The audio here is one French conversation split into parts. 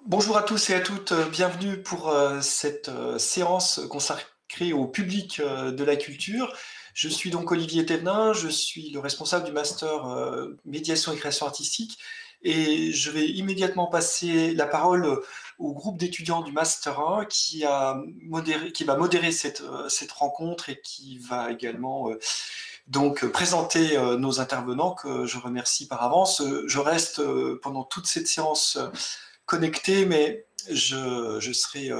Bonjour à tous et à toutes, bienvenue pour cette séance consacrée au public de la culture. Je suis donc Olivier Thévenin, je suis le responsable du master médiation et création artistique et je vais immédiatement passer la parole au groupe d'étudiants du master 1 qui va modérer cette rencontre et qui va également donc présenter nos intervenants que je remercie par avance. Je reste pendant toute cette séance connecté, mais je serai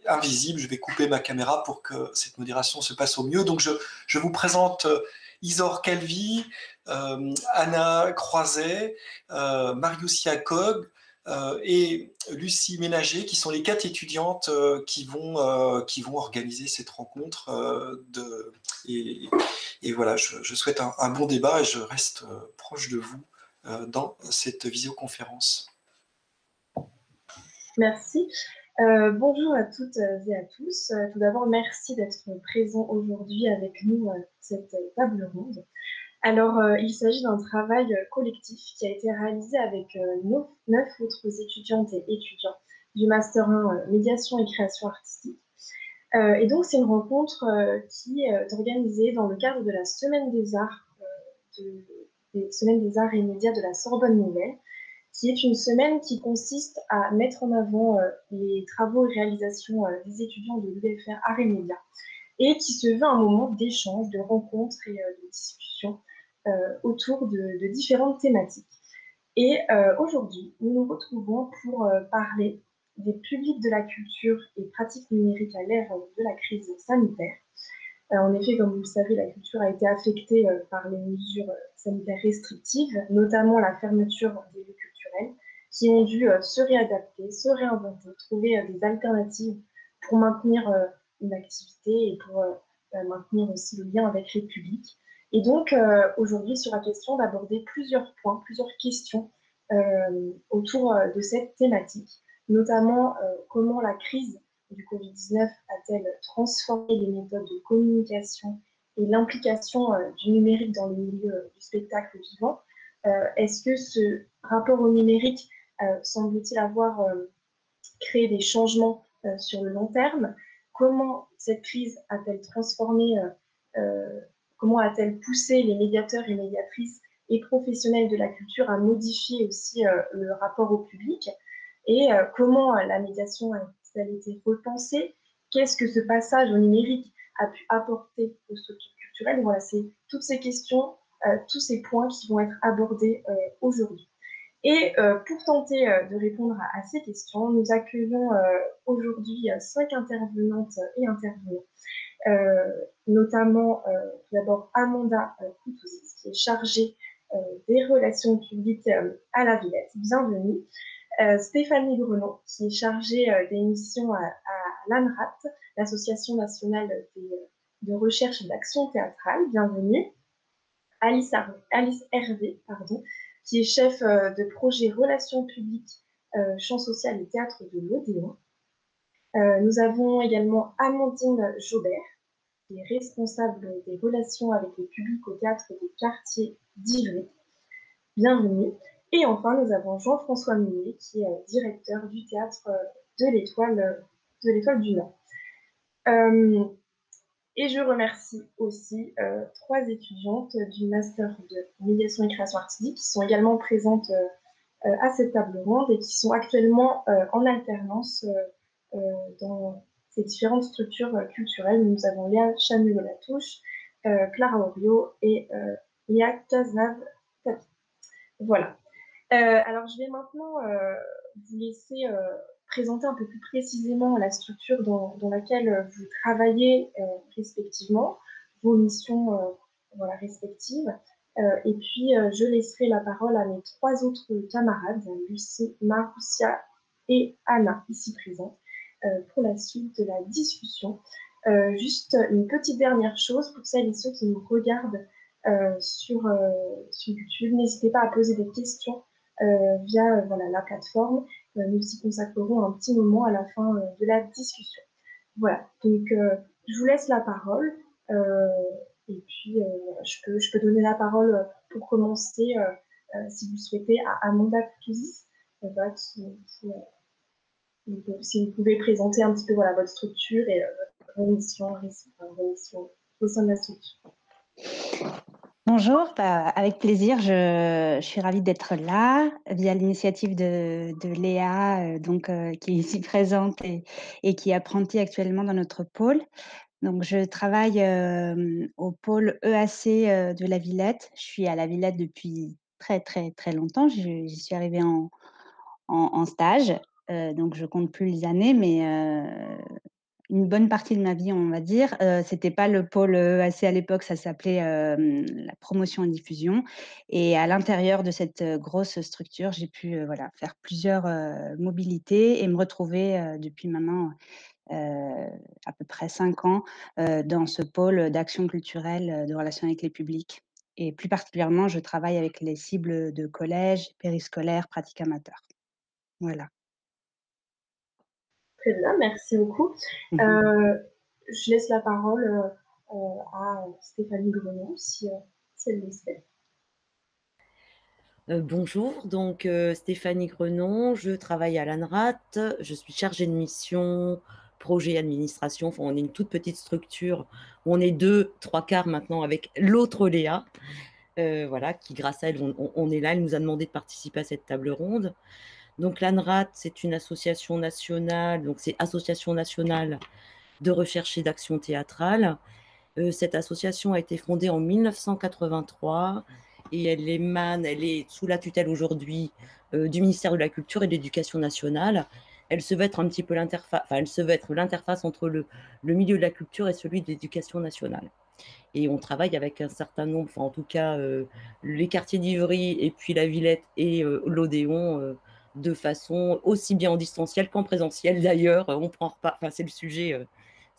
invisible. Je vais couper ma caméra pour que cette modération se passe au mieux. Donc, je vous présente Isor Calvi, Anna Croiset, Marius Jacob et Lucie Ménager, qui sont les 4 étudiantes qui vont organiser cette rencontre. Et, et voilà, je souhaite un bon débat et je reste proche de vous dans cette visioconférence. Merci. Bonjour à toutes et à tous. Tout d'abord, merci d'être présents aujourd'hui avec nous à cette table ronde. Alors, il s'agit d'un travail collectif qui a été réalisé avec 9 autres étudiantes et étudiants du Master 1 Médiation et création artistique. Et donc, c'est une rencontre qui est organisée dans le cadre de la Semaine des Arts, des Semaines des Arts et Médias de la Sorbonne Nouvelle, qui est une semaine qui consiste à mettre en avant les travaux et réalisations des étudiants de l'UFR Arts et Médias, et qui se veut un moment d'échange, de rencontre et de discussion autour de différentes thématiques. Et aujourd'hui, nous nous retrouvons pour parler des publics de la culture et pratiques numériques à l'ère de la crise sanitaire. En effet, comme vous le savez, la culture a été affectée par les mesures sanitaires restrictives, notamment la fermeture des lieux culturels, qui ont dû se réadapter, se réinventer, trouver des alternatives pour maintenir une activité et pour maintenir aussi le lien avec les publics. Et donc, aujourd'hui, il sera question d'aborder plusieurs points, plusieurs questions autour de cette thématique, notamment comment la crise du Covid-19 a-t-elle transformé les méthodes de communication et l'implication du numérique dans le milieu du spectacle vivant? Est-ce que ce rapport au numérique semble-t-il avoir créé des changements sur le long terme? Comment cette crise a-t-elle transformé, comment a-t-elle poussé les médiateurs et médiatrices et professionnels de la culture à modifier aussi le rapport au public? Et comment la médiation a-t-elle été repensée? Qu'est-ce que ce passage au numérique a pu apporter aux structures culturelles? Voilà, c'est toutes ces questions, tous ces points qui vont être abordés aujourd'hui. Et pour tenter de répondre à ces questions, nous accueillons aujourd'hui 5 intervenantes et intervenants, notamment tout d'abord Amanda Koutouzis, qui est chargée des relations publiques à la Villette. Bienvenue. Stéphanie Grenon, qui est chargée des missions à l'ANRAT, l'Association nationale de recherche et d'action théâtrale. Bienvenue. Alice Hervé, pardon, qui est chef de projet relations publiques, champ social et théâtre de l'Odéon. Nous avons également Amandine Jaubert, qui est responsable des relations avec les publics au théâtre des quartiers d'Ivry. Bienvenue. Et enfin, nous avons Jean-François Millet, qui est directeur du théâtre de l'Étoile du Nord. Et je remercie aussi 3 étudiantes du Master de médiation et création artistique qui sont également présentes à cette table ronde et qui sont actuellement en alternance dans ces différentes structures culturelles. Nous avons Léa Chamuel-Latouche, Clara Orio et Léa Cazenave-Tapi. Voilà. Alors, je vais maintenant vous laisser présenter un peu plus précisément la structure dans laquelle vous travaillez respectivement, vos missions voilà, respectives. Et puis, je laisserai la parole à mes 3 autres camarades, Lucie, Marussia et Anna, ici présentes, pour la suite de la discussion. Juste une petite dernière chose pour celles et ceux qui nous regardent sur YouTube. N'hésitez pas à poser des questions via voilà, la plateforme. Nous y consacrerons un petit moment à la fin de la discussion. Voilà, donc je vous laisse la parole. Et puis, je peux donner la parole pour commencer, si vous le souhaitez, à Amanda Koutouzis. Voilà, si vous pouvez présenter un petit peu voilà, votre structure et votre mission au sein de la structure. Bonjour, avec plaisir, je suis ravie d'être là via l'initiative de Léa, qui est ici présente et qui est apprentie actuellement dans notre pôle. Donc, je travaille au pôle EAC de la Villette. Je suis à la Villette depuis très, très, très longtemps. J'y suis arrivée en stage, donc je compte plus les années, mais une bonne partie de ma vie, on va dire. C'était pas le pôle EAC à l'époque, ça s'appelait la promotion et diffusion. Et à l'intérieur de cette grosse structure, j'ai pu faire plusieurs mobilités et me retrouver depuis maintenant à peu près 5 ans dans ce pôle d'action culturelle, de relations avec les publics. Et plus particulièrement, je travaille avec les cibles de collèges, périscolaires, pratiques amateurs. Voilà. Très bien, merci beaucoup. Je laisse la parole à Stéphanie Grenon, si elle le souhaite. Bonjour, donc Stéphanie Grenon, je travaille à l'ANRAT, je suis chargée de mission, projet, administration, enfin, on est une toute petite structure, on est 2, 3/4 maintenant avec l'autre Léa, voilà, qui grâce à elle, on est là, elle nous a demandé de participer à cette table ronde. Donc l'ANRAT, c'est une association nationale, donc c'est Association nationale de recherche et d'action théâtrale. Cette association a été fondée en 1983 et elle est sous la tutelle aujourd'hui du ministère de la Culture et de l'Éducation nationale. Elle se veut être un petit peu l'interface entre le milieu de la culture et celui de l'Éducation nationale. Et on travaille avec un certain nombre, enfin en tout cas les quartiers d'Ivry et puis la Villette et l'Odéon de façon aussi bien en distanciel qu'en présentiel d'ailleurs. On prend repas, enfin c'est le sujet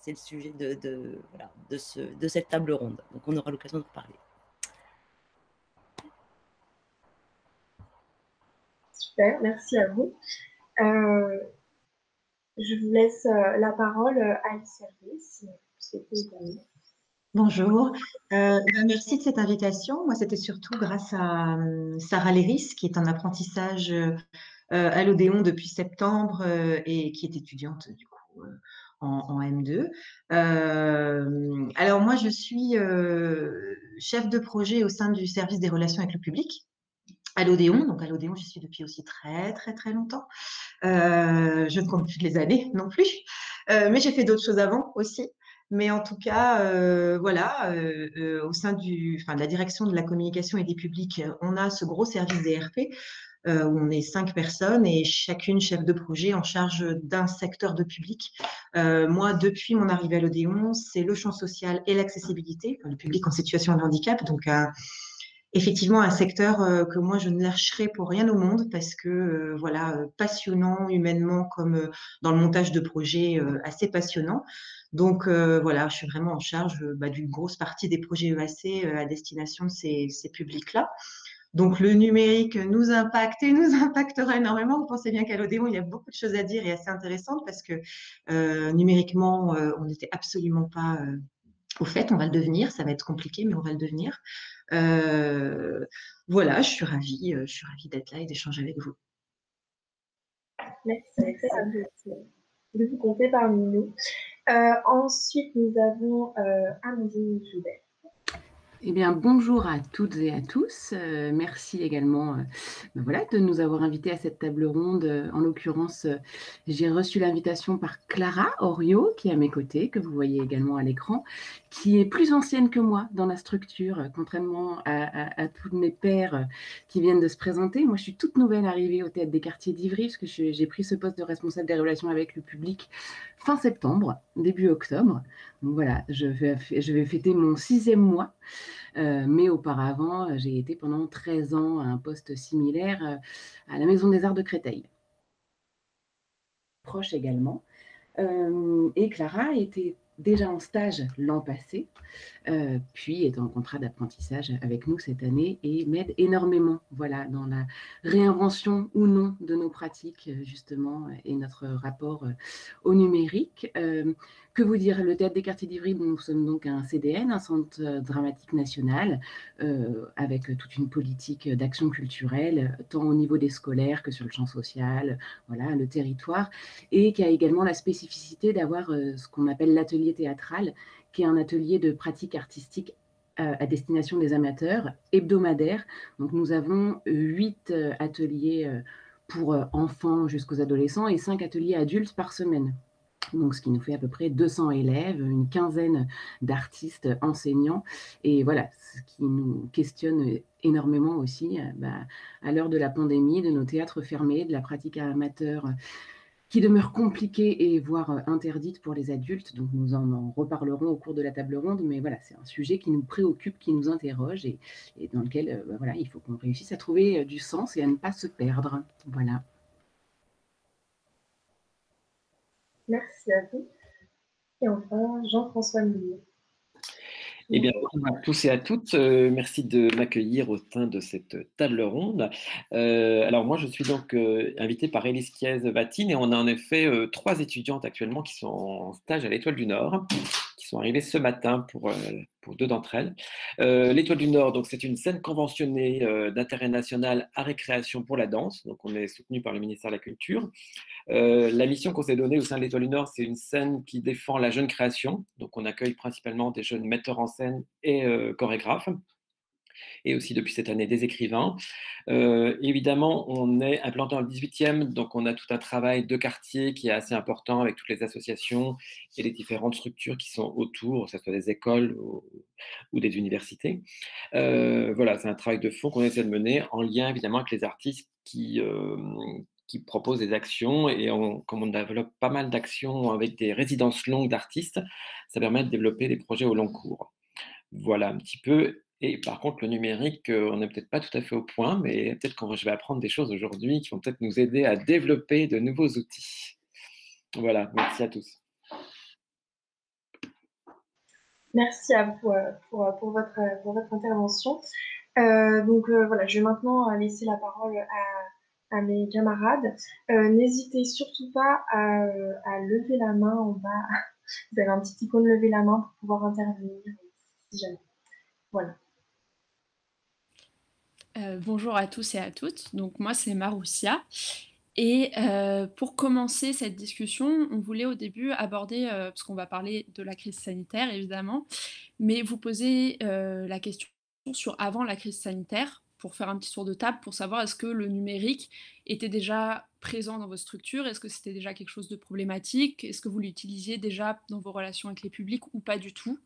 de cette table ronde. Donc on aura l'occasion de reparler. Super, merci à vous. Je vous laisse la parole à Alice Hervé, si vous souhaitez également. Bonjour, merci de cette invitation. Moi, c'était surtout grâce à Sarah Léris, qui est en apprentissage à l'Odéon depuis septembre et qui est étudiante du coup en M2. Alors moi, je suis chef de projet au sein du service des relations avec le public à l'Odéon. Donc à l'Odéon, j'y suis depuis aussi très très très longtemps. Je ne compte plus les années non plus, mais j'ai fait d'autres choses avant aussi. Mais en tout cas, au sein de la direction de la communication et des publics, on a ce gros service DRP où on est 5 personnes et chacune chef de projet en charge d'un secteur de public. Moi, depuis mon arrivée à l'Odéon, c'est le champ social et l'accessibilité, le public en situation de handicap, donc effectivement un secteur que moi je ne lâcherai pour rien au monde parce que passionnant humainement comme dans le montage de projets assez passionnant. Donc je suis vraiment en charge d'une grosse partie des projets EAC à destination de ces publics-là. Donc le numérique nous impacte et nous impactera énormément. Vous pensez bien qu'à l'Odéon, il y a beaucoup de choses à dire et assez intéressantes parce que numériquement, on n'était absolument pas au fait, on va le devenir, ça va être compliqué, mais on va le devenir. Je suis ravie d'être là et d'échanger avec vous. Merci de vous compter parmi nous. Ensuite, nous avons Amandine Joubert. Eh bien, bonjour à toutes et à tous. Merci également de nous avoir invités à cette table ronde. En l'occurrence, j'ai reçu l'invitation par Clara Oriot, qui est à mes côtés, que vous voyez également à l'écran, qui est plus ancienne que moi dans la structure, contrairement à tous mes pairs qui viennent de se présenter. Moi, je suis toute nouvelle arrivée au Théâtre des Quartiers d'Ivry, parce que j'ai pris ce poste de responsable des relations avec le public fin septembre, début octobre. Donc voilà, je vais fêter mon 6e mois. Mais auparavant, j'ai été pendant 13 ans à un poste similaire à la Maison des Arts de Créteil. Proche également. Et Clara était déjà en stage l'an passé, puis est en contrat d'apprentissage avec nous cette année et m'aide énormément dans la réinvention ou non de nos pratiques justement et notre rapport au numérique. Que vous dire? Le Théâtre des Quartiers d'Ivry, nous sommes donc un CDN, un centre dramatique national, avec toute une politique d'action culturelle, tant au niveau des scolaires que sur le champ social, voilà, le territoire, et qui a également la spécificité d'avoir ce qu'on appelle l'atelier théâtral, qui est un atelier de pratique artistique à destination des amateurs, hebdomadaire. Donc nous avons 8 ateliers pour enfants jusqu'aux adolescents et 5 ateliers adultes par semaine. Donc, ce qui nous fait à peu près 200 élèves, une quinzaine d'artistes enseignants. Et voilà, ce qui nous questionne énormément aussi à l'heure de la pandémie, de nos théâtres fermés, de la pratique amateur qui demeure compliquée et voire interdite pour les adultes. Donc, nous en reparlerons au cours de la table ronde. Mais voilà, c'est un sujet qui nous préoccupe, qui nous interroge et dans lequel voilà, il faut qu'on réussisse à trouver du sens et à ne pas se perdre. Voilà. Merci à vous. Et enfin, Jean-François Millet. Eh bien, bonjour à tous et à toutes. Merci de m'accueillir au sein de cette table ronde. Alors, moi, je suis donc invité par Élise Kiez-Vatine et on a en effet 3 étudiantes actuellement qui sont en stage à l'Étoile du Nord, qui sont arrivées ce matin pour 2 d'entre elles. L'Étoile du Nord, donc c'est une scène conventionnée d'intérêt national à récréation pour la danse. Donc, on est soutenu par le ministère de la Culture. La mission qu'on s'est donnée au sein de l'Étoile du Nord, c'est une scène qui défend la jeune création. Donc, on accueille principalement des jeunes metteurs en scène et chorégraphes, et aussi depuis cette année des écrivains. Évidemment, on est implanté dans le 18e, donc on a tout un travail de quartier qui est assez important avec toutes les associations et les différentes structures qui sont autour, que ce soit des écoles ou des universités. Voilà, c'est un travail de fond qu'on essaie de mener en lien évidemment avec les artistes qui proposent des actions, et comme on développe pas mal d'actions avec des résidences longues d'artistes, ça permet de développer des projets au long cours. Voilà un petit peu. Et par contre, le numérique, on n'est peut-être pas tout à fait au point, mais peut-être que je vais apprendre des choses aujourd'hui qui vont peut-être nous aider à développer de nouveaux outils. Voilà, merci à tous. Merci à vous pour votre intervention. Voilà, je vais maintenant laisser la parole à mes camarades. N'hésitez surtout pas à lever la main en bas. Vous avez un petit icône lever la main pour pouvoir intervenir si jamais. Voilà. Bonjour à tous et à toutes. Donc moi c'est Maroussia. Et pour commencer cette discussion, on voulait au début aborder, parce qu'on va parler de la crise sanitaire évidemment, mais vous poser la question sur avant la crise sanitaire, pour faire un petit tour de table, pour savoir est-ce que le numérique était déjà présent dans vos structures, est-ce que c'était déjà quelque chose de problématique, est-ce que vous l'utilisiez déjà dans vos relations avec les publics ou pas du tout.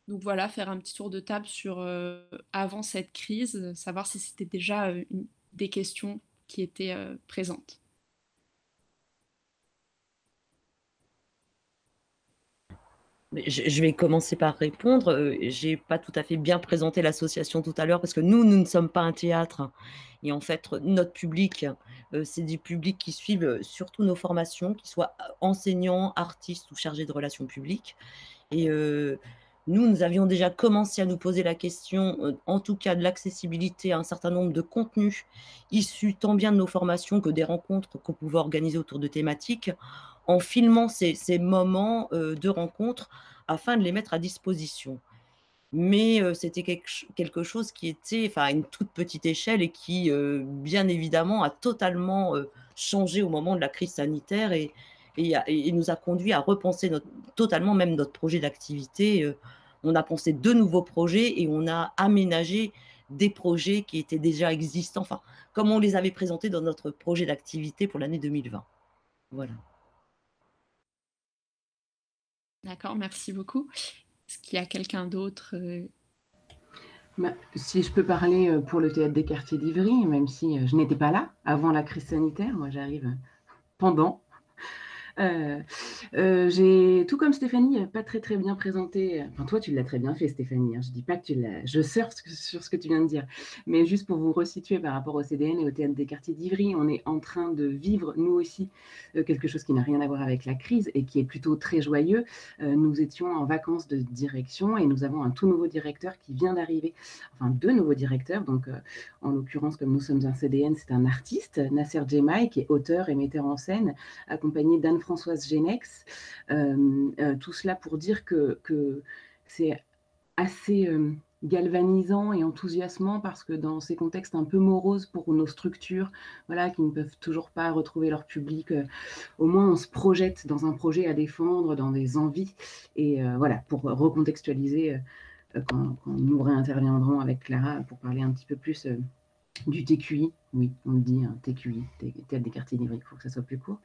Donc voilà, faire un petit tour de table sur avant cette crise, savoir si c'était déjà des questions qui étaient présentes. Je vais commencer par répondre. J'ai pas tout à fait bien présenté l'association tout à l'heure parce que nous ne sommes pas un théâtre. Et en fait, notre public, c'est des publics qui suivent surtout nos formations, qu'ils soient enseignants, artistes ou chargés de relations publiques. Et nous avions déjà commencé à nous poser la question, en tout cas de l'accessibilité à un certain nombre de contenus issus tant bien de nos formations que des rencontres qu'on pouvait organiser autour de thématiques, en filmant ces moments de rencontres afin de les mettre à disposition. Mais c'était quelque chose qui était à une toute petite échelle et qui, bien évidemment, a totalement changé au moment de la crise sanitaire et nous a conduit à repenser totalement même notre projet d'activité. On a pensé de nouveaux projets et on a aménagé des projets qui étaient déjà existants, comme on les avait présentés dans notre projet d'activité pour l'année 2020. Voilà. D'accord, merci beaucoup. Est-ce qu'il y a quelqu'un d'autre Si je peux parler pour le Théâtre des Quartiers d'Ivry, même si je n'étais pas là avant la crise sanitaire, moi j'arrive pendant. J'ai, tout comme Stéphanie, pas très bien présenté. Enfin, toi, tu l'as très bien fait, Stéphanie. Hein. Je dis pas que tu l'as. Je surfe sur ce que tu viens de dire. Mais juste pour vous resituer par rapport au CDN et au Théâtre des Quartiers d'Ivry, on est en train de vivre, nous aussi, quelque chose qui n'a rien à voir avec la crise et qui est plutôt très joyeux. Nous étions en vacances de direction et nous avons un tout nouveau directeur qui vient d'arriver. Enfin, 2 nouveaux directeurs. Donc, en l'occurrence, comme nous sommes un CDN, c'est un artiste, Nasser Djemaï, qui est auteur et metteur en scène, accompagné d'Anne Françoise Genex. Tout cela pour dire que c'est assez galvanisant et enthousiasmant parce que dans ces contextes un peu moroses pour nos structures, voilà, qui ne peuvent toujours pas retrouver leur public, au moins on se projette dans un projet à défendre, dans des envies. Et voilà, pour recontextualiser, quand nous réinterviendrons avec Clara pour parler un petit peu plus du TQI, oui, on le dit, hein, TQI, Théâtre des quartiers livres, il faut que ça soit plus court.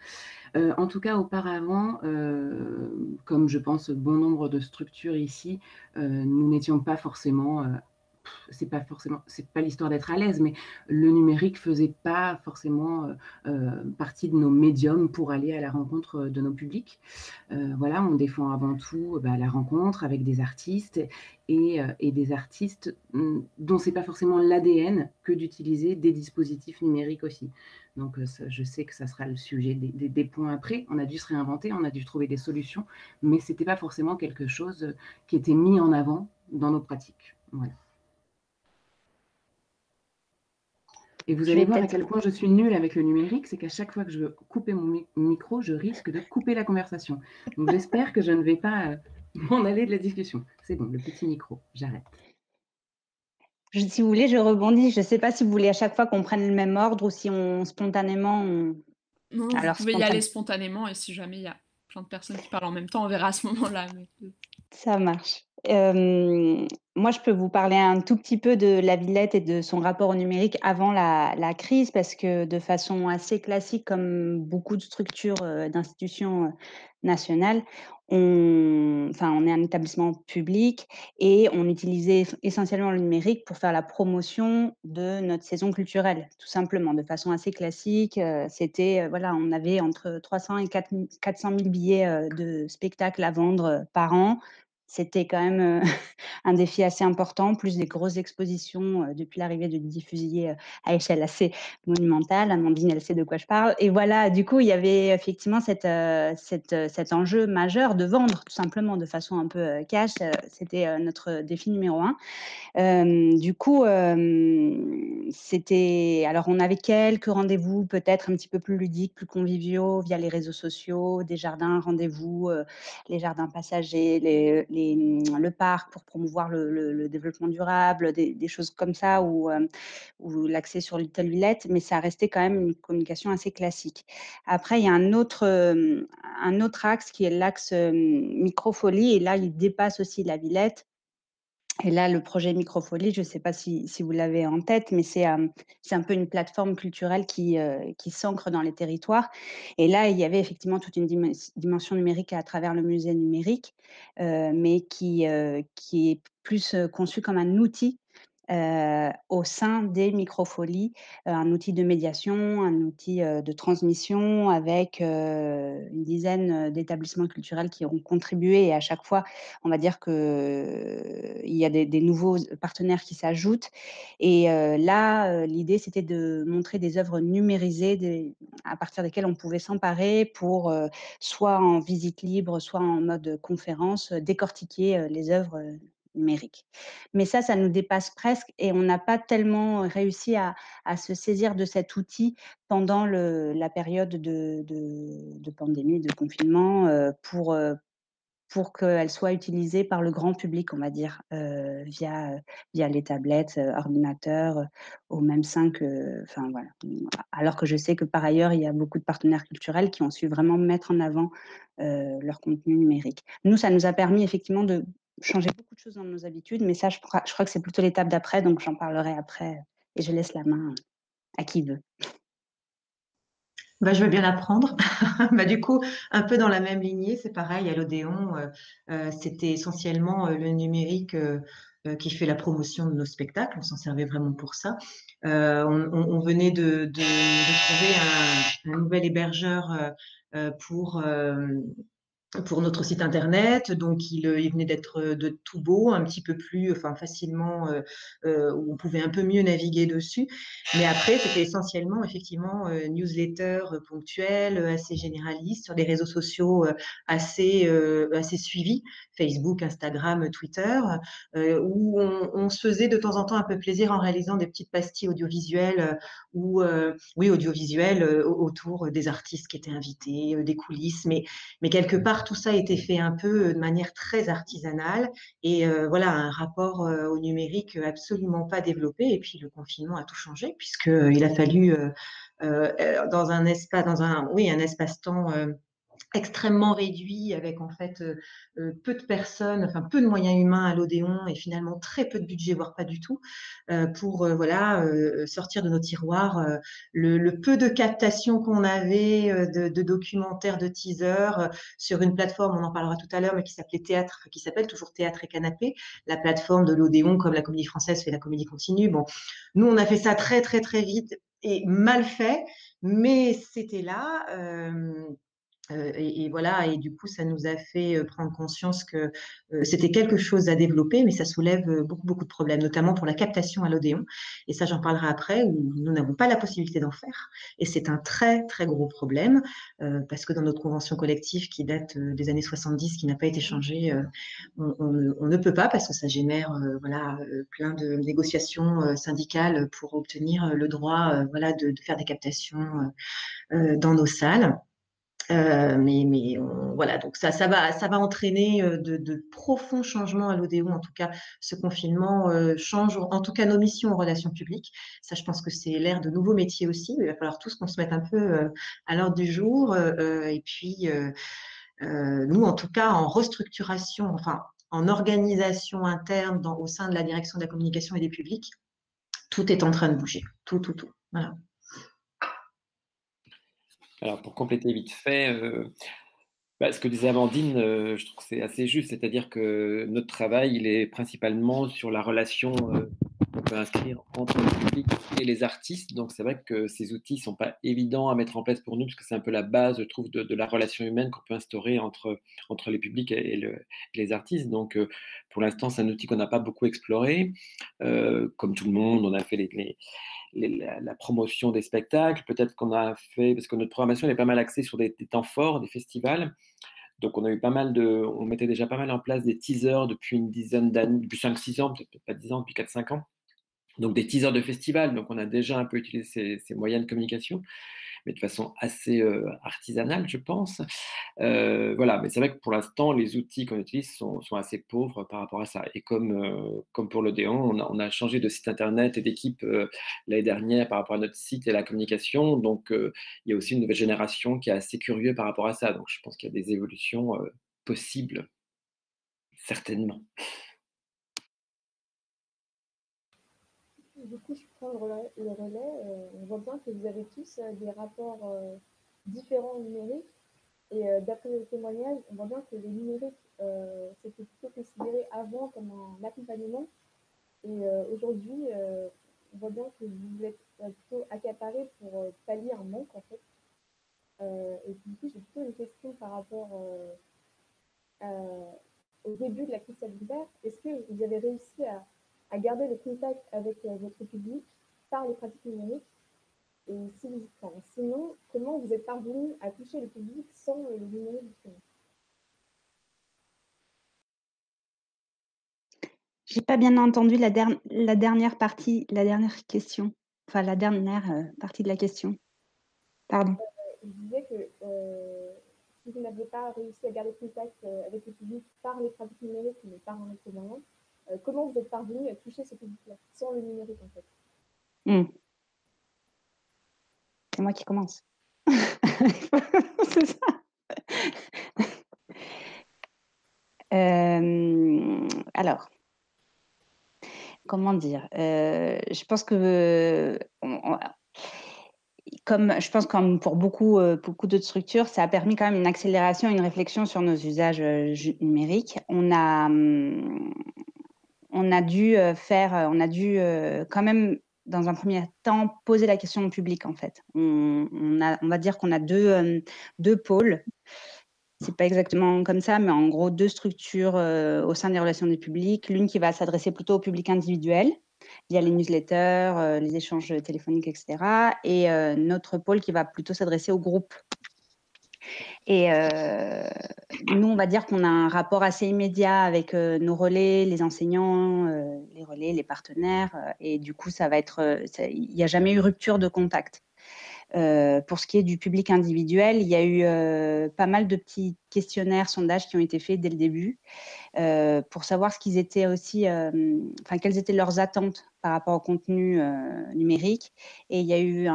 En tout cas, auparavant, comme je pense bon nombre de structures ici, nous n'étions pas forcément, c'est pas l'histoire d'être à l'aise, mais le numérique faisait pas forcément partie de nos médiums pour aller à la rencontre de nos publics. Voilà, on défend avant tout la rencontre avec des artistes et des artistes dont c'est pas forcément l'ADN que d'utiliser des dispositifs numériques aussi. Donc, je sais que ça sera le sujet des points après. On a dû se réinventer, on a dû trouver des solutions, mais c'était pas forcément quelque chose qui était mis en avant dans nos pratiques. Voilà. Et vous allez voir à quel point je suis nulle avec le numérique, c'est qu'à chaque fois que je veux couper mon micro, je risque de couper la conversation. Donc j'espère que je ne vais pas m'en aller de la discussion. C'est bon, le petit micro, j'arrête. Si vous voulez, je rebondis. Je ne sais pas si vous voulez à chaque fois qu'on prenne le même ordre ou si on spontanément... Non, alors, vous pouvez y aller spontanément et si jamais il y a plein de personnes qui parlent en même temps, on verra à ce moment-là. Mais... Ça marche. Moi, je peux vous parler un tout petit peu de la Villette et de son rapport au numérique avant la crise, parce que de façon assez classique, comme beaucoup de structures d'institutions nationales, on est un établissement public et on utilisait essentiellement le numérique pour faire la promotion de notre saison culturelle, tout simplement, de façon assez classique. C'était, voilà, on avait entre 300 et 400 000 billets de spectacles à vendre par an. C'était quand même un défi assez important, plus des grosses expositions depuis l'arrivée de Didi Fusilier à échelle assez monumentale. Amandine, elle sait de quoi je parle. Et voilà, du coup, il y avait effectivement cet enjeu majeur de vendre, tout simplement, de façon un peu cash. C'était notre défi numéro 1. Du coup, alors on avait quelques rendez-vous peut-être un petit peu plus ludiques, plus conviviaux via les réseaux sociaux, des jardins rendez-vous, les jardins passagers, le parc pour promouvoir le développement durable, des choses comme ça, ou l'accès sur Little Villette, mais ça restait quand même une communication assez classique. Après, il y a un autre axe qui est l'axe microfolie, et là, il dépasse aussi la Villette. Et là, le projet Microfolie, je ne sais pas si vous l'avez en tête, mais c'est un peu une plateforme culturelle qui s'ancre dans les territoires. Et là, il y avait effectivement toute une dimension numérique à travers le musée numérique, mais qui est plus conçu comme un outil au sein des Microfolies, un outil de médiation, un outil de transmission avec une dizaine d'établissements culturels qui ont contribué, et à chaque fois, on va dire qu'il y a des nouveaux partenaires qui s'ajoutent. Et là, l'idée, c'était de montrer des œuvres numérisées à partir desquelles on pouvait s'emparer pour, soit en visite libre, soit en mode conférence, décortiquer les œuvres numérique. Mais ça nous dépasse presque, et on n'a pas tellement réussi à se saisir de cet outil pendant la période de pandémie, de confinement, pour qu'elle soit utilisée par le grand public, on va dire, via les tablettes, ordinateurs, au même sein que, voilà. Alors que je sais que par ailleurs, il y a beaucoup de partenaires culturels qui ont su vraiment mettre en avant leur contenu numérique. Nous, ça nous a permis effectivement de changer beaucoup de choses dans nos habitudes, mais ça, je crois que c'est plutôt l'étape d'après, donc j'en parlerai après, et je laisse la main à qui veut. Je veux bien apprendre. Du coup, un peu dans la même lignée, c'est pareil, à l'Odéon, c'était essentiellement le numérique qui fait la promotion de nos spectacles. On s'en servait vraiment pour ça. On venait de trouver un nouvel hébergeur pour pour notre site internet, donc il venait d'être de tout beau, un petit peu plus, enfin facilement, où on pouvait un peu mieux naviguer dessus. Mais après, c'était essentiellement effectivement newsletter ponctuel, assez généraliste, sur les réseaux sociaux assez suivis, Facebook, Instagram, Twitter, où on se faisait de temps en temps un peu plaisir en réalisant des petites pastilles audiovisuelles audiovisuelles autour des artistes qui étaient invités, des coulisses, mais quelque part, tout ça a été fait un peu de manière très artisanale et voilà, un rapport au numérique absolument pas développé. Et puis, le confinement a tout changé puisqu'il a fallu, dans un espace-temps extrêmement réduit avec en fait peu de personnes, enfin peu de moyens humains à l'Odéon et finalement très peu de budget, voire pas du tout, pour sortir de nos tiroirs le peu de captation qu'on avait de documentaires, de teasers sur une plateforme, on en parlera tout à l'heure, mais qui s'appelle toujours Théâtre et Canapé, la plateforme de l'Odéon, comme la Comédie Française fait la Comédie Continue. Bon, nous on a fait ça très très très vite et mal fait, mais c'était là. Et voilà, et du coup, ça nous a fait prendre conscience que c'était quelque chose à développer, mais ça soulève beaucoup, beaucoup de problèmes, notamment pour la captation à l'Odéon. Et ça, j'en parlerai après, où nous n'avons pas la possibilité d'en faire. Et c'est un très, très gros problème, parce que dans notre convention collective qui date des années 70, qui n'a pas été changée, on ne peut pas, parce que ça génère plein de négociations syndicales pour obtenir le droit de faire des captations dans nos salles. Voilà, donc ça va entraîner de profonds changements à l'Odéon. En tout cas, ce confinement change, en tout cas, nos missions en relations publiques. Ça, je pense que c'est l'ère de nouveaux métiers aussi. Il va falloir tous qu'on se mette un peu à l'ordre du jour. Et puis, nous, en tout cas, en restructuration, enfin, en organisation interne au sein de la direction de la communication et des publics, tout est en train de bouger. Tout. Voilà. Alors, pour compléter vite fait, ce que disait Amandine, je trouve que c'est assez juste, c'est-à-dire que notre travail, il est principalement sur la relation qu'on peut inscrire entre le public et les artistes. Donc, c'est vrai que ces outils ne sont pas évidents à mettre en place pour nous, parce que c'est un peu la base, je trouve, de la relation humaine qu'on peut instaurer entre les publics et les artistes. Donc, pour l'instant, c'est un outil qu'on n'a pas beaucoup exploré. Comme tout le monde, on a fait la promotion des spectacles, peut-être qu'on a fait, parce que notre programmation est pas mal axée sur des temps forts, des festivals. Donc, on mettait déjà pas mal en place des teasers depuis une dizaine d'années, depuis 5-6 ans, peut-être pas 10 ans, depuis 4-5 ans. Donc, des teasers de festivals. Donc, on a déjà un peu utilisé ces moyens de communication, mais de façon assez artisanale, je pense. Voilà, mais c'est vrai que pour l'instant, les outils qu'on utilise sont assez pauvres par rapport à ça. Et comme pour l'Odéon, on a changé de site internet et d'équipe l'année dernière par rapport à notre site et la communication. Donc, il y a aussi une nouvelle génération qui est assez curieuse par rapport à ça. Donc, je pense qu'il y a des évolutions possibles, certainement. Du coup, je prends le relais. On voit bien que vous avez tous des rapports différents au numérique. Et d'après les témoignages, on voit bien que le numérique, c'était plutôt considéré avant comme un accompagnement. Et aujourd'hui, on voit bien que vous êtes plutôt accaparé pour pallier un manque, en fait. Et du coup, j'ai plutôt une question par rapport au début de la crise sanitaire. Est-ce que vous avez réussi à garder le contact avec votre public par les pratiques numériques? Et sinon, comment vous êtes parvenu à toucher le public sans le numérique, justement? J'ai pas bien entendu la dernière partie, la dernière question. Enfin, la dernière partie de la question. Pardon. Je disais que si vous n'aviez pas réussi à garder contact avec le public par les pratiques numériques, mais par un autre moyen, comment vous êtes parvenu à toucher ce public-là sans le numérique, en fait? C'est moi qui commence. C'est ça. Alors, comment dire, je pense que comme pour beaucoup d'autres structures, ça a permis quand même une accélération, une réflexion sur nos usages numériques. On a dû quand même, dans un premier temps, poser la question au public, en fait. On va dire qu'on a deux pôles. c'est pas exactement comme ça, mais en gros 2 structures au sein des relations du public. L'une qui va s'adresser plutôt au public individuel via les newsletters, les échanges téléphoniques, etc. Et notre pôle qui va plutôt s'adresser au groupe. Et nous, on va dire qu'on a un rapport assez immédiat avec nos relais, les enseignants, les relais, les partenaires. Et du coup, ça va être, il n'y a jamais eu rupture de contact. Pour ce qui est du public individuel, il y a eu pas mal de petits questionnaires, sondages qui ont été faits dès le début pour savoir ce qu'ils étaient aussi, enfin quelles étaient leurs attentes par rapport au contenu numérique. Et il y a eu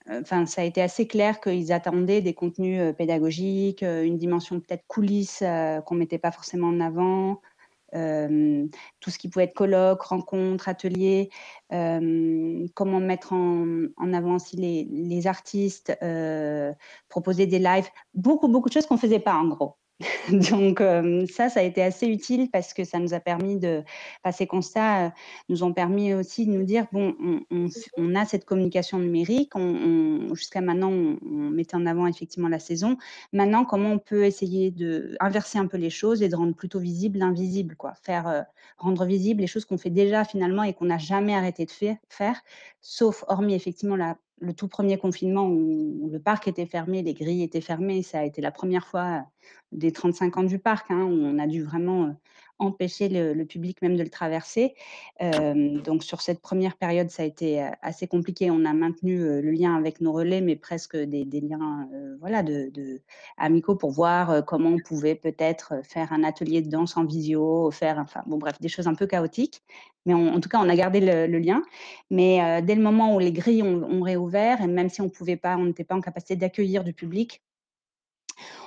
enfin, ça a été assez clair qu'ils attendaient des contenus pédagogiques, une dimension peut-être coulisses qu'on mettait pas forcément en avant. Tout ce qui pouvait être colloques, rencontres, ateliers, comment mettre en avant aussi les artistes, proposer des lives, beaucoup de choses qu'on ne faisait pas en gros. Donc ça a été assez utile parce que ça nous a permis de, ces constats nous ont permis aussi de nous dire, bon, on a cette communication numérique, jusqu'à maintenant, on mettait en avant effectivement la saison. Maintenant, comment on peut essayer d'inverser un peu les choses et de rendre plutôt visible l'invisible, quoi. Rendre visible les choses qu'on fait déjà finalement et qu'on n'a jamais arrêté de faire, sauf hormis effectivement le tout premier confinement où le parc était fermé, les grilles étaient fermées. Ça a été la première fois des 35 ans du parc, hein, où on a dû vraiment empêcher le public même de le traverser. Donc sur cette première période, ça a été assez compliqué. On a maintenu le lien avec nos relais, mais presque des liens voilà, amicaux pour voir comment on pouvait peut-être faire un atelier de danse en visio, enfin bon bref, des choses un peu chaotiques. Mais en tout cas, on a gardé le lien. Mais dès le moment où les grilles ont réouvert, et même si on n'était pas en capacité d'accueillir du public,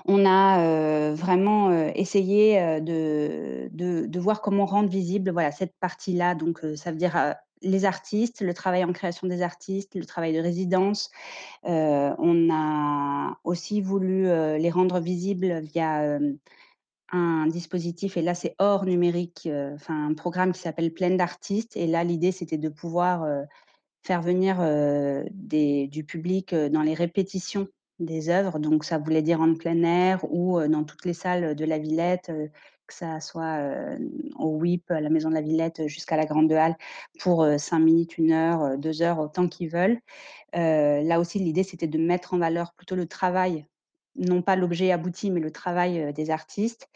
on a vraiment essayé de voir comment rendre visible voilà, cette partie-là. Donc, ça veut dire les artistes, le travail en création des artistes, le travail de résidence. On a aussi voulu les rendre visibles via un dispositif, et là c'est hors numérique, un programme qui s'appelle Plein d'artistes. Et là, l'idée, c'était de pouvoir faire venir du public dans les répétitions des œuvres. Donc, ça voulait dire en plein air ou dans toutes les salles de la Villette, que ça soit au WIP, à la Maison de la Villette, jusqu'à la Grande Halle, pour 5 minutes, 1 heure, 2 heures, autant qu'ils veulent. Là aussi, l'idée, c'était de mettre en valeur plutôt le travail, non pas l'objet abouti, mais le travail des artistes.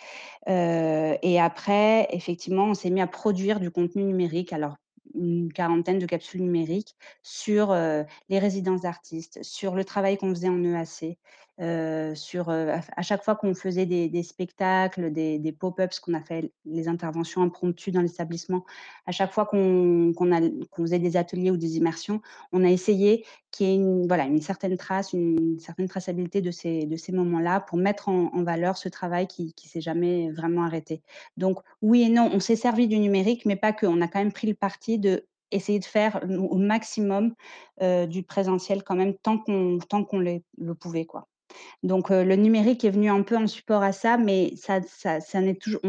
Et après, effectivement, on s'est mis à produire du contenu numérique. Alors, une quarantaine de capsules numériques sur les résidences d'artistes, sur le travail qu'on faisait en EAC, sur à chaque fois qu'on faisait des spectacles, des pop-ups, qu'on a fait les interventions impromptues dans l'établissement, à chaque fois qu'on faisait des ateliers ou des immersions, on a essayé qu'il y ait une certaine trace, une certaine traçabilité de ces moments-là pour mettre en valeur ce travail qui s'est jamais vraiment arrêté. Donc oui et non, on s'est servi du numérique, mais pas que. On a quand même pris le parti d'essayer de faire au maximum du présentiel quand même tant qu'on le pouvait, quoi. Donc le numérique est venu un peu en support à ça, mais ça n'est toujours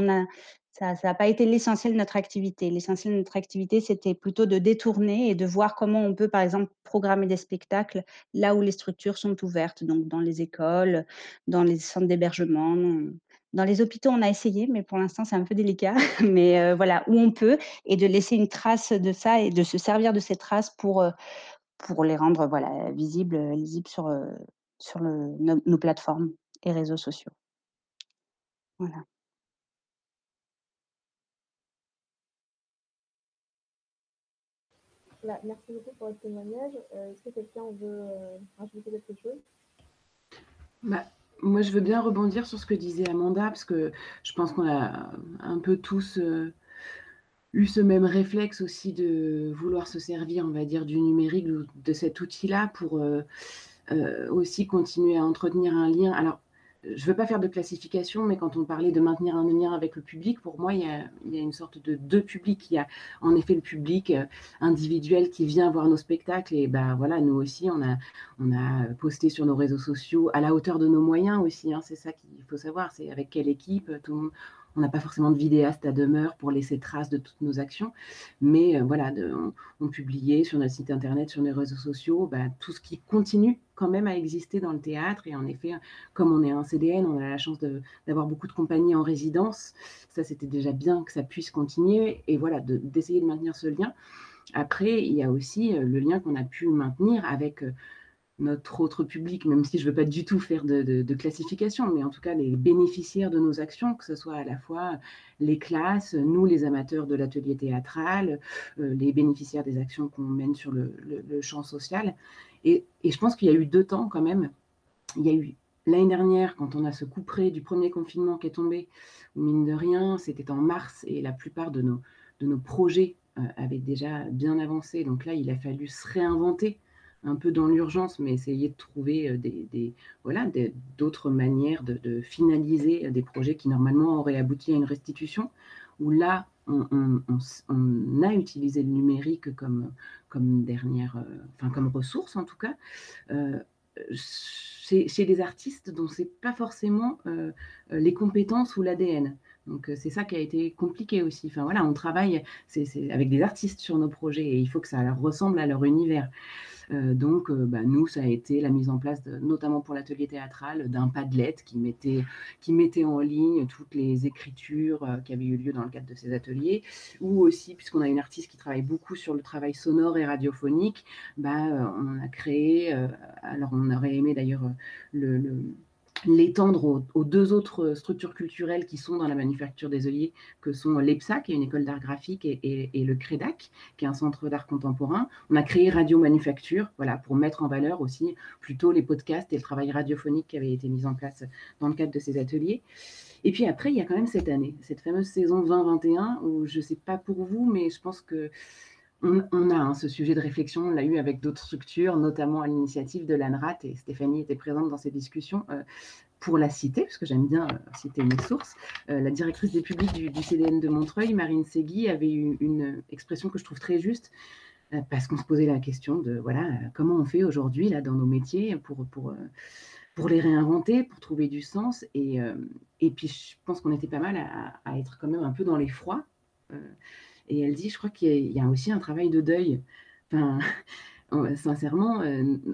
ça n'a pas été l'essentiel de notre activité. L'essentiel de notre activité, c'était plutôt de détourner et de voir comment on peut, par exemple, programmer des spectacles là où les structures sont ouvertes, donc dans les écoles, dans les centres d'hébergement, dans les hôpitaux. On a essayé, mais pour l'instant, c'est un peu délicat. Mais voilà, où on peut, et de laisser une trace de ça et de se servir de ces traces pour les rendre voilà, lisibles sur nos plateformes et réseaux sociaux. Voilà. Merci beaucoup pour votre témoignage. Est-ce que quelqu'un veut rajouter quelque chose? Moi, je veux bien rebondir sur ce que disait Amanda, parce que je pense qu'on a un peu tous eu ce même réflexe aussi de vouloir se servir, on va dire, du numérique, de cet outil-là pour aussi continuer à entretenir un lien. Alors, je ne veux pas faire de classification, mais quand on parlait de maintenir un lien avec le public, pour moi, il y a une sorte de deux publics. Il y a en effet le public individuel qui vient voir nos spectacles. Et ben voilà, nous aussi, on a posté sur nos réseaux sociaux à la hauteur de nos moyens aussi. Hein, c'est ça qu'il faut savoir. C'est avec quelle équipe. on n'a pas forcément de vidéaste à demeure pour laisser trace de toutes nos actions, mais voilà, on publiait sur notre site internet, sur les réseaux sociaux, tout ce qui continue quand même à exister dans le théâtre. Et en effet, comme on est un CDN, on a la chance d'avoir beaucoup de compagnies en résidence. Ça, c'était déjà bien que ça puisse continuer, et voilà, d'essayer de maintenir ce lien. Après, il y a aussi le lien qu'on a pu maintenir avec notre autre public, même si je ne veux pas du tout faire de classification, mais en tout cas les bénéficiaires de nos actions, que ce soit à la fois les classes, nous les amateurs de l'atelier théâtral, les bénéficiaires des actions qu'on mène sur le champ social. Et je pense qu'il y a eu 2 temps quand même. Il y a eu l'année dernière, quand on a ce couperet du premier confinement qui est tombé, où mine de rien, c'était en mars, et la plupart de nos projets avaient déjà bien avancé. Donc là, il a fallu se réinventer un peu dans l'urgence, mais essayer de trouver d'autres manières de finaliser des projets qui normalement auraient abouti à une restitution, où là, on a utilisé le numérique comme ressource, en tout cas, chez des artistes dont ce n'est pas forcément les compétences ou l'ADN. Donc, c'est ça qui a été compliqué aussi. Enfin, voilà, on travaille avec des artistes sur nos projets, et il faut que ça leur ressemble à leur univers. Donc, nous, ça a été la mise en place, notamment pour l'atelier théâtral, d'un Padlet qui mettait en ligne toutes les écritures qui avaient eu lieu dans le cadre de ces ateliers, ou aussi, puisqu'on a une artiste qui travaille beaucoup sur le travail sonore et radiophonique, on a créé, alors on aurait aimé d'ailleurs l'étendre aux 2 autres structures culturelles qui sont dans la manufacture des œillets, que sont l'EPSA, qui est une école d'art graphique, et le CREDAC, qui est un centre d'art contemporain. On a créé Radio Manufacture, voilà, pour mettre en valeur aussi plutôt les podcasts et le travail radiophonique qui avait été mis en place dans le cadre de ces ateliers. Et puis après, il y a quand même cette année, cette fameuse saison 2021, où je ne sais pas pour vous, mais je pense que on a ce sujet de réflexion, on l'a eu avec d'autres structures, notamment à l'initiative de l'ANRAT, et Stéphanie était présente dans ces discussions. Pour la citer, parce que j'aime bien citer mes sources, la directrice des publics du CDN de Montreuil, Marine Segui, avait eu une expression que je trouve très juste, parce qu'on se posait la question de comment on fait aujourd'hui là dans nos métiers pour les réinventer, pour trouver du sens. Et puis je pense qu'on était pas mal à être quand même un peu dans l'effroi. Et elle dit, je crois qu'il y a aussi un travail de deuil. Enfin, sincèrement,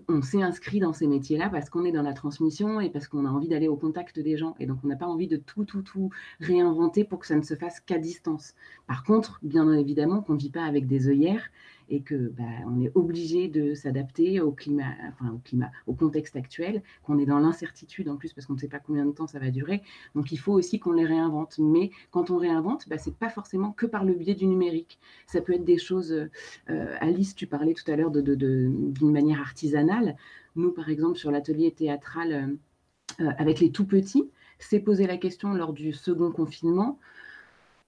on s'est inscrit dans ces métiers-là parce qu'on est dans la transmission et parce qu'on a envie d'aller au contact des gens. Et donc, on n'a pas envie de tout réinventer pour que ça ne se fasse qu'à distance. Par contre, bien évidemment qu'on ne vit pas avec des œillères et que on est obligé de s'adapter au contexte actuel, qu'on est dans l'incertitude en plus parce qu'on ne sait pas combien de temps ça va durer. Donc, il faut aussi qu'on les réinvente. Mais quand on réinvente, c'est pas forcément que par le biais du numérique. Ça peut être des choses. Alice, tu parlais tout à l'heure d'une manière artisanale. Nous, par exemple, sur l'atelier théâtral avec les tout petits, s'est posé la question lors du second confinement.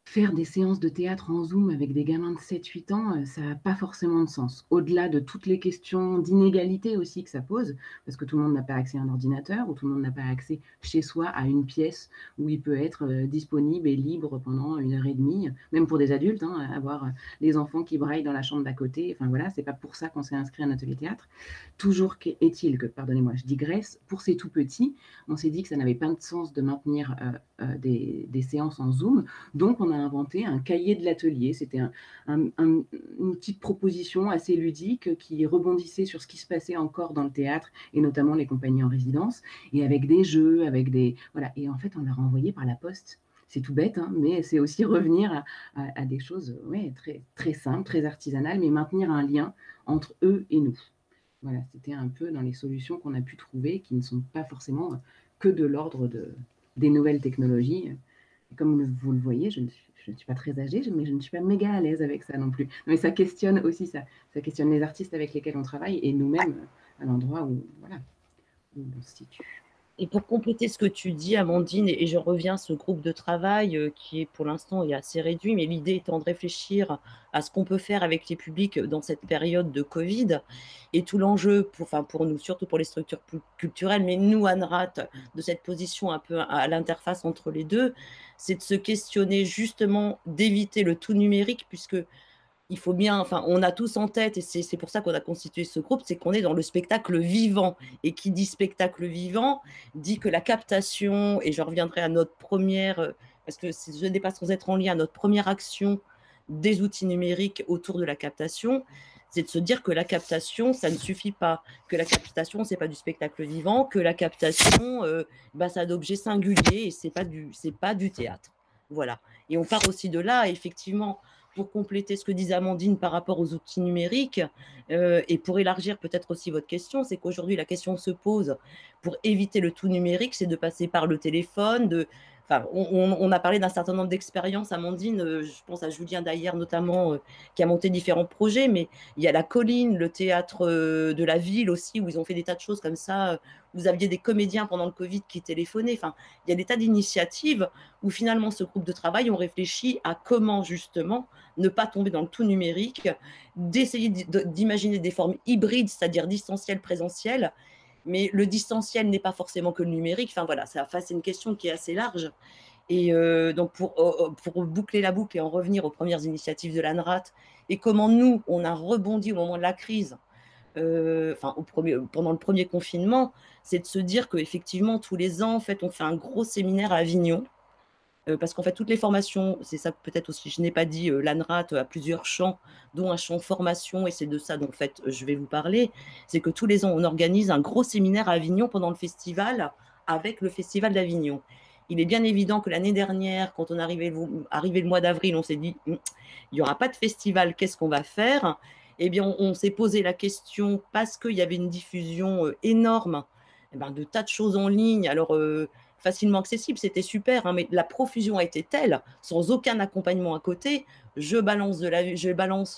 Faire des séances de théâtre en Zoom avec des gamins de 7-8 ans, ça n'a pas forcément de sens. Au-delà de toutes les questions d'inégalité aussi que ça pose, parce que tout le monde n'a pas accès à un ordinateur, ou tout le monde n'a pas accès chez soi à une pièce où il peut être disponible et libre pendant 1h30, même pour des adultes, avoir les enfants qui braillent dans la chambre d'à côté. Enfin voilà, c'est pas pour ça qu'on s'est inscrit à un atelier théâtre. Toujours est-il que, pardonnez-moi, je digresse, pour ces tout petits, on s'est dit que ça n'avait pas de sens de maintenir des séances en Zoom, donc on a inventé un cahier de l'atelier. C'était une petite proposition assez ludique qui rebondissait sur ce qui se passait encore dans le théâtre et notamment les compagnies en résidence, et avec des jeux, et en fait on l'a renvoyé par la poste. C'est tout bête, mais c'est aussi revenir à des choses très, très simples, très artisanales, mais maintenir un lien entre eux et nous. Voilà, c'était un peu dans les solutions qu'on a pu trouver, qui ne sont pas forcément que de l'ordre des nouvelles technologies. Et comme vous le voyez, je ne suis pas très âgée, mais je ne suis pas méga à l'aise avec ça non plus. Mais ça questionne aussi ça. Ça questionne les artistes avec lesquels on travaille et nous-mêmes à l'endroit où on se situe. Et pour compléter ce que tu dis, Amandine, et je reviens à ce groupe de travail qui est pour l'instant est assez réduit, mais l'idée étant de réfléchir à ce qu'on peut faire avec les publics dans cette période de Covid. Et tout l'enjeu, pour nous, surtout pour les structures culturelles, mais nous, ANRAT, de cette position un peu à l'interface entre les deux, c'est de se questionner justement d'éviter le tout numérique, puisque il faut bien, on a tous en tête, et c'est pour ça qu'on a constitué ce groupe, c'est qu'on est dans le spectacle vivant. Et qui dit spectacle vivant, dit que la captation, et je reviendrai à notre première parce que ce n'est pas sans être en lien, notre première action des outils numériques autour de la captation, c'est de se dire que la captation, ça ne suffit pas, que la captation, c'est pas du spectacle vivant, que la captation, c'est un objet singulier et c'est pas du théâtre. Voilà. Et on part aussi de là, effectivement, pour compléter ce que disait Amandine par rapport aux outils numériques, et pour élargir peut-être aussi votre question, c'est qu'aujourd'hui, la question se pose pour éviter le tout numérique, c'est de passer par le téléphone, Enfin, on a parlé d'un certain nombre d'expériences, Amandine, je pense à Julien Daillère notamment, qui a monté différents projets, mais il y a la Colline, le théâtre de la ville aussi, où ils ont fait des tas de choses comme ça. Vous aviez des comédiens pendant le Covid qui téléphonaient. Enfin, il y a des tas d'initiatives où finalement ce groupe de travail ont réfléchi à comment justement ne pas tomber dans le tout numérique, d'essayer d'imaginer des formes hybrides, c'est-à-dire distanciel, présentiel. Mais le distanciel n'est pas forcément que le numérique. Enfin voilà, c'est une question qui est assez large. Et donc pour boucler la boucle et en revenir aux premières initiatives de l'ANRAT et comment nous, on a rebondi au moment de la crise, pendant le premier confinement, c'est de se dire qu'effectivement, tous les ans, en fait, on fait un gros séminaire à Avignon. Parce qu'en fait, toutes les formations, c'est ça peut-être aussi, je n'ai pas dit, l'ANRAT a plusieurs champs, dont un champ formation, et c'est de ça dont en fait je vais vous parler. C'est que tous les ans, on organise un gros séminaire à Avignon pendant le festival, avec le Festival d'Avignon. Il est bien évident que l'année dernière, quand on arrivait le mois d'avril, on s'est dit, il n'y aura pas de festival, qu'est-ce qu'on va faire? Eh bien, on s'est posé la question, parce qu'il y avait une diffusion énorme de tas de choses en ligne. Alors, facilement accessible, c'était super, hein, mais la profusion a été telle, sans aucun accompagnement à côté. Je balance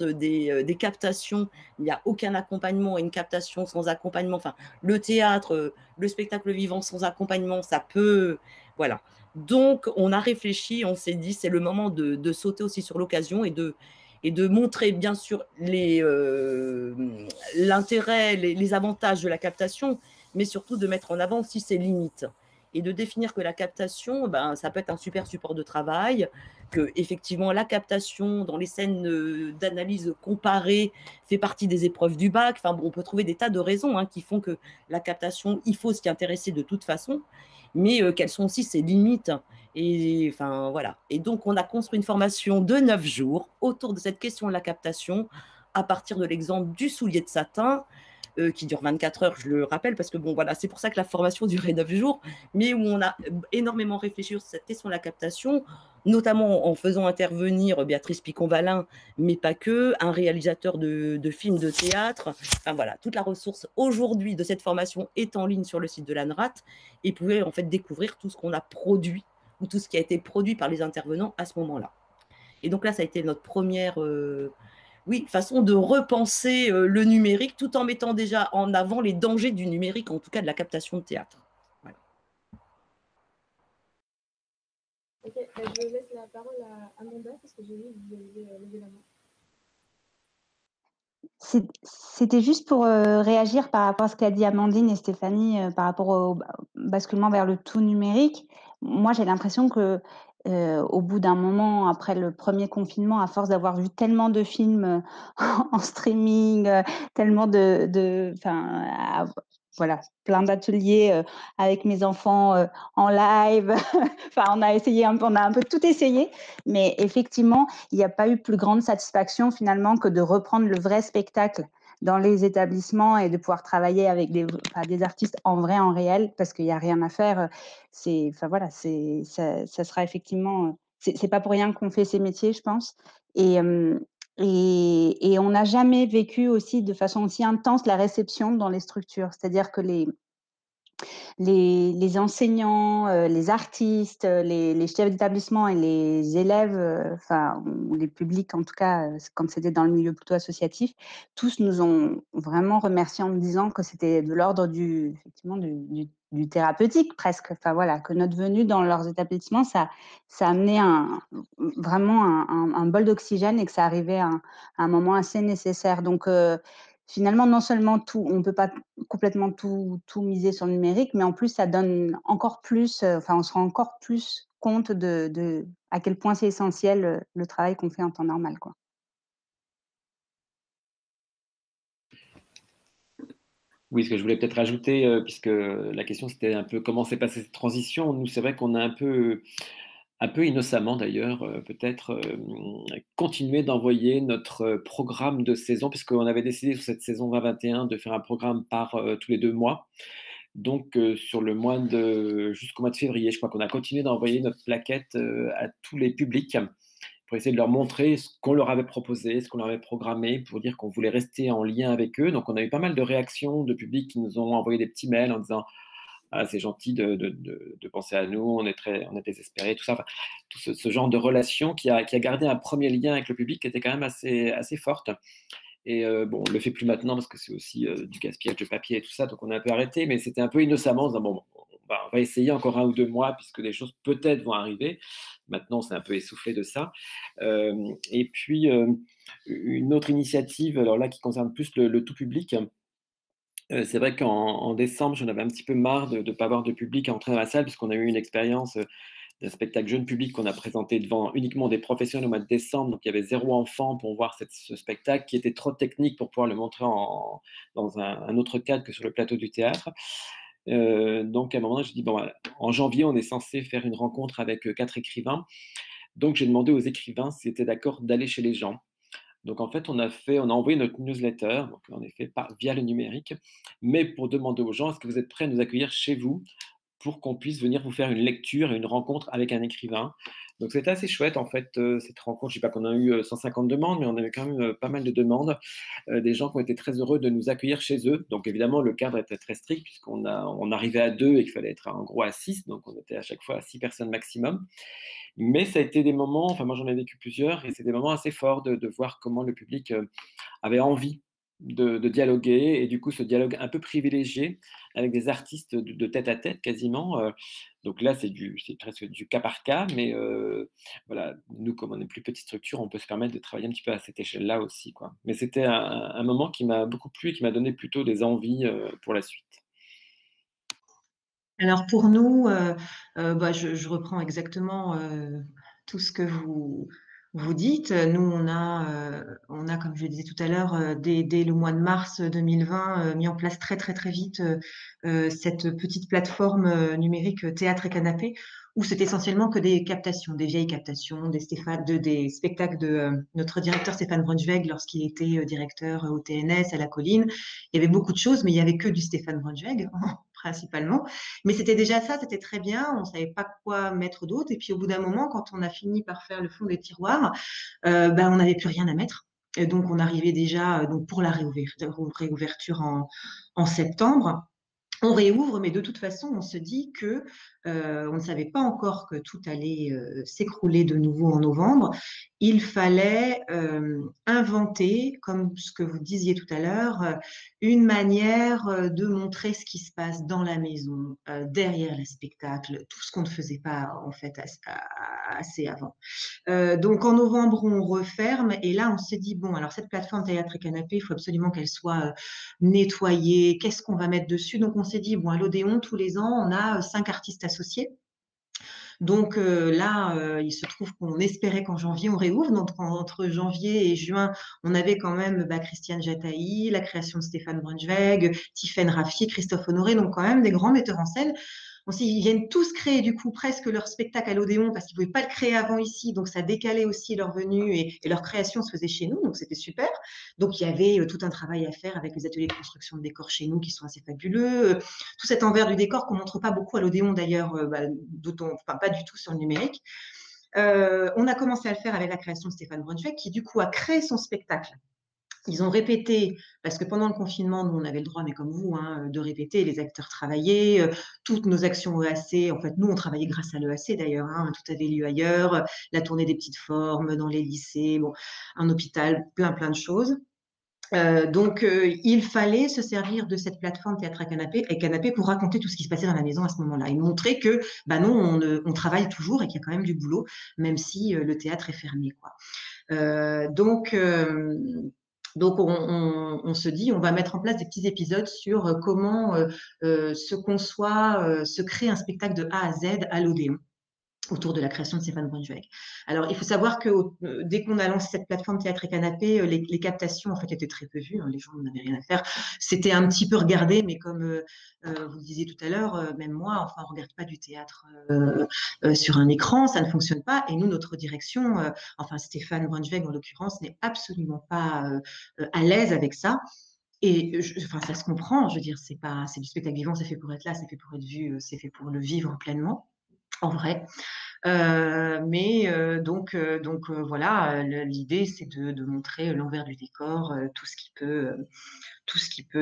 des captations, il n'y a aucun accompagnement, et une captation sans accompagnement. Enfin, le théâtre, le spectacle vivant sans accompagnement, ça peut. Voilà. Donc, on a réfléchi, on s'est dit, c'est le moment de sauter aussi sur l'occasion et de montrer, bien sûr, l'intérêt, les avantages de la captation, mais surtout de mettre en avant aussi ses limites et de définir que la captation, ça peut être un super support de travail, que effectivement la captation dans les scènes d'analyse comparée fait partie des épreuves du bac. Enfin, on peut trouver des tas de raisons qui font que la captation, il faut s'y intéresser de toute façon, mais quelles sont aussi ses limites. Et enfin voilà. Et donc on a construit une formation de 9 jours autour de cette question de la captation, à partir de l'exemple du soulier de satin, qui dure 24 heures, je le rappelle, parce que bon, voilà, c'est pour ça que la formation durait 9 jours, mais où on a énormément réfléchi sur cette question de la captation, notamment en faisant intervenir Béatrice Picon-Valin, mais pas que, un réalisateur de films de théâtre. Enfin voilà, toute la ressource aujourd'hui de cette formation est en ligne sur le site de l'ANRAT, et vous pouvez en fait découvrir tout ce qu'on a produit, ou tout ce qui a été produit par les intervenants à ce moment-là. Et donc là, ça a été notre première façon de repenser le numérique, tout en mettant déjà en avant les dangers du numérique, en tout cas de la captation de théâtre. Voilà. Ok, je laisse la parole à Amanda, parce que j'ai vu que vous avez levé la main. C'était juste pour réagir par rapport à ce qu'a dit Amandine et Stéphanie par rapport au basculement vers le tout numérique. Moi, j'ai l'impression que au bout d'un moment, après le premier confinement, à force d'avoir vu tellement de films en streaming, tellement voilà, plein d'ateliers avec mes enfants en live. Enfin, on a un peu tout essayé, mais effectivement, il n'y a pas eu plus grande satisfaction finalement que de reprendre le vrai spectacle dans les établissements et de pouvoir travailler avec des artistes en vrai, en réel, parce qu'il n'y a rien à faire. Ça sera effectivement. C'est pas pour rien qu'on fait ces métiers, je pense. Et on n'a jamais vécu aussi de façon aussi intense la réception dans les structures. C'est-à-dire que les enseignants, les artistes, les chefs d'établissement et les élèves, ou les publics en tout cas, quand c'était dans le milieu plutôt associatif, tous nous ont vraiment remerciés en nous disant que c'était de l'ordre du thérapeutique presque. Enfin voilà, que notre venue dans leurs établissements, ça amenait vraiment un bol d'oxygène et que ça arrivait à un moment assez nécessaire. Donc finalement, non seulement on ne peut pas complètement tout miser sur le numérique, mais en plus, ça donne encore plus, on se rend encore plus compte de à quel point c'est essentiel le travail qu'on fait en temps normal, quoi. Oui, ce que je voulais peut-être rajouter, puisque la question c'était un peu comment s'est passée cette transition. Nous, c'est vrai qu'on a un peu un peu innocemment d'ailleurs, peut-être continuer d'envoyer notre programme de saison, puisqu'on avait décidé sur cette saison 2021 de faire un programme par tous les 2 mois. Donc, jusqu'au mois de février, je crois qu'on a continué d'envoyer notre plaquette à tous les publics pour essayer de leur montrer ce qu'on leur avait proposé, ce qu'on leur avait programmé, pour dire qu'on voulait rester en lien avec eux. Donc, on a eu pas mal de réactions de publics qui nous ont envoyé des petits mails en disant ah, c'est gentil de penser à nous, on est désespérés, tout ça. Enfin, tout ce genre de relation qui a gardé un premier lien avec le public qui était quand même assez forte. Et bon, on ne le fait plus maintenant parce que c'est aussi du gaspillage de papier et tout ça, donc on a un peu arrêté, mais c'était un peu innocemment en disant bon, on va essayer encore 1 ou 2 mois puisque des choses peut-être vont arriver. Maintenant, c'est un peu essoufflé de ça. Et puis, une autre initiative, alors là, qui concerne plus le tout public. C'est vrai qu'en décembre, j'en avais un petit peu marre de ne pas avoir de public à entrer dans la salle, puisqu'on a eu une expérience d'un spectacle jeune public qu'on a présenté devant uniquement des professionnels au mois de décembre. Donc, il y avait 0 enfant pour voir ce spectacle qui était trop technique pour pouvoir le montrer dans un autre cadre que sur le plateau du théâtre. Donc, à un moment, je dis, bon, en janvier, on est censé faire une rencontre avec 4 écrivains. Donc, j'ai demandé aux écrivains s'ils étaient d'accord d'aller chez les gens. Donc, en fait, on a envoyé notre newsletter, donc en effet, via le numérique, mais pour demander aux gens, est-ce que vous êtes prêts à nous accueillir chez vous pour qu'on puisse venir vous faire une lecture et une rencontre avec un écrivain. Donc, c'était assez chouette, en fait, cette rencontre. Je ne dis pas qu'on a eu 150 demandes, mais on avait quand même pas mal de demandes. Des gens qui ont été très heureux de nous accueillir chez eux. Donc, évidemment, le cadre était très strict puisqu'on arrivait à 2 et qu'il fallait être en gros à 6. Donc, on était à chaque fois à 6 personnes maximum. Mais ça a été des moments, enfin moi j'en ai vécu plusieurs, et c'est des moments assez forts de voir comment le public avait envie de dialoguer, et du coup ce dialogue un peu privilégié avec des artistes de tête à tête quasiment. Donc là c'est presque du cas par cas, mais voilà, nous comme on est une plus petite structure, on peut se permettre de travailler un petit peu à cette échelle-là aussi, quoi. Mais c'était un moment qui m'a beaucoup plu et qui m'a donné plutôt des envies pour la suite. Alors pour nous, je reprends exactement tout ce que vous dites. Nous, on a, comme je le disais tout à l'heure, dès le mois de mars 2020, mis en place très très très vite cette petite plateforme numérique Théâtre et Canapé, où c'est essentiellement que des captations, des vieilles captations, des spectacles de notre directeur Stéphane Braunschweig lorsqu'il était directeur au TNS, à la Colline. Il y avait beaucoup de choses, mais il n'y avait que du Stéphane Braunschweig principalement. Mais c'était déjà ça, c'était très bien. On ne savait pas quoi mettre d'autre. Et puis au bout d'un moment, quand on a fini par faire le fond des tiroirs, on n'avait plus rien à mettre. Et donc on arrivait déjà pour la réouverture en septembre. On réouvre, mais de toute façon, on se dit que on ne savait pas encore que tout allait s'écrouler de nouveau en novembre. Il fallait inventer, comme ce que vous disiez tout à l'heure, une manière de montrer ce qui se passe dans la maison, derrière le spectacle, tout ce qu'on ne faisait pas en fait assez avant. Donc en novembre, on referme et là, on s'est dit, bon, alors cette plateforme Théâtre et Canapé, il faut absolument qu'elle soit nettoyée. Qu'est-ce qu'on va mettre dessus? Donc on s'est dit, bon, à l'Odéon, tous les ans, on a 5 artistes associés. Donc là, il se trouve qu'on espérait qu'en janvier, on réouvre. Donc entre janvier et juin, on avait quand même Christiane Jataï, la création de Stéphane Braunschweig, Tiffaine Raffi, Christophe Honoré, donc quand même des grands metteurs en scène. Ils viennent tous créer du coup presque leur spectacle à l'Odéon parce qu'ils ne pouvaient pas le créer avant ici, donc ça décalait aussi leur venue et leur création se faisait chez nous, donc c'était super. Donc il y avait tout un travail à faire avec les ateliers de construction de décors chez nous qui sont assez fabuleux. Tout cet envers du décor qu'on ne montre pas beaucoup à l'Odéon d'ailleurs, pas du tout sur le numérique. On a commencé à le faire avec la création de Stéphane Braunschweig qui du coup a créé son spectacle. Ils ont répété, parce que pendant le confinement, nous, on avait le droit, mais comme vous, de répéter, les acteurs travaillaient, toutes nos actions EAC, en fait, nous, on travaillait grâce à l'EAC d'ailleurs, tout avait lieu ailleurs, la tournée des petites formes dans les lycées, un hôpital, plein de choses. Donc, il fallait se servir de cette plateforme Théâtre et Canapé pour raconter tout ce qui se passait dans la maison à ce moment-là et montrer que, non, on travaille toujours et qu'il y a quand même du boulot, même si le théâtre est fermé, quoi. Donc, on se dit, on va mettre en place des petits épisodes sur comment se crée un spectacle de A à Z à l'Odéon. autour de la création de Stéphane Braunschweig. Alors, il faut savoir que dès qu'on a lancé cette plateforme Théâtre et Canapé, les captations, en fait, étaient très peu vues. Hein, les gens n'avaient rien à faire. C'était un petit peu regardé, mais comme vous le disiez tout à l'heure, même moi, enfin, on ne regarde pas du théâtre sur un écran, ça ne fonctionne pas. Et nous, notre direction, enfin, Stéphane Braunschweig, en l'occurrence, n'est absolument pas à l'aise avec ça. Et enfin, ça se comprend, je veux dire, c'est du spectacle vivant, c'est fait pour être là, c'est fait pour être vu, c'est fait pour le vivre pleinement, en vrai. Donc voilà, l'idée c'est de montrer l'envers du décor, tout ce qui peut,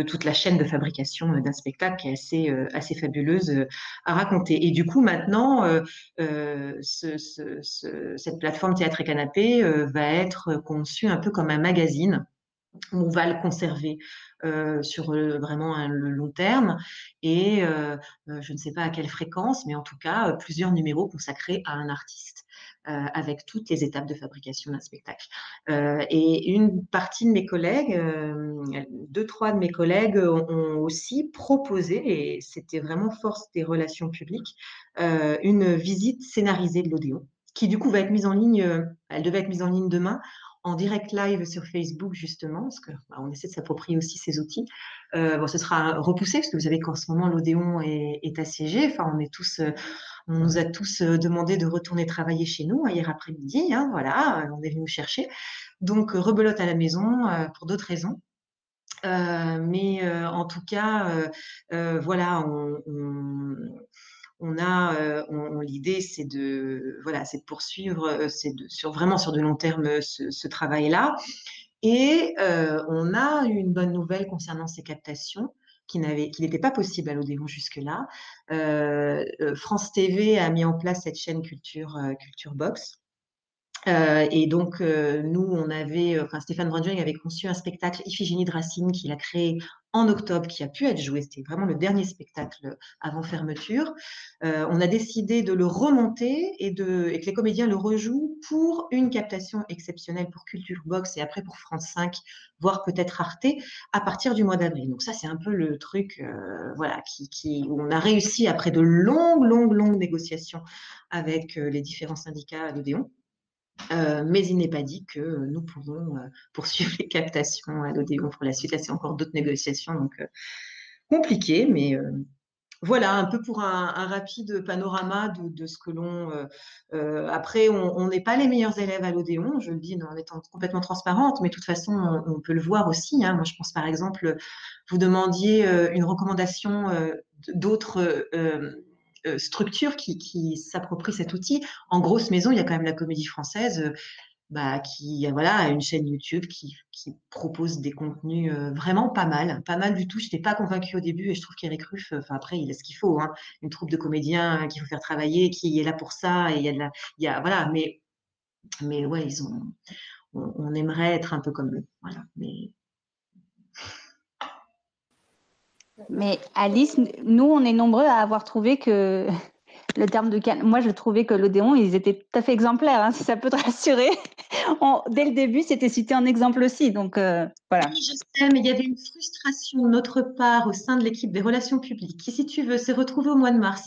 toute la chaîne de fabrication d'un spectacle qui est assez fabuleuse à raconter. Et du coup maintenant, cette plateforme Théâtre et Canapé va être conçue un peu comme un magazine. On va le conserver sur vraiment le long terme et je ne sais pas à quelle fréquence, mais en tout cas plusieurs numéros consacrés à un artiste avec toutes les étapes de fabrication d'un spectacle. Et une partie de mes collègues, 2-3 de mes collègues ont aussi proposé, et c'était vraiment force des relations publiques, une visite scénarisée de l'Odéon, qui du coup va être mise en ligne, elle devait être mise en ligne demain, en direct live sur Facebook, justement, parce qu'on essaie de s'approprier aussi ces outils. Bon, ce sera repoussé, parce que vous savez qu'en ce moment, l'Odéon est assiégé. Enfin, on nous a tous demandé de retourner travailler chez nous hier après-midi. Hein, voilà, on est venu nous chercher. Donc, rebelote à la maison pour d'autres raisons. Mais en tout cas, voilà, l'idée, c'est de poursuivre, vraiment sur de long terme ce travail-là. Et on a une bonne nouvelle concernant ces captations qui n'était pas possible à l'Odéon jusque-là. France TV a mis en place cette chaîne Culture Box. Et donc, nous, Stéphane Braunschweig avait conçu un spectacle Iphigénie de Racine qu'il a créé en octobre, qui a pu être joué. C'était vraiment le dernier spectacle avant fermeture. On a décidé de le remonter et que les comédiens le rejouent pour une captation exceptionnelle pour Culture Box et après pour France 5, voire peut-être Arte, à partir du mois d'avril. Donc ça, c'est un peu le truc voilà, où on a réussi, après de longues négociations avec les différents syndicats à l'Odéon. Mais il n'est pas dit que nous pourrons poursuivre les captations à l'Odéon pour la suite. Là, c'est encore d'autres négociations, donc compliqué, mais voilà, un peu pour un rapide panorama de ce que l'on… après, on n'est pas les meilleurs élèves à l'Odéon, je le dis en étant complètement transparente, mais de toute façon, on peut le voir aussi. Hein. Moi, je pense par exemple, vous demandiez une recommandation d'autres… structures qui s'approprient cet outil. En grosse maison, il y a quand même la Comédie Française qui a une chaîne YouTube qui propose des contenus vraiment pas mal du tout. Je n'étais pas convaincue au début et je trouve qu'Éric Ruff, après, il a ce qu'il faut, hein, une troupe de comédiens qu'il faut faire travailler, qui est là pour ça, et voilà, mais ouais, on aimerait être un peu comme eux, voilà, Mais Alice, nous, on est nombreux à avoir trouvé que le terme de moi, je trouvais que l'Odéon, ils étaient tout à fait exemplaires, hein, si ça peut te rassurer. Dès le début, c'était cité en exemple aussi, donc voilà. Oui, je sais, mais il y avait une frustration de notre part au sein de l'équipe des relations publiques qui, si tu veux, s'est retrouvée au mois de mars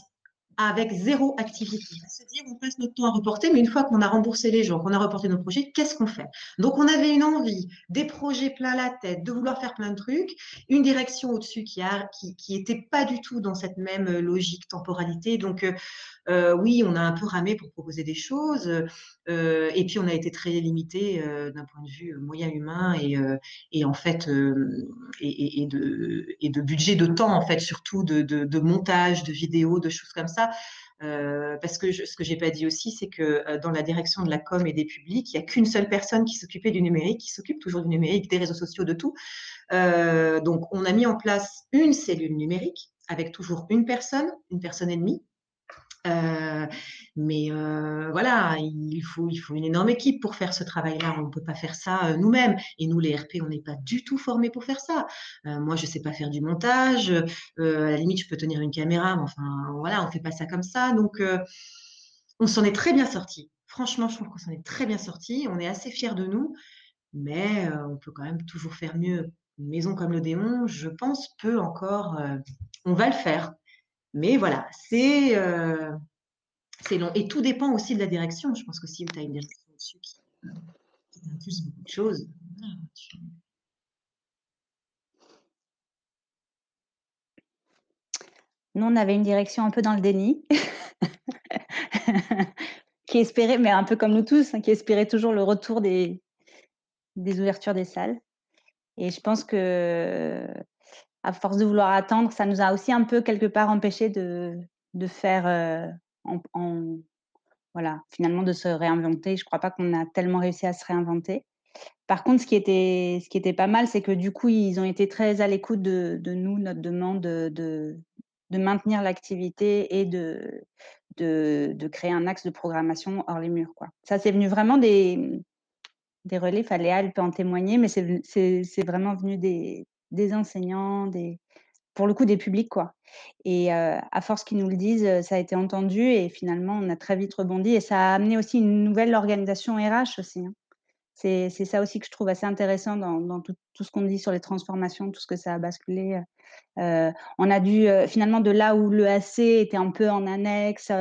avec zéro activité. À se dire, on passe notre temps à reporter, mais une fois qu'on a remboursé les gens, qu'on a reporté nos projets, qu'est-ce qu'on fait? Donc, on avait une envie, des projets plein la tête, de vouloir faire plein de trucs, une direction au-dessus qui était pas du tout dans cette même logique, temporalité. Donc, oui, on a un peu ramé pour proposer des choses, et puis on a été très limité d'un point de vue moyen humain et en fait et de budget de temps, en fait, surtout de montage, de vidéos, de choses comme ça. Parce que ce que j'ai pas dit aussi, c'est que dans la direction de la com et des publics, il n'y a qu'une seule personne qui s'occupait du numérique, qui s'occupe toujours du numérique, des réseaux sociaux, de tout. Donc, on a mis en place une cellule numérique avec toujours une personne et demie. Mais voilà, il faut une énorme équipe pour faire ce travail-là. On ne peut pas faire ça nous-mêmes. Et nous, les RP, on n'est pas du tout formés pour faire ça. Moi, je ne sais pas faire du montage. À la limite, je peux tenir une caméra, mais enfin, voilà, on ne fait pas ça comme ça. Donc, on s'en est très bien sortis. Franchement, je trouve qu'on s'en est très bien sortis. On est assez fiers de nous, mais on peut quand même toujours faire mieux. Une maison comme l'Odéon, je pense, peut encore… on va le faire. Mais voilà, c'est long. Et tout dépend aussi de la direction. Je pense que si tu as une direction dessus qui impulse beaucoup de choses, voilà, Nous, on avait une direction un peu dans le déni, qui espérait, mais un peu comme nous tous, hein, qui espérait toujours le retour des ouvertures des salles. Et je pense que, à force de vouloir attendre, ça nous a aussi un peu quelque part empêché de faire voilà, finalement de se réinventer. Je crois pas qu'on a tellement réussi à se réinventer. Par contre, ce qui était pas mal, c'est que du coup, ils ont été très à l'écoute de nous, notre demande de maintenir l'activité et de créer un axe de programmation hors les murs, quoi. Ça, c'est venu vraiment des relais. Enfin, Léa, elle peut en témoigner, mais c'est vraiment venu des enseignants, pour le coup, des publics, quoi. Et à force qu'ils nous le disent, ça a été entendu et finalement, on a très vite rebondi et ça a amené aussi une nouvelle organisation RH aussi, hein. C'est ça aussi que je trouve assez intéressant dans tout ce qu'on dit sur les transformations, tout ce que ça a basculé. On a dû, finalement, de là où l'EAC était un peu en annexe,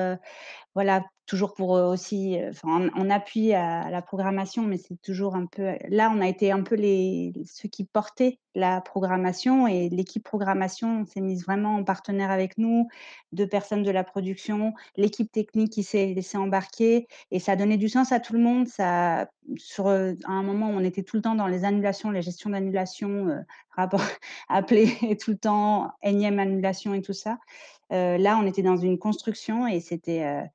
voilà, toujours pour aussi, en appui à la programmation, mais c'est toujours un peu. Là, on a été un peu ceux qui portaient la programmation et l'équipe programmation s'est mise vraiment en partenaire avec nous, 2 personnes de la production, l'équipe technique qui s'est laissée embarquer et ça a donné du sens à tout le monde. Ça, à un moment, on était tout le temps dans les annulations, les gestions d'annulation, rapport appeler tout le temps, énième annulation et tout ça. Là, on était dans une construction et c'était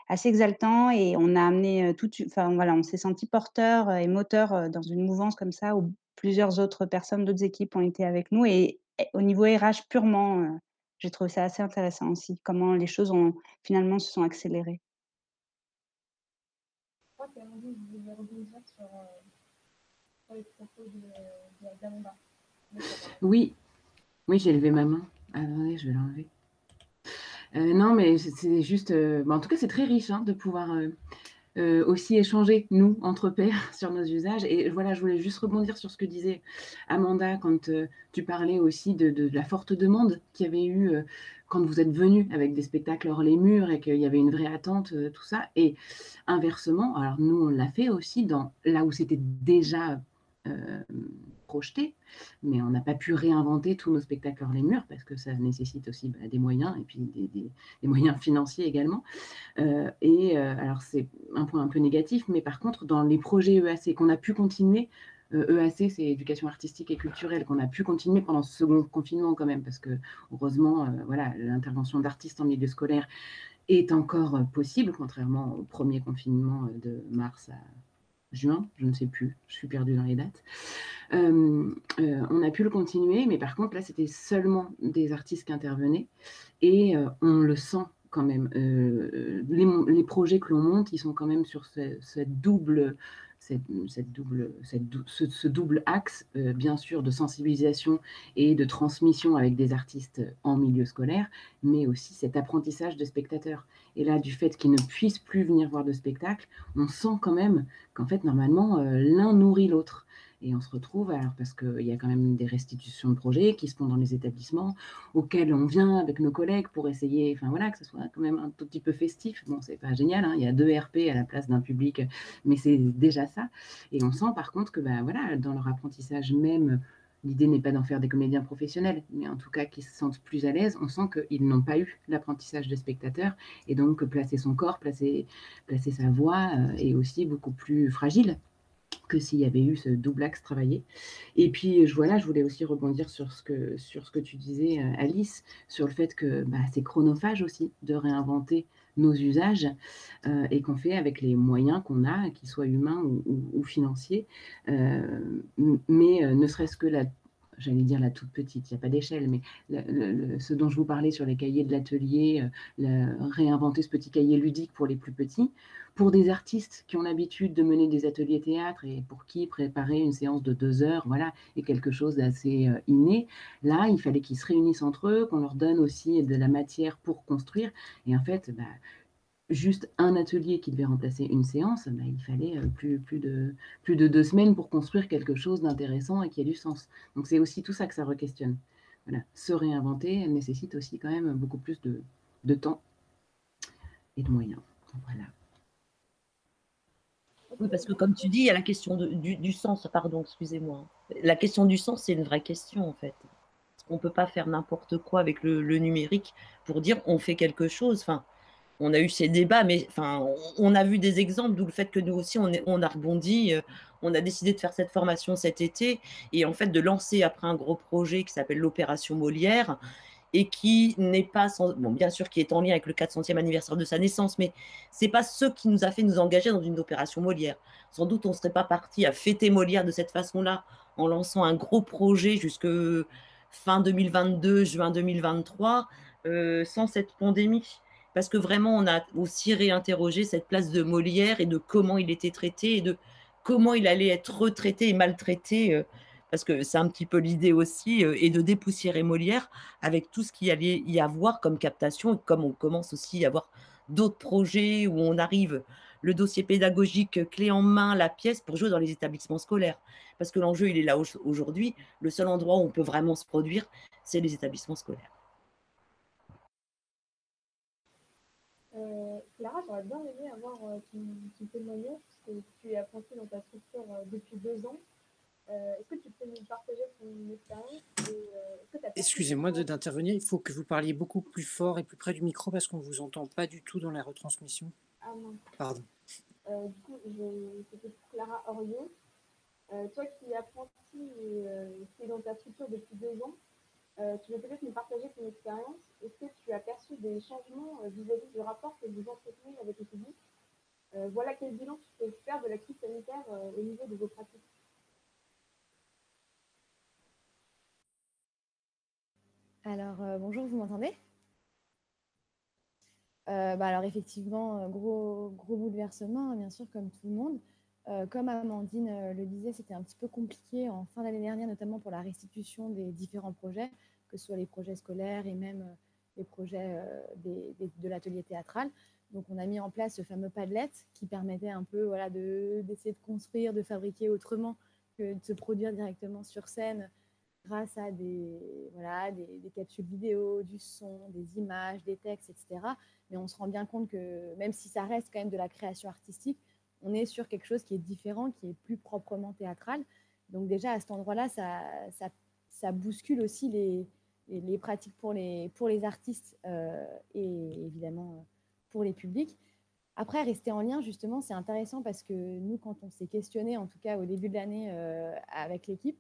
assez exaltant et on a amené voilà, on s'est senti porteur et moteur dans une mouvance comme ça où plusieurs autres personnes, d'autres équipes ont été avec nous et au niveau RH purement, j'ai trouvé ça assez intéressant aussi, comment les choses finalement se sont accélérées. Je crois qu'Amandine, vous voulez rebondir sur les propos d'Amanda. Oui, j'ai levé ma main. Attendez, je vais l'enlever. Non, mais c'est juste... en tout cas, c'est très riche de pouvoir aussi échanger, nous, entre pairs, sur nos usages. Et voilà, je voulais juste rebondir sur ce que disait Amanda quand tu parlais aussi de la forte demande qu'il y avait eu quand vous êtes venus avec des spectacles hors les murs et qu'il y avait une vraie attente, tout ça. Et inversement, alors nous, on l'a fait aussi là où c'était déjà projeté, mais on n'a pas pu réinventer tous nos spectacles hors les murs parce que ça nécessite aussi des moyens et puis des moyens financiers également. Alors, c'est un point un peu négatif, mais par contre, dans les projets EAC qu'on a pu continuer, EAC, c'est éducation artistique et culturelle, qu'on a pu continuer pendant ce second confinement quand même, parce que heureusement, voilà, l'intervention d'artistes en milieu scolaire est encore possible, contrairement au premier confinement de mars à juin, je ne sais plus, je suis perdue dans les dates. On a pu le continuer, mais par contre, là, c'était seulement des artistes qui intervenaient, et on le sent quand même. Les projets que l'on monte, ils sont quand même sur ce double axe, bien sûr, de sensibilisation et de transmission avec des artistes en milieu scolaire, mais aussi cet apprentissage de spectateurs. Et là, du fait qu'ils ne puissent plus venir voir de spectacle, on sent quand même qu'en fait, normalement, l'un nourrit l'autre. Et on se retrouve, alors parce qu'il y a quand même des restitutions de projets qui se font dans les établissements, auxquels on vient avec nos collègues pour essayer, enfin voilà, que ce soit quand même un tout petit peu festif. Bon, c'est pas génial, il y a 2 RP à la place d'un public, mais c'est déjà ça. Et on sent par contre que, voilà, dans leur apprentissage même, l'idée n'est pas d'en faire des comédiens professionnels, mais en tout cas qu'ils se sentent plus à l'aise. On sent qu'ils n'ont pas eu l'apprentissage de spectateurs, et donc placer son corps, placer sa voix est aussi beaucoup plus fragile que s'il y avait eu ce double axe travaillé. Et puis, je voulais aussi rebondir sur ce que tu disais, Alice, sur le fait que c'est chronophage aussi de réinventer nos usages et qu'on fait avec les moyens qu'on a, qu'ils soient humains ou financiers. Mais ne serait-ce que j'allais dire la toute petite, il n'y a pas d'échelle, mais ce dont je vous parlais sur les cahiers de l'atelier, réinventer ce petit cahier ludique pour les plus petits, pour des artistes qui ont l'habitude de mener des ateliers théâtre et pour qui préparer une séance de 2 heures, voilà, est quelque chose d'assez inné. Là, il fallait qu'ils se réunissent entre eux, qu'on leur donne aussi de la matière pour construire. Et en fait, juste un atelier qui devait remplacer une séance, il fallait plus de 2 semaines pour construire quelque chose d'intéressant et qui ait du sens. Donc c'est aussi tout ça que ça re-questionne. Voilà. Se réinventer nécessite aussi quand même beaucoup plus de temps. et de moyens. Voilà. Oui, parce que comme tu dis, il y a la question du sens, pardon, excusez-moi. La question du sens, c'est une vraie question en fait. On ne peut pas faire n'importe quoi avec le numérique pour dire on fait quelque chose. Enfin, on a eu ces débats, mais enfin, on a vu des exemples, d'où le fait que nous aussi, on a rebondi. On a décidé de faire cette formation cet été et en fait de lancer après un gros projet qui s'appelle l'Opération Molière et qui n'est pas, bon, bien sûr, qui est en lien avec le 400e anniversaire de sa naissance, mais ce n'est pas ce qui nous a fait nous engager dans une opération Molière. Sans doute, on ne serait pas parti à fêter Molière de cette façon-là, en lançant un gros projet jusque fin 2022, juin 2023, sans cette pandémie. Parce que vraiment, on a aussi réinterrogé cette place de Molière et de comment il était traité et de comment il allait être retraité et maltraité parce que c'est un petit peu l'idée aussi, et de dépoussiérer Molière avec tout ce qu'il allait y avoir comme captation, et comme on commence aussi à avoir d'autres projets où on arrive le dossier pédagogique clé en main, la pièce pour jouer dans les établissements scolaires. Parce que l'enjeu, il est là aujourd'hui. Le seul endroit où on peut vraiment se produire, c'est les établissements scolaires. Clara, j'aurais bien aimé avoir ton témoignage, parce que tu es apprentie dans ta structure depuis 2 ans. Est-ce que tu peux nous partager ton expérience Excusez-moi d'intervenir, il faut que vous parliez beaucoup plus fort et plus près du micro parce qu'on ne vous entend pas du tout dans la retransmission. Ah non. Pardon. Du coup, c'était Clara Oriot. Toi qui es apprentie et qui es dans ta structure depuis 2 ans, tu veux peut-être nous partager ton expérience. Est-ce que tu as perçu des changements vis-à-vis du rapport que vous entretenez avec le public? Voilà quel bilan tu peux faire de la crise sanitaire au niveau de vos pratiques. Alors, bonjour, vous m'entendez? Alors effectivement, gros bouleversement, bien sûr, comme tout le monde. Comme Amandine le disait, c'était un petit peu compliqué en fin d'année dernière, notamment pour la restitution des différents projets, que ce soit les projets scolaires et même les projets de l'atelier théâtral. Donc, on a mis en place ce fameux Padlet qui permettait un peu d'essayer de construire, de fabriquer autrement que de se produire directement sur scène grâce à des capsules vidéo, du son, des images, des textes, etc. Mais on se rend bien compte que même si ça reste quand même de la création artistique, on est sur quelque chose qui est différent, qui est plus proprement théâtral. Donc déjà, à cet endroit-là, ça bouscule aussi les pratiques pour les artistes et évidemment pour les publics. Après, rester en lien, justement, c'est intéressant parce que nous, quand on s'est questionné, en tout cas au début de l'année avec l'équipe,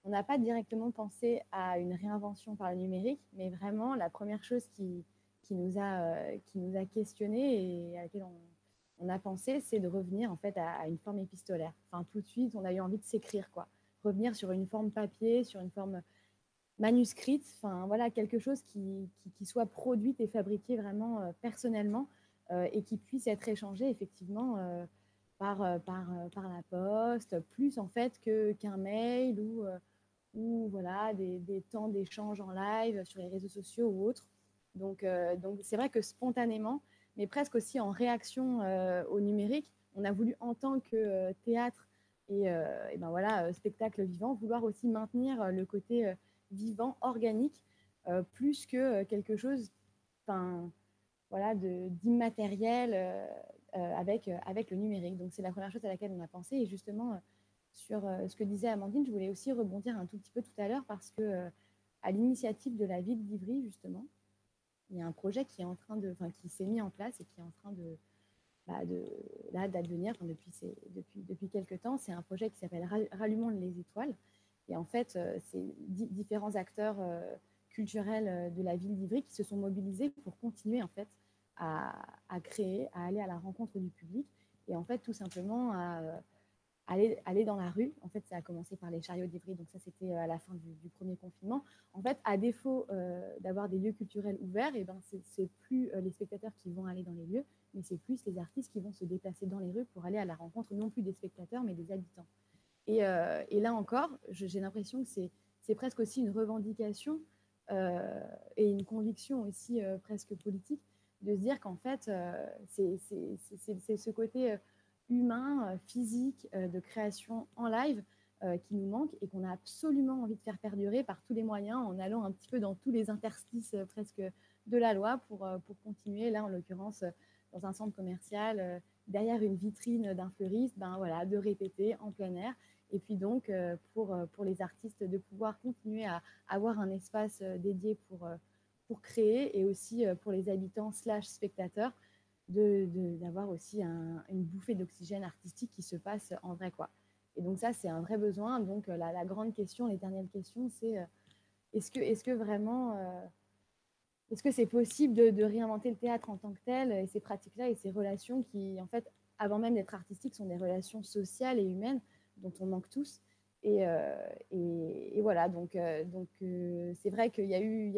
on n'a pas directement pensé à une réinvention par le numérique, mais vraiment, la première chose qui nous a questionné et à laquelle on a pensé, c'est de revenir en fait à une forme épistolaire. Enfin, tout de suite, on a eu envie de s'écrire, quoi. Revenir sur une forme papier, sur une forme manuscrite, enfin voilà, quelque chose qui soit produite et fabriquée vraiment personnellement et qui puisse être échangé effectivement par la poste, plus en fait qu'un mail ou voilà, des temps d'échange en live sur les réseaux sociaux ou autres. Donc c'est vrai que spontanément, mais presque aussi en réaction au numérique, on a voulu en tant que théâtre et ben voilà, spectacle vivant, vouloir aussi maintenir le côté vivant, organique, plus que quelque chose voilà, d'immatériel avec le numérique. Donc c'est la première chose à laquelle on a pensé. Et justement, sur ce que disait Amandine, je voulais aussi rebondir un tout petit peu tout à l'heure parce que à l'initiative de la ville d'Ivry, justement, il y a un projet qui s'est mis en place et qui est en train d'advenir depuis quelques temps. C'est un projet qui s'appelle Rallumons les étoiles. Et en fait, c'est différents acteurs culturels de la ville d'Ivry qui se sont mobilisés pour continuer en fait à créer, à aller à la rencontre du public et en fait tout simplement à aller dans la rue. En fait, ça a commencé par les chariots d'Ivry, donc ça c'était à la fin du premier confinement. En fait, à défaut d'avoir des lieux culturels ouverts, et ben c'est plus les spectateurs qui vont aller dans les lieux, mais c'est plus les artistes qui vont se déplacer dans les rues pour aller à la rencontre non plus des spectateurs, mais des habitants. Et là encore, j'ai l'impression que c'est presque aussi une revendication et une conviction aussi presque politique de se dire qu'en fait, c'est ce côté humain, physique, de création en live qui nous manque et qu'on a absolument envie de faire perdurer par tous les moyens en allant un petit peu dans tous les interstices presque de la loi pour continuer, là en l'occurrence, dans un centre commercial, derrière une vitrine d'un fleuriste, ben, voilà, de répéter en plein air. Et puis donc, pour les artistes, de pouvoir continuer à avoir un espace dédié pour créer, et aussi pour les habitants / spectateurs, d'avoir aussi une bouffée d'oxygène artistique qui se passe en vrai, quoi. Et donc ça, c'est un vrai besoin. Donc la grande question, l'éternelle question, c'est est-ce que vraiment, est-ce que c'est possible de réinventer le théâtre en tant que tel, et ces pratiques-là et ces relations qui, en fait, avant même d'être artistiques, sont des relations sociales et humaines dont on manque tous. Et voilà, donc c'est vrai qu'il y a eu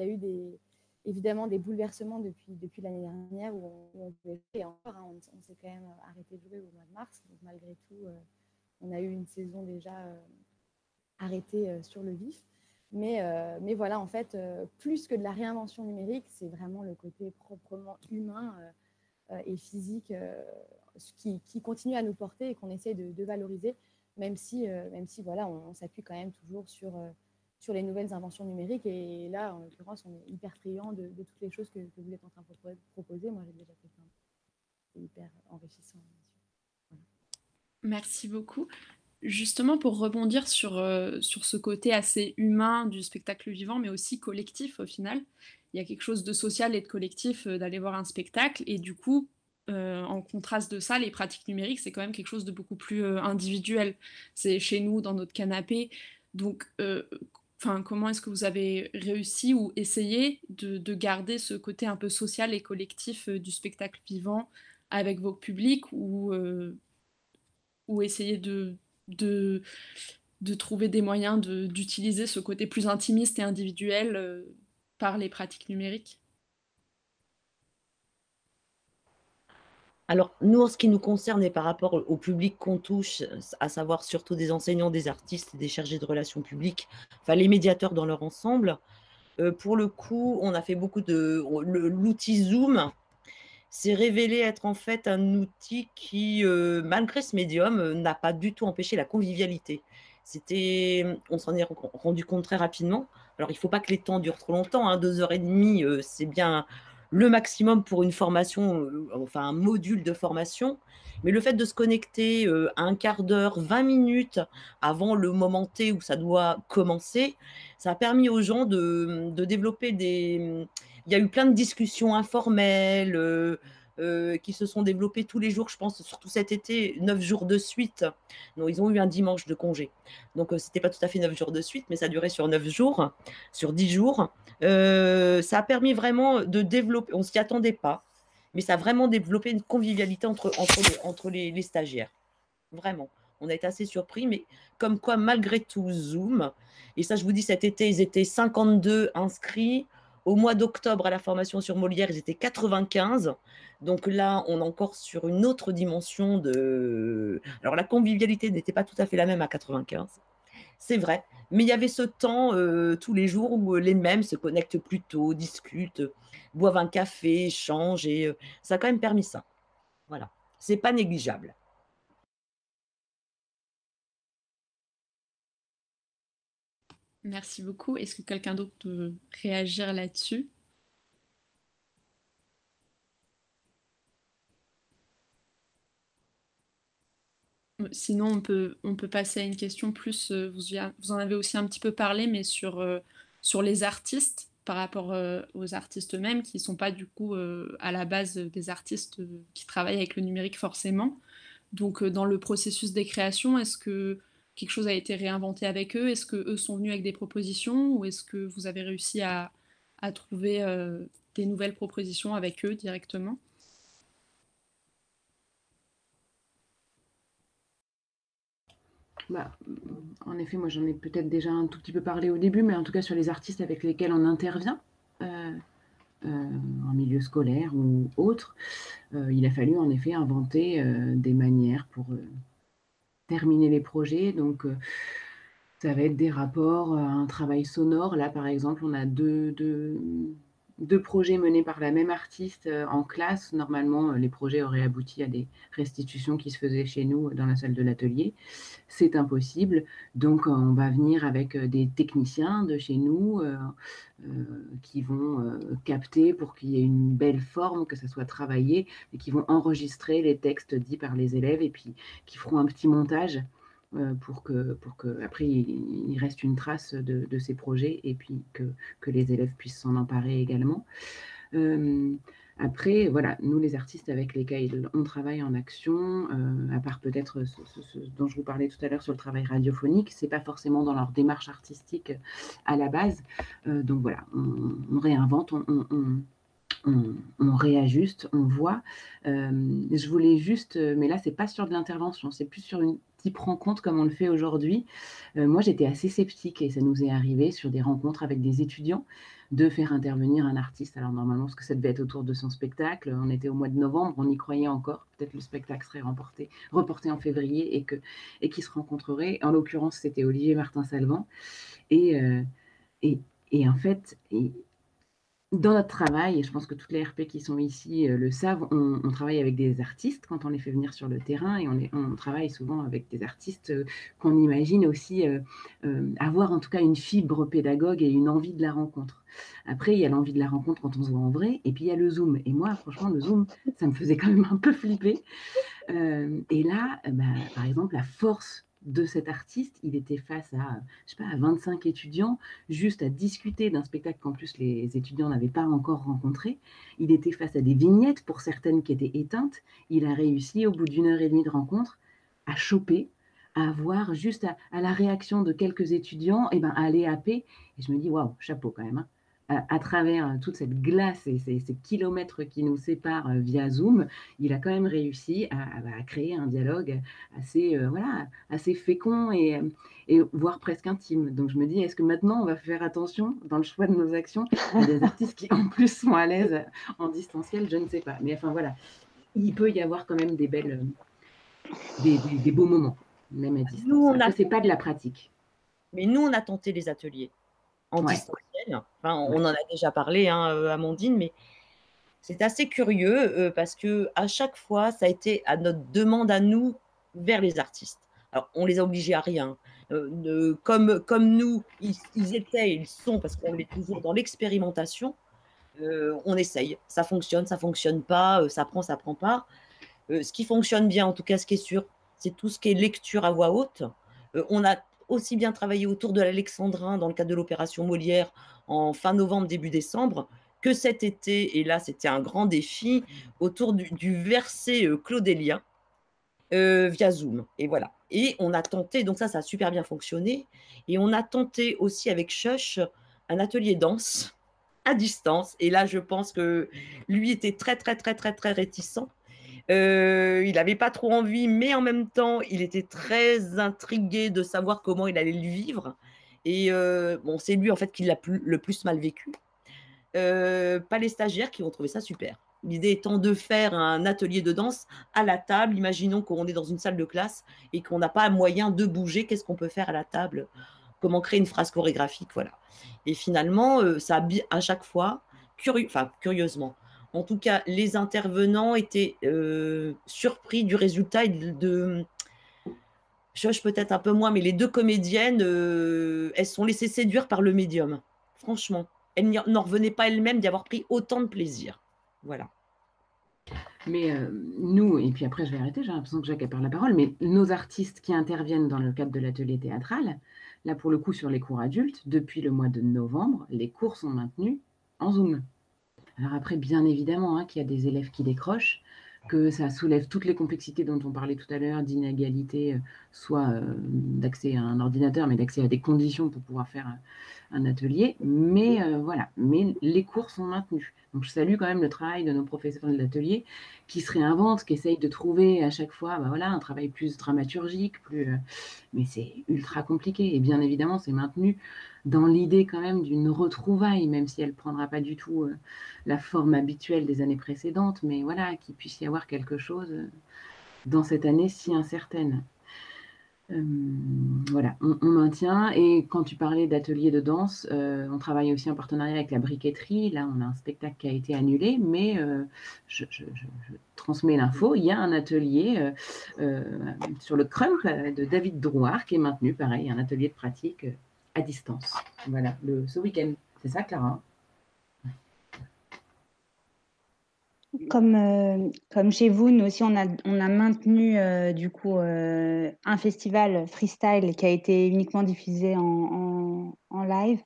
évidemment des bouleversements depuis l'année dernière où on pouvait jouer, et encore, hein, on s'est quand même arrêté de jouer au mois de mars. Donc malgré tout, on a eu une saison déjà arrêtée sur le vif. Mais voilà, en fait, plus que de la réinvention numérique, c'est vraiment le côté proprement humain et physique qui continue à nous porter et qu'on essaie de valoriser, même si voilà, on s'appuie quand même toujours sur les nouvelles inventions numériques. Et là, en l'occurrence, on est hyper friand de toutes les choses que vous êtes en train de proposer. Moi, j'ai déjà fait ça. C'est hyper enrichissant. Voilà. Merci beaucoup. Justement, pour rebondir sur ce côté assez humain du spectacle vivant, mais aussi collectif au final, il y a quelque chose de social et de collectif d'aller voir un spectacle. Et du coup, en contraste de ça, les pratiques numériques, c'est quand même quelque chose de beaucoup plus individuel. C'est chez nous, dans notre canapé. Donc, comment est-ce que vous avez réussi ou essayé de garder ce côté un peu social et collectif du spectacle vivant avec vos publics, ou essayer de trouver des moyens d'utiliser ce côté plus intimiste et individuel par les pratiques numériques? Alors, nous, en ce qui nous concerne et par rapport au public qu'on touche, à savoir surtout des enseignants, des artistes, des chargés de relations publiques, enfin les médiateurs dans leur ensemble, pour le coup, on a fait beaucoup l'outil Zoom s'est révélé être en fait un outil qui, malgré ce médium, n'a pas du tout empêché la convivialité. On s'en est rendu compte très rapidement. Alors, il ne faut pas que les temps durent trop longtemps, hein, 2 heures et demie, c'est bien le maximum pour une formation, enfin un module de formation. Mais le fait de se connecter à un quart d'heure, 20 minutes avant le moment T où ça doit commencer, ça a permis aux gens de développer il y a eu plein de discussions informelles qui se sont développées tous les jours, je pense, surtout cet été, 9 jours de suite. Non, ils ont eu un dimanche de congé. Donc, ce n'était pas tout à fait 9 jours de suite, mais ça durait sur 9 jours, sur 10 jours. Ça a permis vraiment de développer, on ne s'y attendait pas, mais ça a vraiment développé une convivialité entre les stagiaires. Vraiment. On a été assez surpris, mais comme quoi, malgré tout, Zoom, et ça, je vous dis, cet été, ils étaient 52 inscrits. Au mois d'octobre, à la formation sur Molière, ils étaient 95. Donc là, on est encore sur une autre dimension de… Alors, la convivialité n'était pas tout à fait la même à 95, c'est vrai. Mais il y avait ce temps tous les jours où les mêmes se connectent plus tôt, discutent, boivent un café, échangent, et ça a quand même permis ça. Voilà. C'est pas négligeable. Merci beaucoup. Est-ce que quelqu'un d'autre peut réagir là-dessus? Sinon, on peut passer à une question plus, vous en avez aussi un petit peu parlé, mais sur les artistes, par rapport aux artistes eux-mêmes, qui ne sont pas du coup à la base des artistes qui travaillent avec le numérique forcément. Donc dans le processus des créations, est-ce que quelque chose a été réinventé avec eux? Est-ce qu'eux sont venus avec des propositions, ou est-ce que vous avez réussi à trouver des nouvelles propositions avec eux directement? Bah, en effet, moi j'en ai peut-être déjà un tout petit peu parlé au début, mais en tout cas sur les artistes avec lesquels on intervient, en milieu scolaire ou autre, il a fallu en effet inventer des manières pour terminer les projets. Donc ça va être des rapports, un travail sonore. Là par exemple, on a deux 2 projets menés par la même artiste en classe. Normalement, les projets auraient abouti à des restitutions qui se faisaient chez nous dans la salle de l'atelier. C'est impossible. Donc, on va venir avec des techniciens de chez nous qui vont capter pour qu'il y ait une belle forme, que ça soit travaillé, et qui vont enregistrer les textes dits par les élèves et puis qui feront un petit montage pour que après il reste une trace de ces projets et puis que les élèves puissent s'en emparer également. Après, voilà, nous les artistes avec lesquels on travaille en action, à part peut-être ce dont je vous parlais tout à l'heure sur le travail radiophonique, c'est pas forcément dans leur démarche artistique à la base. Donc voilà, on réinvente, on réajuste, on voit. Je voulais juste, mais là, c'est pas sur de l'intervention, c'est plus sur une type rencontre comme on le fait aujourd'hui. Moi, j'étais assez sceptique et ça nous est arrivé sur des rencontres avec des étudiants de faire intervenir un artiste. Alors normalement, parce que ça devait être autour de son spectacle, on était au mois de novembre, on y croyait encore, peut-être le spectacle serait reporté en février et qui se rencontrerait. En l'occurrence, c'était Olivier Martin-Salvant. Et en fait, dans notre travail, et je pense que toutes les RP qui sont ici le savent, on travaille avec des artistes quand on les fait venir sur le terrain et on travaille souvent avec des artistes qu'on imagine aussi avoir en tout cas une fibre pédagogue et une envie de la rencontre. Après, il y a l'envie de la rencontre quand on se voit en vrai et puis il y a le Zoom. Et moi, franchement, le Zoom, ça me faisait quand même un peu flipper. Et là, par exemple, la force de cet artiste, il était face à, je sais pas, à 25 étudiants, juste à discuter d'un spectacle qu'en plus les étudiants n'avaient pas encore rencontré. Il était face à des vignettes, pour certaines qui étaient éteintes. Il a réussi, au bout d'1h30 de rencontre, à choper, à avoir juste à la réaction de quelques étudiants, et à aller happer. Et je me dis, waouh, chapeau quand même, hein. À travers toute cette glace et ces kilomètres qui nous séparent via Zoom, il a quand même réussi à créer un dialogue assez fécond et voire presque intime. Donc je me dis, est-ce que maintenant on va faire attention dans le choix de nos actions à des artistes qui en plus sont à l'aise en distanciel? Je ne sais pas. Mais enfin voilà, il peut y avoir quand même des beaux moments, même à distance. Après, c'est pas de la pratique. Mais nous, on a tenté les ateliers en distanciel. Enfin, on en a déjà parlé, hein, Amandine, mais c'est assez curieux parce que à chaque fois, ça a été à notre demande à nous vers les artistes. Alors, on les a obligés à rien. Comme nous, ils étaient, ils sont, parce qu'on est toujours dans l'expérimentation, on essaye. Ça fonctionne pas, ça prend pas. Ce qui fonctionne bien, en tout cas, ce qui est sûr, c'est tout ce qui est lecture à voix haute. On a aussi bien travaillé autour de l'Alexandrin dans le cadre de l'opération Molière en fin novembre, début décembre, que cet été, et là c'était un grand défi, autour du verset claudélien via Zoom. Et voilà. Et on a tenté, donc ça a super bien fonctionné, et on a tenté aussi avec Shush un atelier danse à distance. Et là, je pense que lui était très, très, très, très, très réticent. Il n'avait pas trop envie, mais en même temps, il était très intrigué de savoir comment il allait le vivre. Et bon, c'est lui, en fait, qui l'a le plus mal vécu. Pas les stagiaires qui ont trouvé ça super. L'idée étant de faire un atelier de danse à la table. Imaginons qu'on est dans une salle de classe et qu'on n'a pas moyen de bouger. Qu'est-ce qu'on peut faire à la table? Comment créer une phrase chorégraphique? Voilà. Et finalement, ça a à chaque fois, curieusement, en tout cas, les intervenants étaient surpris du résultat et de Josh peut-être un peu moins, mais les deux comédiennes, elles sont laissées séduire par le médium. Franchement, elles n'en revenaient pas elles-mêmes d'y avoir pris autant de plaisir. Voilà. Mais nous, et puis après je vais arrêter, j'ai l'impression que Jacques a parlé la parole, mais nos artistes qui interviennent dans le cadre de l'atelier théâtral, là pour le coup sur les cours adultes, depuis le mois de novembre, les cours sont maintenus en Zoom. Alors après, bien évidemment, qu'il y a des élèves qui décrochent, que ça soulève toutes les complexités dont on parlait tout à l'heure, d'inégalité, soit d'accès à un ordinateur, mais d'accès à des conditions pour pouvoir faire un atelier. Mais voilà, mais les cours sont maintenus. Donc je salue quand même le travail de nos professeurs de l'atelier qui se réinventent, qui essayent de trouver à chaque fois un travail plus dramaturgique, mais c'est ultra compliqué. Et bien évidemment, c'est maintenu dans l'idée quand même d'une retrouvaille, même si elle ne prendra pas du tout la forme habituelle des années précédentes, mais voilà, qu'il puisse y avoir quelque chose dans cette année si incertaine. Voilà, on maintient. Et quand tu parlais d'ateliers de danse, on travaille aussi en partenariat avec la briqueterie. Là, on a un spectacle qui a été annulé, mais je transmets l'info. Il y a un atelier sur le crumple de David Drouard qui est maintenu, pareil, un atelier de pratique à distance. Voilà, ce week-end. C'est ça, Clara? Comme chez vous, nous aussi, on a maintenu du coup un festival freestyle qui a été uniquement diffusé en live.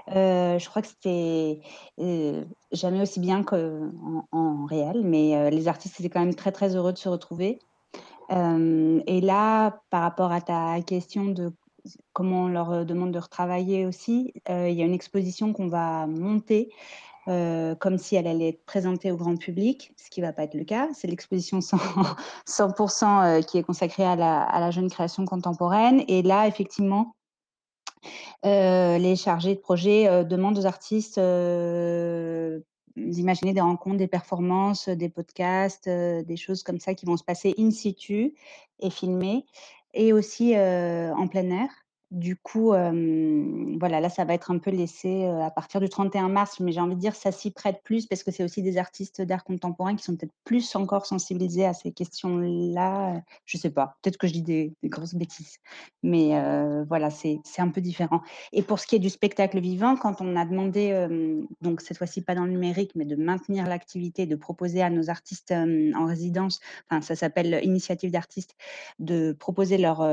Je crois que c'était jamais aussi bien qu'en réel, mais les artistes étaient quand même très très heureux de se retrouver. Et là, par rapport à ta question de comment on leur demande de retravailler aussi, il y a une exposition qu'on va monter comme si elle allait être présentée au grand public, ce qui ne va pas être le cas. C'est l'exposition 100% qui est consacrée à la jeune création contemporaine. Et là, effectivement, les chargés de projet demandent aux artistes d'imaginer des rencontres, des performances, des podcasts, des choses comme ça qui vont se passer in situ et filmées, et aussi en plein air. Du coup, voilà, là, ça va être un peu laissé à partir du 31 mars, mais j'ai envie de dire ça s'y prête plus parce que c'est aussi des artistes d'art contemporain qui sont peut-être plus encore sensibilisés à ces questions-là. Je sais pas, peut-être que je dis des grosses bêtises, mais voilà, c'est un peu différent. Et pour ce qui est du spectacle vivant, quand on a demandé, donc cette fois-ci pas dans le numérique, mais de maintenir l'activité, de proposer à nos artistes en résidence, enfin ça s'appelle Initiative d'artistes, de proposer leur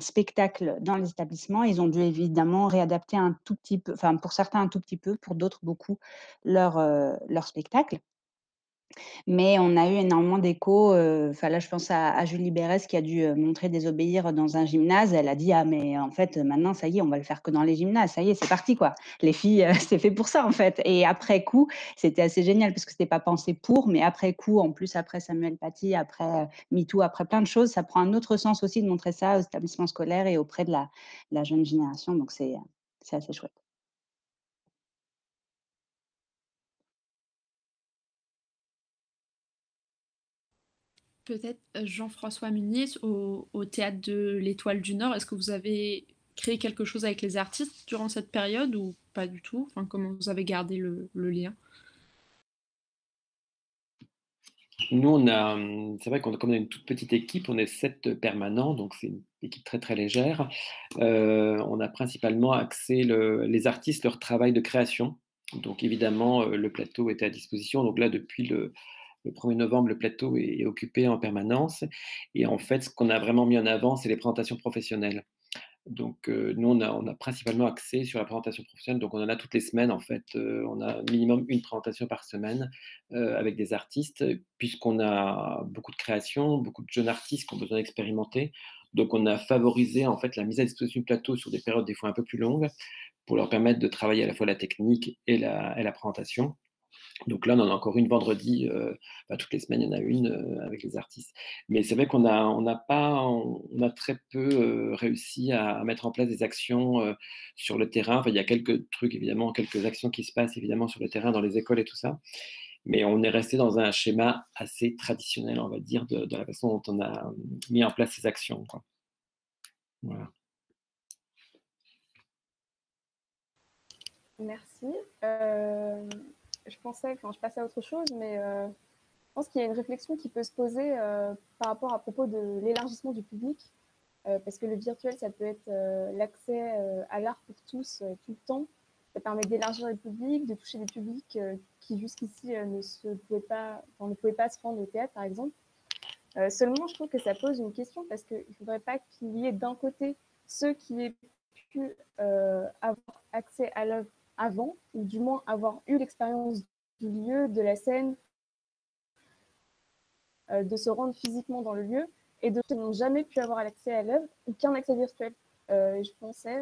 spectacle dans les établissements, ils ont dû évidemment réadapter un tout petit peu, enfin pour certains un tout petit peu, pour d'autres beaucoup, leur spectacle. Mais on a eu énormément d'échos. Enfin là, je pense à Julie Bérès qui a dû montrer Désobéir dans un gymnase. Elle a dit ah mais en fait maintenant ça y est, on va le faire que dans les gymnases. Ça y est, c'est parti quoi. Les filles, c'est fait pour ça en fait. Et après coup, c'était assez génial parce que c'était pas pensé pour, mais après coup, en plus après Samuel Paty, après MeToo, après plein de choses, ça prend un autre sens aussi de montrer ça aux établissements scolaires et auprès de la jeune génération. Donc c'est assez chouette. Peut-être Jean-François Muniz au théâtre de l'Étoile du Nord. Est-ce que vous avez créé quelque chose avec les artistes durant cette période ou pas du tout? Enfin, comment vous avez gardé le lien? Nous, c'est vrai comme on a une toute petite équipe, on est 7 permanents, donc c'est une équipe très très légère. On a principalement axé les artistes, leur travail de création. Donc évidemment, le plateau était à disposition. Donc là, depuis le 1er novembre, le plateau est occupé en permanence. Et en fait, ce qu'on a vraiment mis en avant, c'est les présentations professionnelles. Donc nous, on a principalement axé sur la présentation professionnelle. Donc on en a toutes les semaines, en fait. On a minimum une présentation par semaine avec des artistes, puisqu'on a beaucoup de créations, beaucoup de jeunes artistes qui ont besoin d'expérimenter. Donc on a favorisé en fait la mise à disposition du plateau sur des périodes des fois un peu plus longues pour leur permettre de travailler à la fois la technique et la présentation. Donc là, on en a encore une vendredi, toutes les semaines, il y en a une avec les artistes. Mais c'est vrai qu'on a très peu réussi à mettre en place des actions sur le terrain. Enfin, il y a quelques trucs, évidemment, quelques actions qui se passent, évidemment, sur le terrain, dans les écoles et tout ça. Mais on est resté dans un schéma assez traditionnel, on va dire, de la façon dont on a mis en place ces actions, quoi. Voilà. Merci. Je passe à autre chose, mais je pense qu'il y a une réflexion qui peut se poser par rapport à propos de l'élargissement du public, parce que le virtuel, ça peut être l'accès à l'art pour tous tout le temps. Ça permet d'élargir le public, de toucher des publics qui jusqu'ici ne pouvaient pas se rendre au théâtre, par exemple. Seulement, je trouve que ça pose une question parce qu'il ne faudrait pas qu'il y ait d'un côté ceux qui aient pu avoir accès à l'œuvre avant, ou du moins avoir eu l'expérience du lieu, de la scène, de se rendre physiquement dans le lieu, et de ceux qui n'ont jamais pu avoir accès à l'œuvre ou qu'un accès virtuel. Je pensais,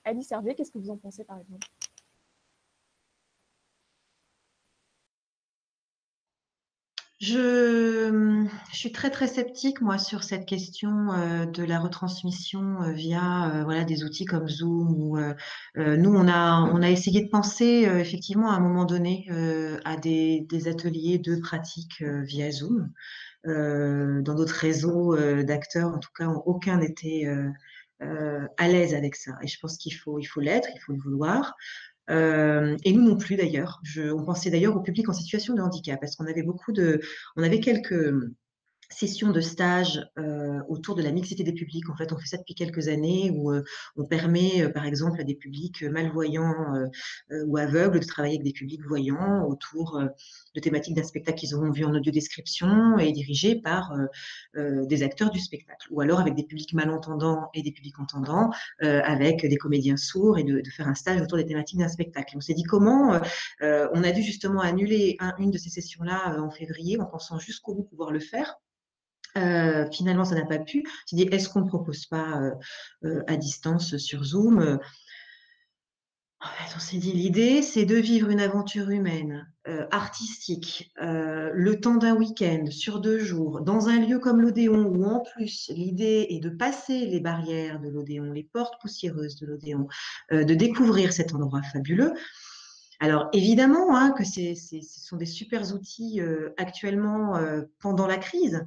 Alice Hervé, qu'est-ce que vous en pensez par exemple? Je suis très très sceptique moi sur cette question de la retransmission via voilà des outils comme Zoom ou nous on a essayé de penser effectivement à un moment donné à des ateliers de pratique via Zoom. dans d'autres réseaux d'acteurs, en tout cas, aucun n'était à l'aise avec ça. Et je pense qu'il faut l'être, il faut le vouloir. Et nous non plus d'ailleurs. On pensait d'ailleurs au public en situation de handicap parce qu'on avait quelques sessions de stage autour de la mixité des publics. En fait, on fait ça depuis quelques années où on permet, par exemple, à des publics malvoyants ou aveugles de travailler avec des publics voyants autour de thématiques d'un spectacle qu'ils auront vu en audio-description et dirigé par des acteurs du spectacle. Ou alors avec des publics malentendants et des publics entendants, avec des comédiens sourds et de faire un stage autour des thématiques d'un spectacle. Et on s'est dit comment on a dû justement annuler une de ces sessions-là en février en pensant jusqu'au bout pouvoir le faire. Finalement, ça n'a pas pu. J'ai dit, est-ce qu'on ne propose pas à distance sur Zoom? En fait, on s'est dit, l'idée, c'est de vivre une aventure humaine, artistique, le temps d'un week-end, sur 2 jours, dans un lieu comme l'Odéon, où en plus, l'idée est de passer les barrières de l'Odéon, les portes poussiéreuses de l'Odéon, de découvrir cet endroit fabuleux. Alors, évidemment, hein, que ce sont des super outils actuellement pendant la crise.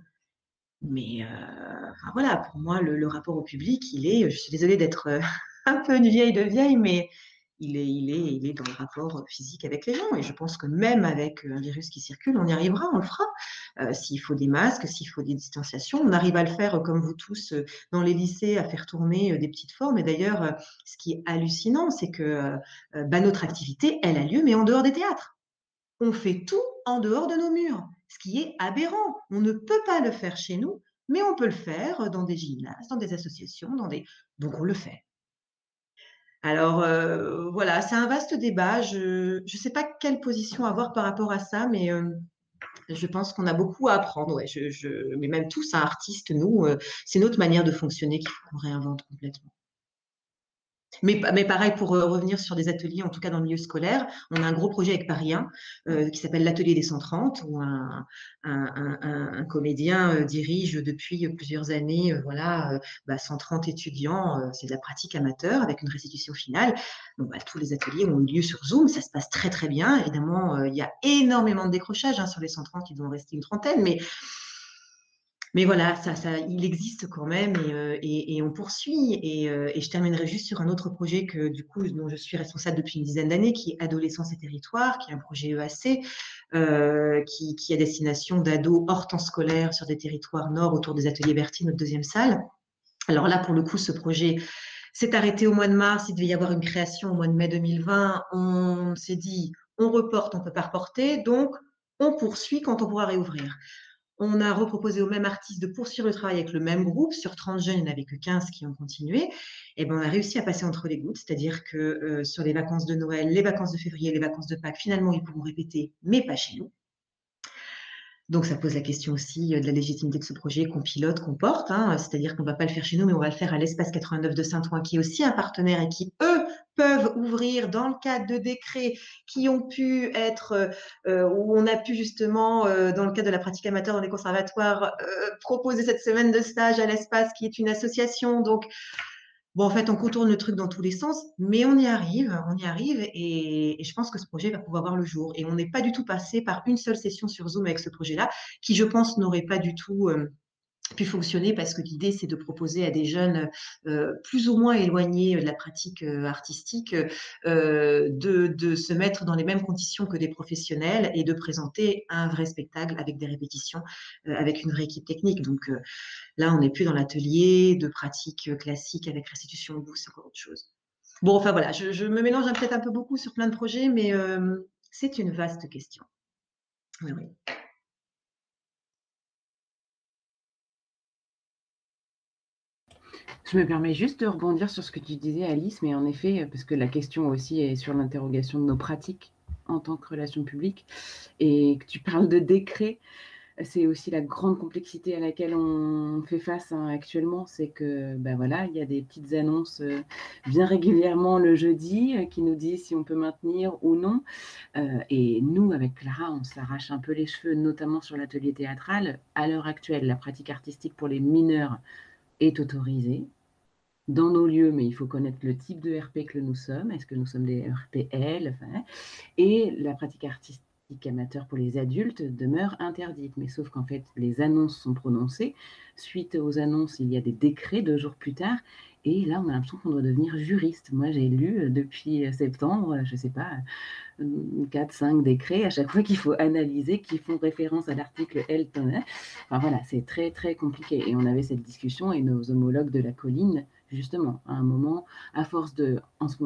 Mais enfin, voilà, pour moi, le rapport au public, je suis désolée d'être un peu une vieille de vieille, mais il est dans le rapport physique avec les gens. Et je pense que même avec un virus qui circule, on y arrivera, on le fera. S'il faut des masques, s'il faut des distanciations, on arrive à le faire comme vous tous dans les lycées, à faire tourner des petites formes. Et d'ailleurs, ce qui est hallucinant, c'est que notre activité, elle a lieu, mais en dehors des théâtres. On fait tout en dehors de nos murs, ce qui est aberrant. On ne peut pas le faire chez nous, mais on peut le faire dans des gymnases, dans des associations, donc on le fait. Alors voilà, c'est un vaste débat. Je ne sais pas quelle position avoir par rapport à ça, mais je pense qu'on a beaucoup à apprendre. Ouais. Mais même tous, un artiste, nous, c'est notre manière de fonctionner qu'il faut qu'on réinvente complètement. Mais pareil, pour revenir sur des ateliers, en tout cas dans le milieu scolaire, on a un gros projet avec Paris 1 qui s'appelle l'Atelier des 130, où un comédien dirige depuis plusieurs années 130 étudiants. C'est de la pratique amateur avec une restitution finale. Donc, tous les ateliers ont lieu sur Zoom, ça se passe très très bien. Évidemment, il y a énormément de décrochage sur les 130, il doit en rester une trentaine, mais voilà, il existe quand même et on poursuit. Et je terminerai juste sur un autre projet dont je suis responsable depuis une dizaine d'années, qui est Adolescence et Territoire, qui est un projet EAC, qui est à destination d'ados hors temps scolaire sur des territoires nord autour des ateliers Berthier, notre deuxième salle. Alors là, pour le coup, ce projet s'est arrêté au mois de mars. Il devait y avoir une création au mois de mai 2020. On s'est dit, on reporte, on ne peut pas reporter, donc on poursuit quand on pourra réouvrir. On a reproposé aux mêmes artistes de poursuivre le travail avec le même groupe. Sur 30 jeunes, il n'y en avait que 15 qui ont continué. Et ben, on a réussi à passer entre les gouttes, c'est-à-dire que sur les vacances de Noël, les vacances de février, les vacances de Pâques, finalement, ils pourront répéter, mais pas chez nous. Donc, ça pose la question aussi de la légitimité de ce projet qu'on pilote, qu'on porte. C'est-à-dire qu'on ne va pas le faire chez nous, mais on va le faire à l'Espace 89 de Saint-Ouen, qui est aussi un partenaire et qui, eux, peuvent ouvrir dans le cadre de décrets qui ont pu être, où on a pu justement, dans le cadre de la pratique amateur dans les conservatoires, proposer cette semaine de stage à l'Espace, qui est une association. Donc, bon, en fait, on contourne le truc dans tous les sens, mais on y arrive et je pense que ce projet va pouvoir voir le jour. Et on n'est pas du tout passé par une seule session sur Zoom avec ce projet-là, qui, je pense, n'aurait pas du tout pu fonctionner parce que l'idée, c'est de proposer à des jeunes plus ou moins éloignés de la pratique artistique de se mettre dans les mêmes conditions que des professionnels et de présenter un vrai spectacle avec des répétitions, avec une vraie équipe technique. Donc là, on n'est plus dans l'atelier de pratique classique avec restitution au bout, c'est encore autre chose. Bon, enfin voilà, je me mélange peut-être un peu beaucoup sur plein de projets, mais c'est une vaste question. Oui, oui. Je me permets juste de rebondir sur ce que tu disais, Alice, mais en effet, parce que la question aussi est sur l'interrogation de nos pratiques en tant que relations publiques, et que tu parles de décret, c'est aussi la grande complexité à laquelle on fait face actuellement, c'est que il y a des petites annonces bien régulièrement le jeudi qui nous disent si on peut maintenir ou non. Et nous, avec Clara, on s'arrache un peu les cheveux, notamment sur l'atelier théâtral. À l'heure actuelle, la pratique artistique pour les mineurs est autorisée dans nos lieux, mais il faut connaître le type de RP que nous sommes. Est-ce que nous sommes des RPL, et la pratique artistique amateur pour les adultes demeure interdite. Mais sauf qu'en fait, les annonces sont prononcées. Suite aux annonces, il y a des décrets 2 jours plus tard. Et là, on a l'impression qu'on doit devenir juriste. Moi, j'ai lu depuis septembre, je ne sais pas, 4, 5 décrets à chaque fois qu'il faut analyser, qui font référence à l'article L. Enfin voilà, c'est très, très compliqué. Et on avait cette discussion et nos homologues de la colline, justement, à un moment, à force de... En ce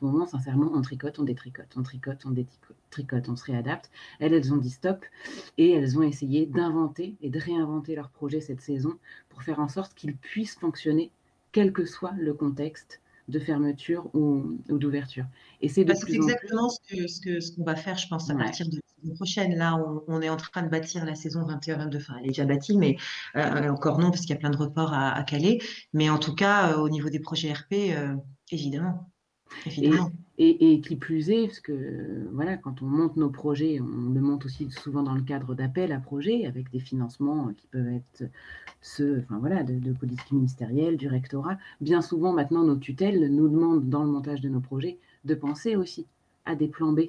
moment, sincèrement, on tricote, on détricote, on tricote, on détricote, on se réadapte. Elles ont dit stop et elles ont essayé d'inventer et de réinventer leur projet cette saison pour faire en sorte qu'ils puissent fonctionner quel que soit le contexte de fermeture ou d'ouverture. Et c'est de C'est plus en plus... exactement ce qu'on va faire, je pense, à partir de la saison prochaine. Là, on est en train de bâtir la saison 21-22. Enfin, elle est déjà bâtie, mais encore non, parce qu'il y a plein de reports à caler. Mais en tout cas, au niveau des projets RP, évidemment. Et qui plus est, parce que voilà, quand on monte nos projets, on le monte aussi souvent dans le cadre d'appels à projets, avec des financements qui peuvent être ceux de politique ministérielle, du rectorat. Bien souvent, maintenant, nos tutelles nous demandent, dans le montage de nos projets, de penser aussi à des plans B,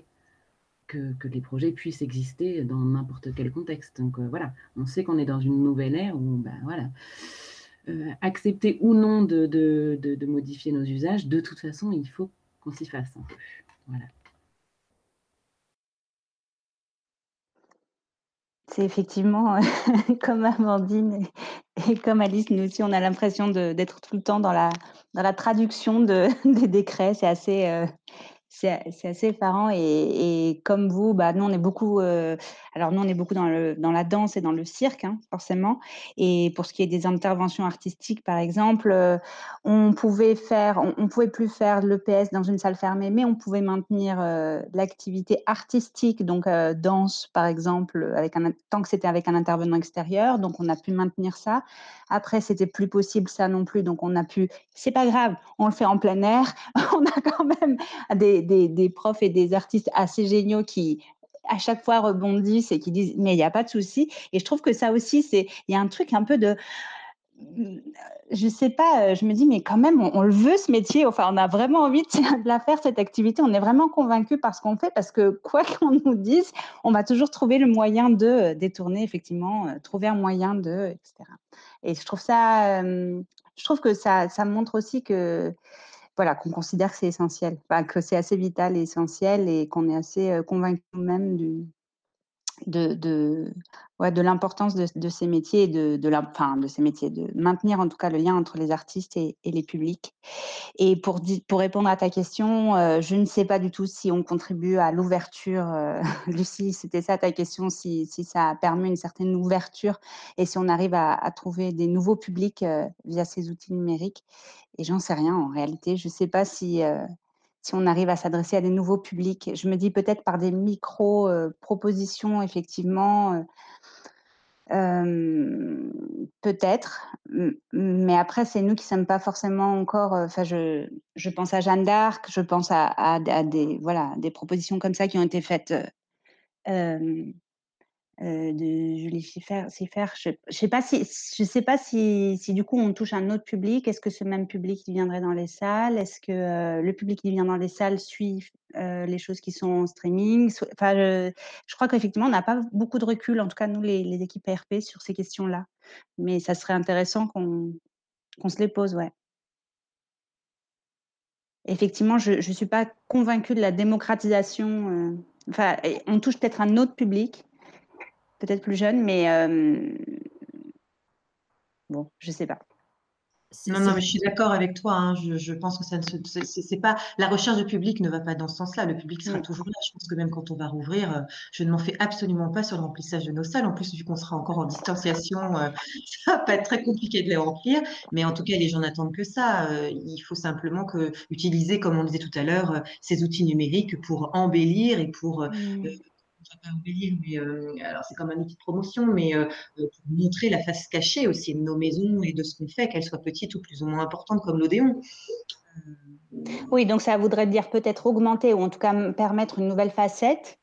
que les projets puissent exister dans n'importe quel contexte. Donc voilà, on sait qu'on est dans une nouvelle ère où, accepter ou non de modifier nos usages, de toute façon, il faut qu'on s'y fasse un peu. Voilà. C'est effectivement, comme Amandine et comme Alice, nous aussi, on a l'impression d'être tout le temps dans la traduction des décrets. C'est assez effarant et comme vous, nous on est beaucoup dans la danse et dans le cirque, hein, forcément. Et pour ce qui est des interventions artistiques, par exemple, on pouvait plus faire l'EPS dans une salle fermée, mais on pouvait maintenir l'activité artistique, donc danse par exemple, tant que c'était avec un intervenant extérieur. Donc on a pu maintenir ça. Après, c'était plus possible ça non plus, donc on a pu. C'est pas grave, on le fait en plein air. On a quand même des profs et des artistes assez géniaux qui à chaque fois rebondissent et qui disent mais il n'y a pas de souci. Et je trouve que ça aussi, il y a un truc un peu de, je sais pas, je me dis mais quand même on le veut ce métier, enfin on a vraiment envie de la faire cette activité, on est vraiment convaincus par ce qu'on fait parce que quoi qu'on nous dise, on va toujours trouver le moyen de détourner effectivement, trouver un moyen de, etc. Et je trouve que ça montre aussi que voilà, qu'on considère que c'est essentiel, que c'est assez vital et essentiel et qu'on est assez convaincus même de l'importance de ces métiers et de ces métiers, de maintenir en tout cas le lien entre les artistes et les publics. Et pour répondre à ta question, je ne sais pas du tout si on contribue à l'ouverture. Lucie, c'était ça ta question, si ça permet une certaine ouverture et si on arrive à trouver des nouveaux publics via ces outils numériques. Et j'en sais rien en réalité. Je ne sais pas si on arrive à s'adresser à des nouveaux publics. Je me dis peut-être par des micro-propositions, effectivement, peut-être. Mais après, c'est nous qui ne sommes pas forcément encore... je pense à Jeanne d'Arc, je pense à des propositions comme ça qui ont été faites de Julie Schiffer. Je sais pas si du coup on touche un autre public. Est-ce que ce même public il viendrait dans les salles? Est-ce que le public qui vient dans les salles suit les choses qui sont en streaming? Enfin, je crois qu'effectivement on n'a pas beaucoup de recul, en tout cas nous les équipes RP sur ces questions-là. Mais ça serait intéressant qu'on se les pose, ouais. Effectivement, je suis pas convaincue de la démocratisation. Enfin, on touche peut-être un autre public. Peut-être plus jeune, mais bon, je sais pas. Non, mais je suis d'accord avec toi, hein. Je pense que c'est pas, la recherche de public ne va pas dans ce sens-là. Le public sera toujours là. Je pense que même quand on va rouvrir, je ne m'en fais absolument pas sur le remplissage de nos salles. En plus, vu qu'on sera encore en distanciation, ça va pas être très compliqué de les remplir. Mais en tout cas, les gens n'attendent que ça. Il faut simplement utiliser, comme on disait tout à l'heure, ces outils numériques pour embellir et pour pas embellir, mais alors c'est comme un outil de promotion, mais pour montrer la face cachée aussi de nos maisons et de ce qu'on fait, qu'elles soient petites ou plus ou moins importantes comme l'Odéon. Oui, donc ça voudrait dire peut-être augmenter ou en tout cas permettre une nouvelle facette,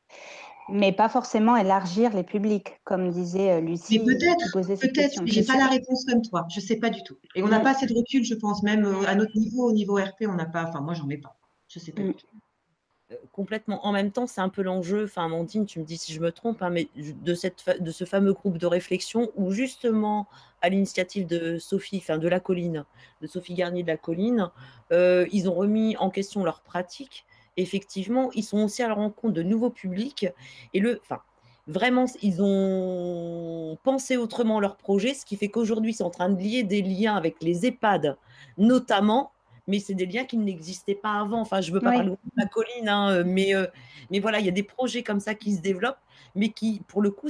mais pas forcément élargir les publics, comme disait Lucie. Mais peut-être, mais j'ai pas la réponse comme toi. Je sais pas du tout. Et on n'a pas assez de recul, je pense, même à notre niveau, au niveau RP, on n'a pas. Enfin, moi, j'en ai pas. Je sais pas du tout. complètement. En même temps, c'est un peu l'enjeu, enfin Amandine, tu me dis si je me trompe, hein, mais de ce fameux groupe de réflexion où justement, à l'initiative de Sophie, enfin de La Colline, de Sophie Garnier de La Colline, ils ont remis en question leurs pratiques. Effectivement, ils sont aussi à la rencontre de nouveaux publics et vraiment, ils ont pensé autrement leur projet, ce qui fait qu'aujourd'hui, ils sont en train de lier des liens avec les EHPAD, notamment, mais c'est des liens qui n'existaient pas avant. Enfin, je ne veux pas parler de La Colline, hein, mais voilà, il y a des projets comme ça qui se développent, mais qui, pour le coup,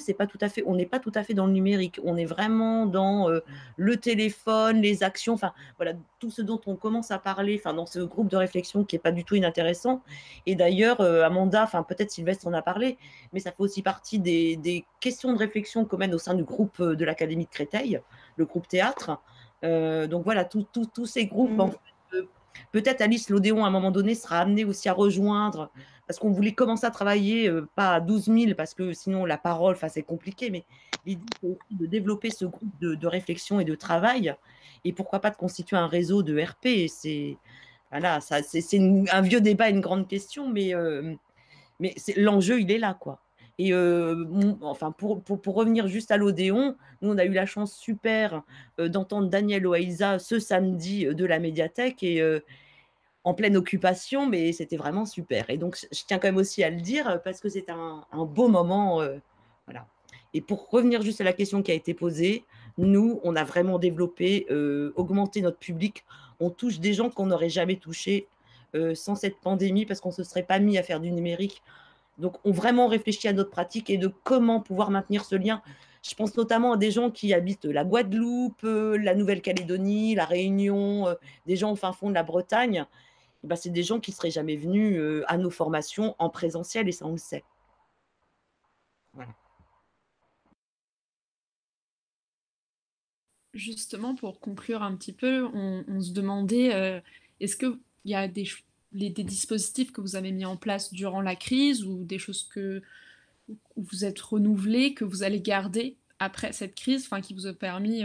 on n'est pas tout à fait dans le numérique. On est vraiment dans le téléphone, les actions, enfin, voilà, tout ce dont on commence à parler, enfin, dans ce groupe de réflexion qui n'est pas du tout inintéressant. Et d'ailleurs, Amanda, enfin, peut-être Sylvestre en a parlé, mais ça fait aussi partie des questions de réflexion qu'on mène au sein du groupe de l'Académie de Créteil, le groupe théâtre. Donc voilà, tous ces groupes, en fait, peut-être Alice Lodéon, à un moment donné, sera amenée aussi à rejoindre, parce qu'on voulait commencer à travailler, pas à 12 000, parce que sinon la parole, c'est compliqué, mais l'idée, c'est aussi de développer ce groupe de réflexion et de travail, et pourquoi pas de constituer un réseau de RP. C'est voilà, c'est un vieux débat, une grande question, mais l'enjeu, il est là, quoi. Et enfin, pour revenir juste à l'Odéon, nous, on a eu la chance super d'entendre Daniel Oaïza ce samedi de la médiathèque et en pleine occupation, mais c'était vraiment super. Et donc, je tiens quand même aussi à le dire parce que c'est un beau moment. Voilà. Et pour revenir juste à la question qui a été posée, nous, on a vraiment développé, augmenté notre public. On touche des gens qu'on n'aurait jamais touchés sans cette pandémie parce qu'on ne se serait pas mis à faire du numérique. Donc, on vraiment réfléchit à notre pratique et de comment pouvoir maintenir ce lien. Je pense notamment à des gens qui habitent la Guadeloupe, la Nouvelle-Calédonie, la Réunion, des gens au fin fond de la Bretagne. Et ben, c'est des gens qui ne seraient jamais venus à nos formations en présentiel et ça, on le sait. Voilà. Justement, pour conclure un petit peu, on se demandait, est-ce qu'il y a des dispositifs que vous avez mis en place durant la crise ou des choses où vous êtes renouvelés, que vous allez garder après cette crise, qui vous a permis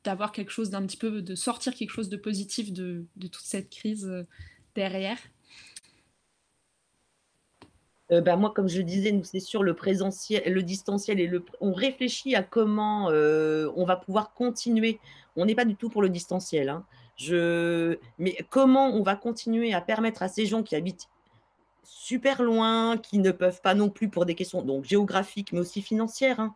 d'avoir quelque chose d'un petit peu, de sortir quelque chose de positif de toute cette crise derrière? Moi, comme je disais, nous, c'est sûr, le présentiel, le distanciel, on réfléchit à comment on va pouvoir continuer. On n'est pas du tout pour le distanciel, hein. Mais comment on va continuer à permettre à ces gens qui habitent super loin, qui ne peuvent pas non plus pour des questions donc géographiques, mais aussi financières, hein,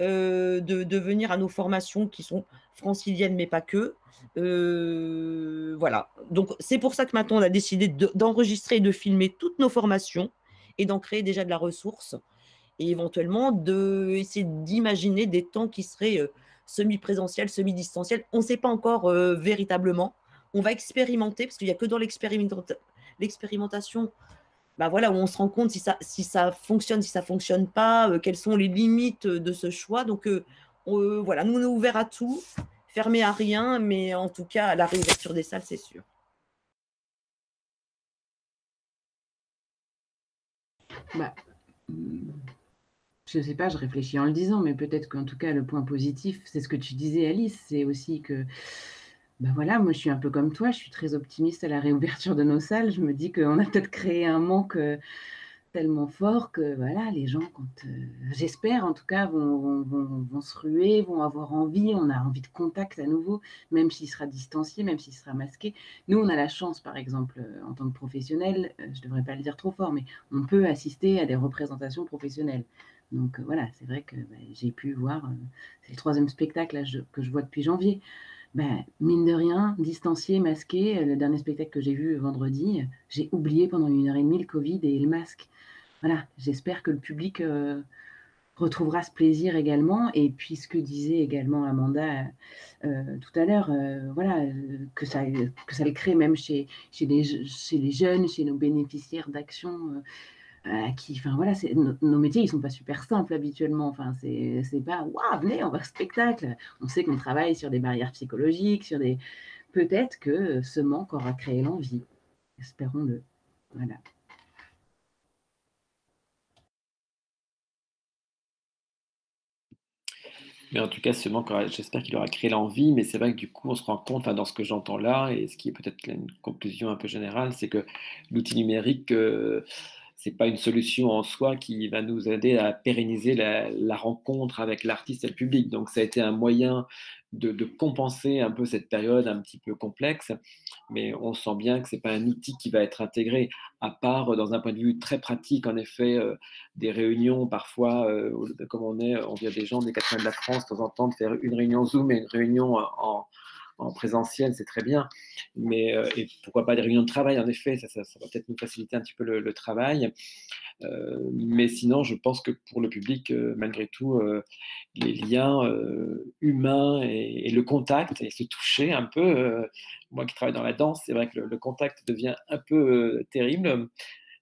de venir à nos formations qui sont franciliennes, mais pas que. Voilà. Donc, c'est pour ça que maintenant, on a décidé d'enregistrer et de filmer toutes nos formations et d'en créer déjà de la ressource et éventuellement d'essayer d'imaginer des temps qui seraient semi-présentiels, semi-distanciels. On ne sait pas encore véritablement. On va expérimenter parce qu'il n'y a que dans l'expérimentation voilà, où on se rend compte si ça fonctionne, si ça ne fonctionne pas, quelles sont les limites de ce choix. Donc, voilà, nous, on est ouverts à tout, fermés à rien, mais en tout cas, à la réouverture des salles, c'est sûr. Je ne sais pas, je réfléchis en le disant, mais peut-être qu'en tout cas, le point positif, c'est ce que tu disais, Alice, c'est aussi que voilà, moi je suis un peu comme toi, je suis très optimiste à la réouverture de nos salles. Je me dis qu'on a peut-être créé un manque tellement fort que voilà, les gens, j'espère en tout cas, vont se ruer, vont avoir envie, on a envie de contact à nouveau, même s'il sera distancié, même s'il sera masqué. Nous, on a la chance, par exemple, en tant que professionnel, je ne devrais pas le dire trop fort, mais on peut assister à des représentations professionnelles. Donc voilà, c'est vrai que j'ai pu voir, c'est le 3e spectacle là, que je vois depuis janvier. Mine de rien, distancié, masqué, le dernier spectacle que j'ai vu vendredi, j'ai oublié pendant 1h30 le Covid et le masque. Voilà, j'espère que le public retrouvera ce plaisir également. Et puis ce que disait également Amanda tout à l'heure, voilà, que ça le crée même chez les jeunes, chez nos bénéficiaires d'actions. Enfin voilà, nos métiers, ils sont pas super simples habituellement. Enfin, c'est pas waouh, venez, on va au spectacle. On sait qu'on travaille sur des barrières psychologiques, peut-être que ce manque aura créé l'envie. Espérons-le. Voilà. Mais en tout cas, j'espère qu'il aura créé l'envie, mais c'est vrai que du coup, on se rend compte, enfin, dans ce que j'entends là, et ce qui est peut-être une conclusion un peu générale, c'est que l'outil numérique, c'est pas une solution en soi qui va nous aider à pérenniser la rencontre avec l'artiste et le public. Donc, ça a été un moyen de compenser un peu cette période un petit peu complexe, mais on sent bien que c'est pas un outil qui va être intégré, à part dans un point de vue très pratique, en effet, des réunions parfois, comme on vient des gens des quatre coins de la France, de temps en temps, de faire une réunion Zoom et une réunion en présentiel, c'est très bien. Mais, et pourquoi pas des réunions de travail, en effet, ça va peut-être nous faciliter un petit peu le travail. Mais sinon, je pense que pour le public, malgré tout, les liens humains et le contact et se toucher un peu, moi qui travaille dans la danse, c'est vrai que le contact devient un peu terrible,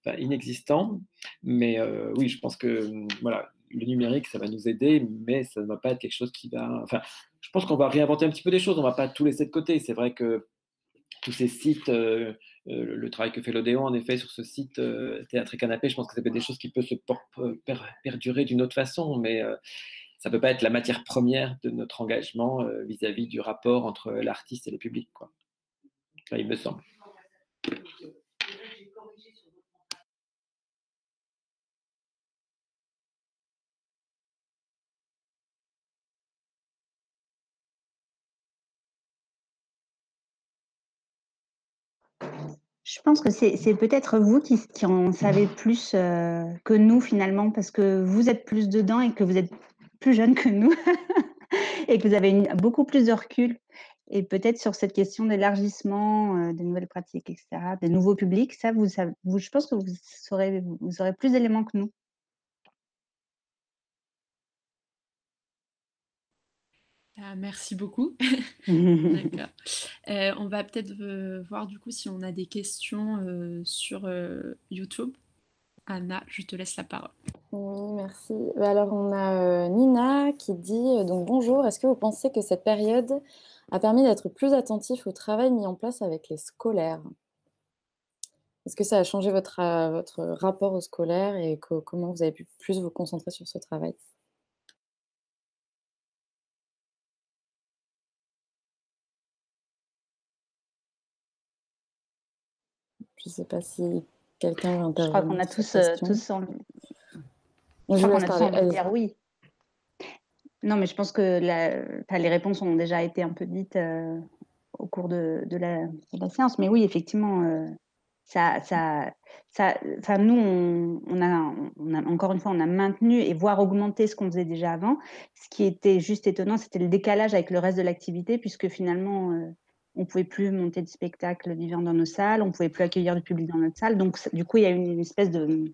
enfin, inexistant. Mais oui, je pense que voilà, le numérique, ça va nous aider, mais ça ne va pas être quelque chose qui va. Enfin, je pense qu'on va réinventer un petit peu des choses. On ne va pas tout laisser de côté. C'est vrai que tous ces sites, le travail que fait l'Odéon, en effet, sur ce site Théâtre et Canapé, je pense que ça peut être des choses qui peuvent perdurer d'une autre façon, mais ça ne peut pas être la matière première de notre engagement vis-à-vis du rapport entre l'artiste et le public, quoi. Enfin, il me semble. Je pense que c'est peut-être vous qui en savez plus que nous finalement, parce que vous êtes plus dedans et que vous êtes plus jeune que nous et que vous avez beaucoup plus de recul. Et peut-être sur cette question d'élargissement des nouvelles pratiques, etc., des nouveaux publics, ça, je pense que vous aurez plus d'éléments que nous. Ah, merci beaucoup. D'accord. On va peut-être voir du coup si on a des questions sur YouTube. Anna, je te laisse la parole. Oui, merci. Alors, on a Nina qui dit donc bonjour. Est-ce que vous pensez que cette période a permis d'être plus attentif au travail mis en place avec les scolaires? Est-ce que ça a changé votre rapport au scolaire et comment vous avez pu plus vous concentrer sur ce travail? Je ne sais pas si quelqu'un veut Je crois qu'on intervenir a sur cette question. tous envie. Je Je crois vous qu'on laisse a tous parler. envie de Allez-y. dire oui. Non, mais je pense que les réponses ont déjà été un peu dites au cours de la séance. Mais oui, effectivement, nous, on a, encore une fois, on a maintenu et voire augmenté ce qu'on faisait déjà avant. Ce qui était juste étonnant, c'était le décalage avec le reste de l'activité, puisque finalement, on ne pouvait plus monter de spectacles vivants dans nos salles, on ne pouvait plus accueillir du public dans notre salle. Donc, du coup, il y a eu une espèce de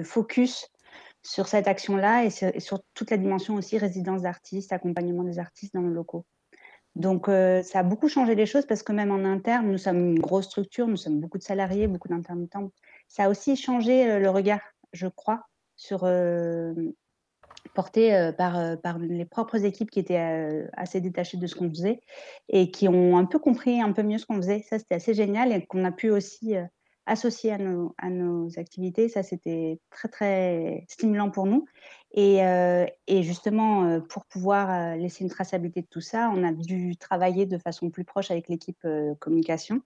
focus sur cette action-là et sur toute la dimension aussi résidence d'artistes, accompagnement des artistes dans nos locaux. Donc, ça a beaucoup changé les choses parce que même en interne, nous sommes une grosse structure, nous sommes beaucoup de salariés, beaucoup d'intermittents. Ça a aussi changé le regard, je crois, porté par les propres équipes qui étaient assez détachées de ce qu'on faisait et qui ont un peu compris un peu mieux ce qu'on faisait. Ça, c'était assez génial et qu'on a pu aussi associer à nos activités. Ça, c'était très, très stimulant pour nous. Et justement, pour pouvoir laisser une traçabilité de tout ça, on a dû travailler de façon plus proche avec l'équipe communication.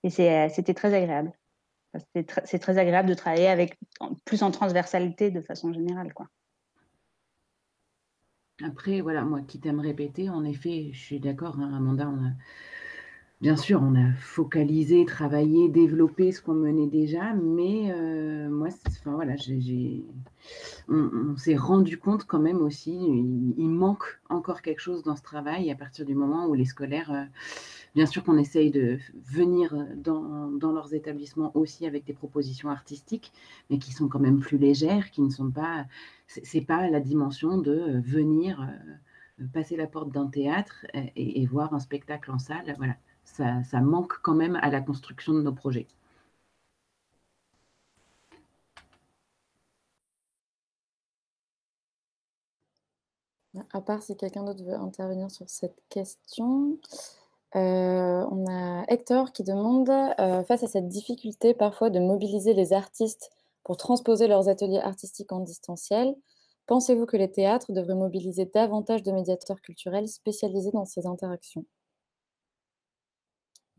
Et c'était très agréable. C'est très agréable de travailler plus en transversalité de façon générale, quoi. Après, voilà, moi, quitte à me répéter, en effet, je suis d'accord, hein, Amanda, bien sûr, on a focalisé, travaillé, développé ce qu'on menait déjà, mais moi, enfin, voilà, on s'est rendu compte quand même aussi, il manque encore quelque chose dans ce travail à partir du moment où les scolaires, bien sûr qu'on essaye de venir dans leurs établissements aussi avec des propositions artistiques, mais qui sont quand même plus légères, qui ne sont pas, c'est pas la dimension de venir passer la porte d'un théâtre et voir un spectacle en salle, voilà. Ça manque quand même à la construction de nos projets. À part si quelqu'un d'autre veut intervenir sur cette question. On a Hector qui demande face à cette difficulté parfois de mobiliser les artistes pour transposer leurs ateliers artistiques en distanciel, Pensez-vous que les théâtres devraient mobiliser davantage de médiateurs culturels spécialisés dans ces interactions?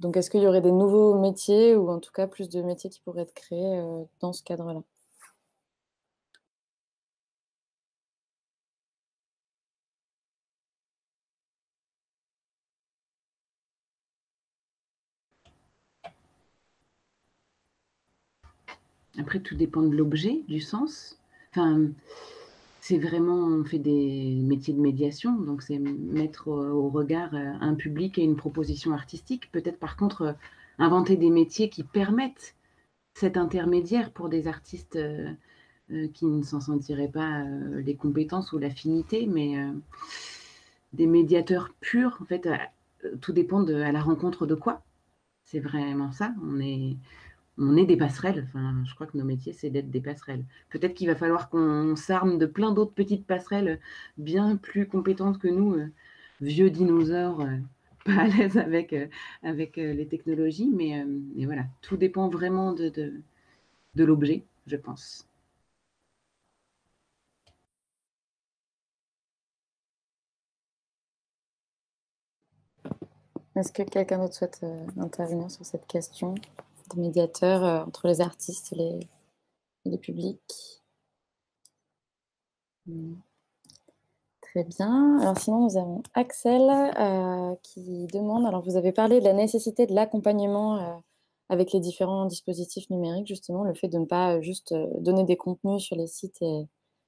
Donc, est-ce qu'il y aurait des nouveaux métiers ou en tout cas plus de métiers qui pourraient être créés dans ce cadre-là? Après, tout dépend de l'objet, du sens. Enfin, c'est vraiment, on fait des métiers de médiation, donc c'est mettre au regard un public et une proposition artistique. Peut-être par contre, inventer des métiers qui permettent cet intermédiaire pour des artistes qui ne s'en sentiraient pas les compétences ou l'affinité, mais des médiateurs purs, en fait, tout dépend à la rencontre de quoi. C'est vraiment ça. On est des passerelles. Enfin, je crois que nos métiers, c'est d'être des passerelles. Peut-être qu'il va falloir qu'on s'arme de plein d'autres petites passerelles bien plus compétentes que nous, vieux dinosaures, pas à l'aise avec les technologies. Mais voilà, tout dépend vraiment de l'objet, je pense. Est-ce que quelqu'un d'autre souhaite intervenir sur cette question des médiateurs entre les artistes et les publics? Très bien. Alors sinon, nous avons Axel qui demande, alors vous avez parlé de la nécessité de l'accompagnement avec les différents dispositifs numériques, justement, le fait de ne pas juste donner des contenus sur les sites et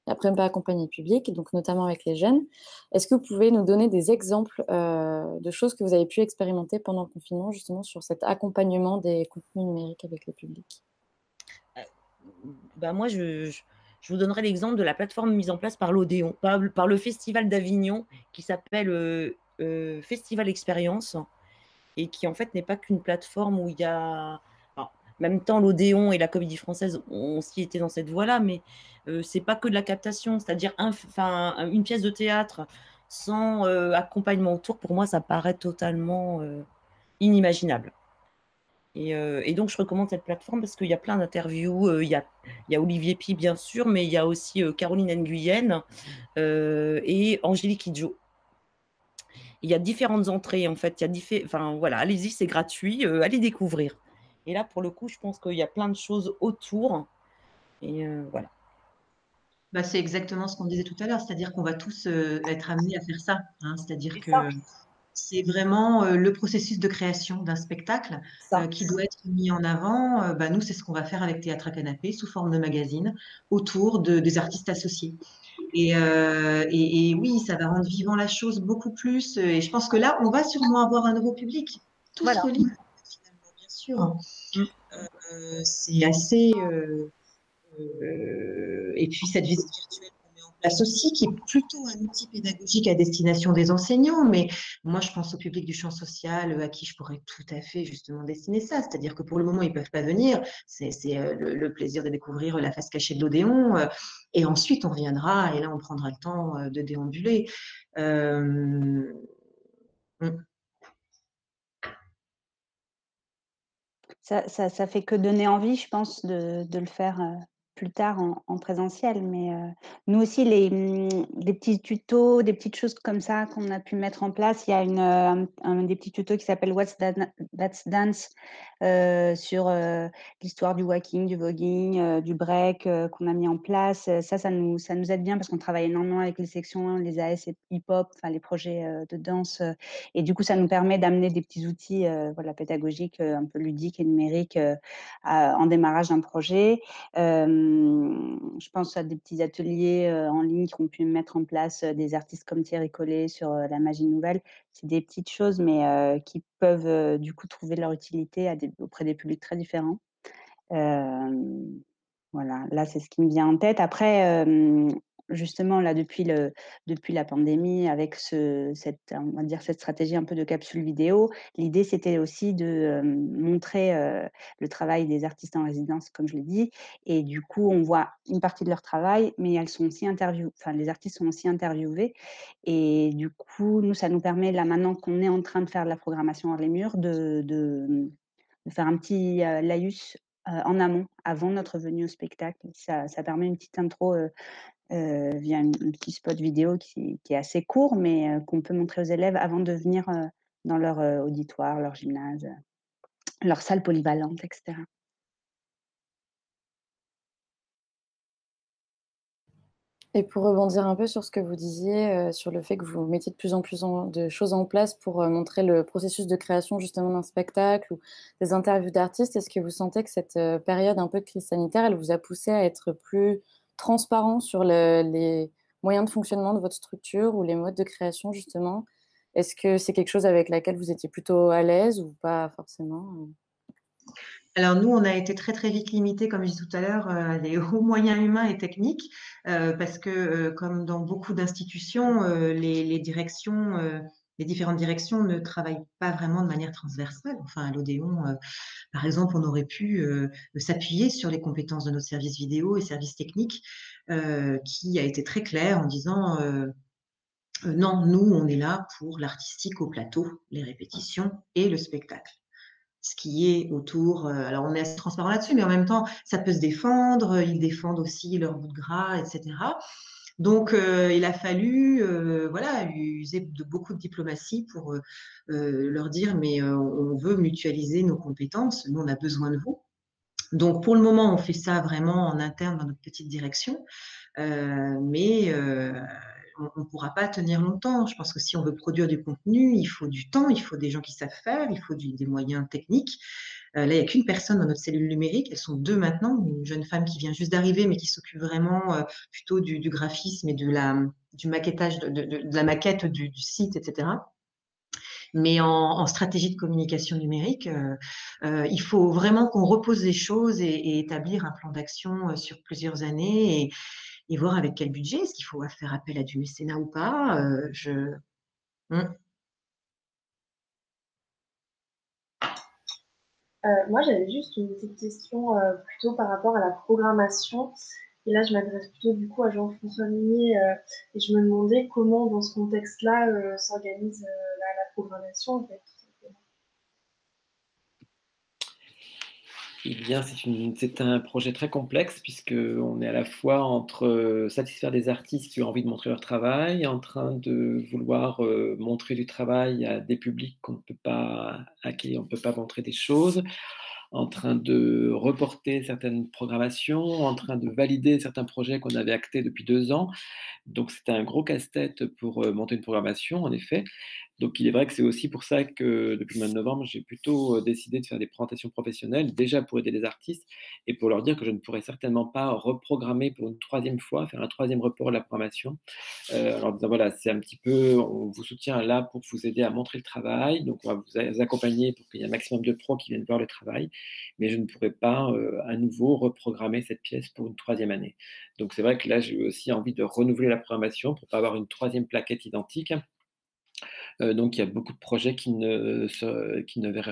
après ne pas accompagner le public, donc notamment avec les jeunes. Est-ce que vous pouvez nous donner des exemples de choses que vous avez pu expérimenter pendant le confinement, justement, sur cet accompagnement des contenus numériques avec le public? Moi, je vous donnerai l'exemple de la plateforme mise en place par l'Odéon, par le Festival d'Avignon, qui s'appelle Festival Expérience, et qui en fait n'est pas qu'une plateforme où il y a... En même temps, l'Odéon et la Comédie Française ont aussi été dans cette voie-là, mais c'est pas que de la captation, c'est-à-dire une pièce de théâtre sans accompagnement autour, pour moi, ça paraît totalement inimaginable. Et donc, je recommande cette plateforme parce qu'il y a plein d'interviews. Il y a Olivier Pi, bien sûr, mais il y a aussi Caroline Nguyen et Angélique Kidjo. Il y a différentes entrées, en fait. Voilà, allez-y, c'est gratuit. Allez découvrir. Et là, pour le coup, je pense qu'il y a plein de choses autour. Et voilà. C'est exactement ce qu'on disait tout à l'heure, c'est-à-dire qu'on va tous être amenés à faire ça. C'est-à-dire que c'est vraiment le processus de création d'un spectacle qui doit être mis en avant. Nous, c'est ce qu'on va faire avec Théâtre à Canapé sous forme de magazine autour des artistes associés. Et oui, ça va rendre vivant la chose beaucoup plus. Et je pense que là, on va sûrement avoir un nouveau public. Tout se relie, finalement, bien sûr. C'est assez... et puis cette visite virtuelle qu'on met en place aussi, qui est plutôt un outil pédagogique à destination des enseignants, mais moi je pense au public du champ social à qui je pourrais tout à fait justement destiner ça, c'est-à-dire que pour le moment ils ne peuvent pas venir, c'est le plaisir de découvrir la face cachée de l'Odéon, et ensuite on reviendra et là on prendra le temps de déambuler. Ça fait que donner envie, je pense, de le faire plus tard en présentiel. Mais nous aussi, les petits tutos, des petites choses comme ça qu'on a pu mettre en place. Il y a des petits tutos qui s'appelle What's That's Dance sur l'histoire du walking, du voguing, du break qu'on a mis en place. Ça nous aide bien parce qu'on travaille énormément avec les sections, les AS et hip-hop, enfin les projets de danse. Et du coup, ça nous permet d'amener des petits outils pédagogiques un peu ludiques et numériques en démarrage d'un projet. Je pense à des petits ateliers en ligne qu'on pu mettre en place des artistes comme Thierry Collet sur la magie nouvelle. C'est des petites choses, mais qui peuvent du coup trouver leur utilité auprès des publics très différents. Voilà, là, c'est ce qui me vient en tête. Après, justement, là, depuis la pandémie, avec cette stratégie un peu de capsule vidéo, l'idée, c'était aussi de montrer le travail des artistes en résidence, comme je l'ai dit. Et du coup, on voit une partie de leur travail, mais elles sont aussi les artistes sont aussi interviewés. Et du coup, nous, ça nous permet, là, maintenant qu'on est en train de faire de la programmation hors les murs, de faire un petit laïus en amont, avant notre venue au spectacle. Ça permet une petite intro via un petit spot vidéo qui est assez court, mais qu'on peut montrer aux élèves avant de venir dans leur auditoire, leur gymnase, leur salle polyvalente, etc. Et pour rebondir un peu sur ce que vous disiez, sur le fait que vous mettiez de plus en plus de choses en place pour montrer le processus de création justement d'un spectacle ou des interviews d'artistes, est-ce que vous sentez que cette période un peu de crise sanitaire, elle vous a poussé à être plus transparent sur les moyens de fonctionnement de votre structure ou les modes de création justement? Est-ce que c'est quelque chose avec laquelle vous étiez plutôt à l'aise ou pas forcément? Alors nous, on a été très très vite limité, comme je disais tout à l'heure, les hauts moyens humains et techniques, parce que comme dans beaucoup d'institutions, les directions, les différentes directions ne travaillent pas vraiment de manière transversale. Enfin, à l'Odéon, par exemple, on aurait pu s'appuyer sur les compétences de notre service vidéo et service technique, qui a été très clair en disant non, nous, on est là pour l'artistique au plateau, les répétitions et le spectacle. Ce qui est autour, alors on est assez transparent là-dessus, mais en même temps, ça peut se défendre, ils défendent aussi leur bout de gras, etc. Donc, il a fallu voilà, user de beaucoup de diplomatie pour leur dire, mais on veut mutualiser nos compétences, nous, on a besoin de vous. Donc, pour le moment, on fait ça vraiment en interne dans notre petite direction, mais on ne pourra pas tenir longtemps. Je pense que si on veut produire du contenu, il faut du temps, il faut des gens qui savent faire, il faut des moyens techniques. Là, il n'y a qu'une personne dans notre cellule numérique. Elles sont deux maintenant. Une jeune femme qui vient juste d'arriver, mais qui s'occupe vraiment plutôt du graphisme et du maquettage, de la maquette du site, etc. Mais en stratégie de communication numérique, il faut vraiment qu'on repose les choses et établir un plan d'action sur plusieurs années et voir avec quel budget. Est-ce qu'il faut faire appel à du mécénat ou pas Moi, j'avais juste une petite question plutôt par rapport à la programmation. Et là, je m'adresse plutôt du coup à Jean-François Minier et je me demandais comment, dans ce contexte-là, s'organise la programmation, en fait. Eh bien, c'est un projet très complexe puisqu'on est à la fois entre satisfaire des artistes qui ont envie de montrer leur travail, en train de vouloir montrer du travail à des publics à qui on ne peut pas montrer des choses, en train de reporter certaines programmations, en train de valider certains projets qu'on avait actés depuis 2 ans. Donc c'était un gros casse-tête pour monter une programmation, en effet. Donc il est vrai que c'est aussi pour ça que depuis le mois de novembre, j'ai plutôt décidé de faire des présentations professionnelles, déjà pour aider les artistes et pour leur dire que je ne pourrais certainement pas reprogrammer pour une 3e fois, faire un 3e report de la programmation. En disant voilà, c'est un petit peu, on vous soutient là pour vous aider à montrer le travail, donc on va vous accompagner pour qu'il y ait un maximum de pros qui viennent voir le travail, mais je ne pourrais pas à nouveau reprogrammer cette pièce pour une 3e année. Donc c'est vrai que là, j'ai aussi envie de renouveler la programmation pour pas avoir une 3e plaquette identique. Donc il y a beaucoup de projets qui ne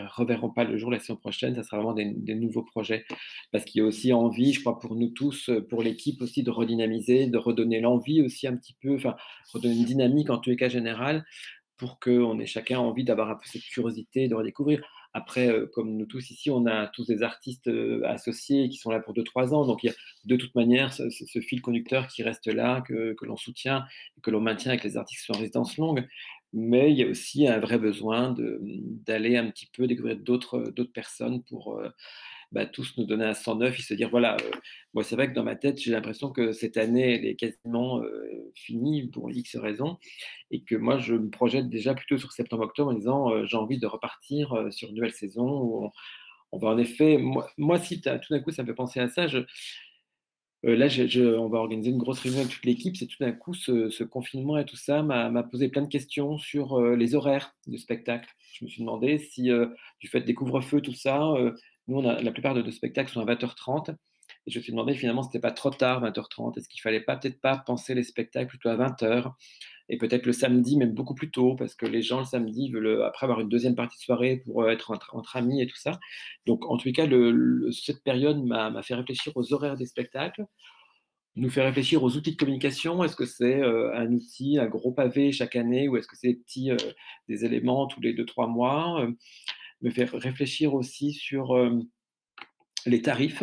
reverront pas le jour la saison prochaine. Ça sera vraiment des nouveaux projets parce qu'il y a aussi envie, je crois, pour nous tous, pour l'équipe aussi, de redynamiser, de redonner l'envie aussi un petit peu, enfin, redonner une dynamique en tous les cas générale pour qu'on ait chacun envie d'avoir un peu cette curiosité, de redécouvrir. Après, comme nous tous ici, on a tous des artistes associés qui sont là pour 2-3 ans. Donc, il y a de toute manière ce fil conducteur qui reste là, que l'on soutient, que l'on maintient avec les artistes qui sont en résidence longue. Mais il y a aussi un vrai besoin d'aller un petit peu découvrir d'autres personnes pour tous nous donner un 109 et se dire voilà, moi c'est vrai que dans ma tête, j'ai l'impression que cette année, elle est quasiment finie pour X raisons et que moi, je me projette déjà plutôt sur septembre-octobre en disant j'ai envie de repartir sur une nouvelle saison où on va en effet, moi si tout d'un coup ça me fait penser à ça, là, on va organiser une grosse réunion avec toute l'équipe. C'est tout d'un coup ce confinement et tout ça m'a posé plein de questions sur les horaires de spectacle. Je me suis demandé si, du fait des couvre-feux, tout ça, nous, la plupart de nos spectacles sont à 20h30. Et je me suis demandé finalement si c'était pas trop tard, 20h30. Est-ce qu'il fallait peut-être pas penser les spectacles plutôt à 20h et peut-être le samedi, même beaucoup plus tôt, parce que les gens, le samedi, veulent après avoir une 2e partie de soirée pour être entre amis et tout ça. Donc, en tout cas, cette période m'a fait réfléchir aux horaires des spectacles, nous fait réfléchir aux outils de communication. Est-ce que c'est un outil, un gros pavé chaque année, ou est-ce que c'est des éléments tous les 2-3 mois me faire réfléchir aussi sur les tarifs.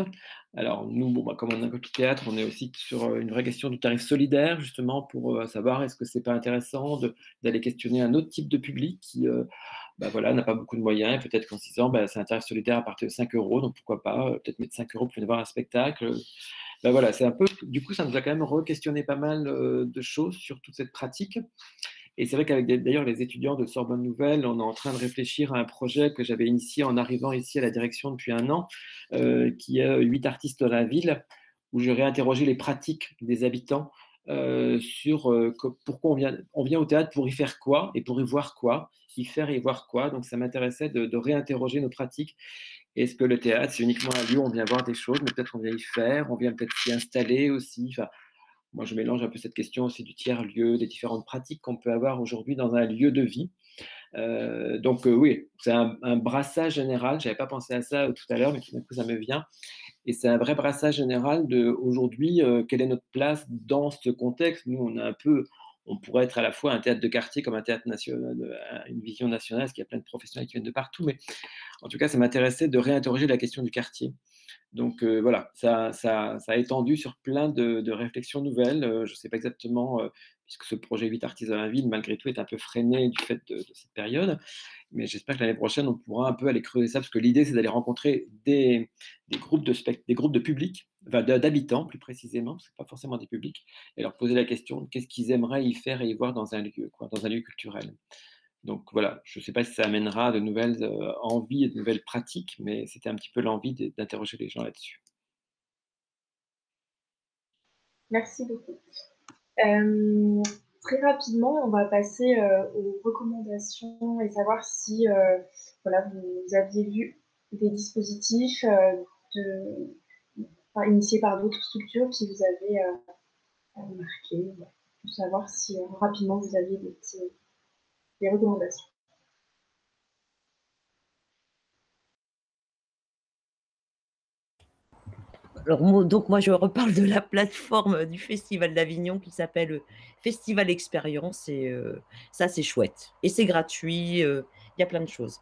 Alors nous, bon, bah, comme on a un peu tout théâtre, on est aussi sur une vraie question du tarif solidaire, justement, pour savoir est-ce que c'est pas intéressant d'aller questionner un autre type de public qui bah, voilà, n'a pas beaucoup de moyens, et peut-être qu'en se disant bah, c'est un tarif solidaire à partir de 5 €, donc pourquoi pas peut-être mettre 5 € pour venir voir un spectacle. Bah, voilà, c'est un peu, du coup, ça nous a quand même re-questionné pas mal de choses sur toute cette pratique. Et c'est vrai qu'avec d'ailleurs les étudiants de Sorbonne Nouvelle, on est en train de réfléchir à un projet que j'avais initié en arrivant ici à la direction depuis un an, qui est 8 artistes dans la ville, où je réinterrogeais les pratiques des habitants sur pourquoi on vient au théâtre, pour y faire quoi et pour y voir quoi, y faire et y voir quoi. Donc ça m'intéressait de réinterroger nos pratiques. Est-ce que le théâtre, c'est uniquement un lieu où on vient voir des choses, mais peut-être on vient y faire, on vient peut-être s'y installer aussi. Enfin, moi, je mélange un peu cette question aussi du tiers-lieu, des différentes pratiques qu'on peut avoir aujourd'hui dans un lieu de vie. Donc oui, c'est un brassage général. Je n'avais pas pensé à ça tout à l'heure, mais tout d'un coup, ça me vient. Et c'est un vrai brassage général de aujourd'hui, quelle est notre place dans ce contexte. Nous, on pourrait être à la fois un théâtre de quartier comme un théâtre national, une vision nationale, parce qu'il y a plein de professionnels qui viennent de partout. Mais en tout cas, ça m'intéressait de réinterroger la question du quartier. Donc voilà, ça a étendu sur plein de réflexions nouvelles. Je ne sais pas exactement, puisque ce projet 8 artistes dans la ville, malgré tout, est un peu freiné du fait de cette période. Mais j'espère que l'année prochaine, on pourra un peu aller creuser ça, parce que l'idée, c'est d'aller rencontrer des groupes de public, enfin, d'habitants plus précisément, parce que pas forcément des publics, et leur poser la question de qu'est-ce qu'ils aimeraient y faire et y voir dans un lieu, dans un lieu culturel. Donc voilà, je ne sais pas si ça amènera de nouvelles envies et de nouvelles pratiques, mais c'était un petit peu l'envie d'interroger les gens là-dessus. Merci beaucoup. Très rapidement, on va passer aux recommandations et savoir si voilà, vous aviez vu des dispositifs initiés par d'autres structures qui vous avaient marqué, pour savoir si rapidement vous aviez des recommandations. Alors, donc moi, je reparle de la plateforme du Festival d'Avignon qui s'appelle Festival Expérience, et ça, c'est chouette. Et c'est gratuit, il y a plein de choses.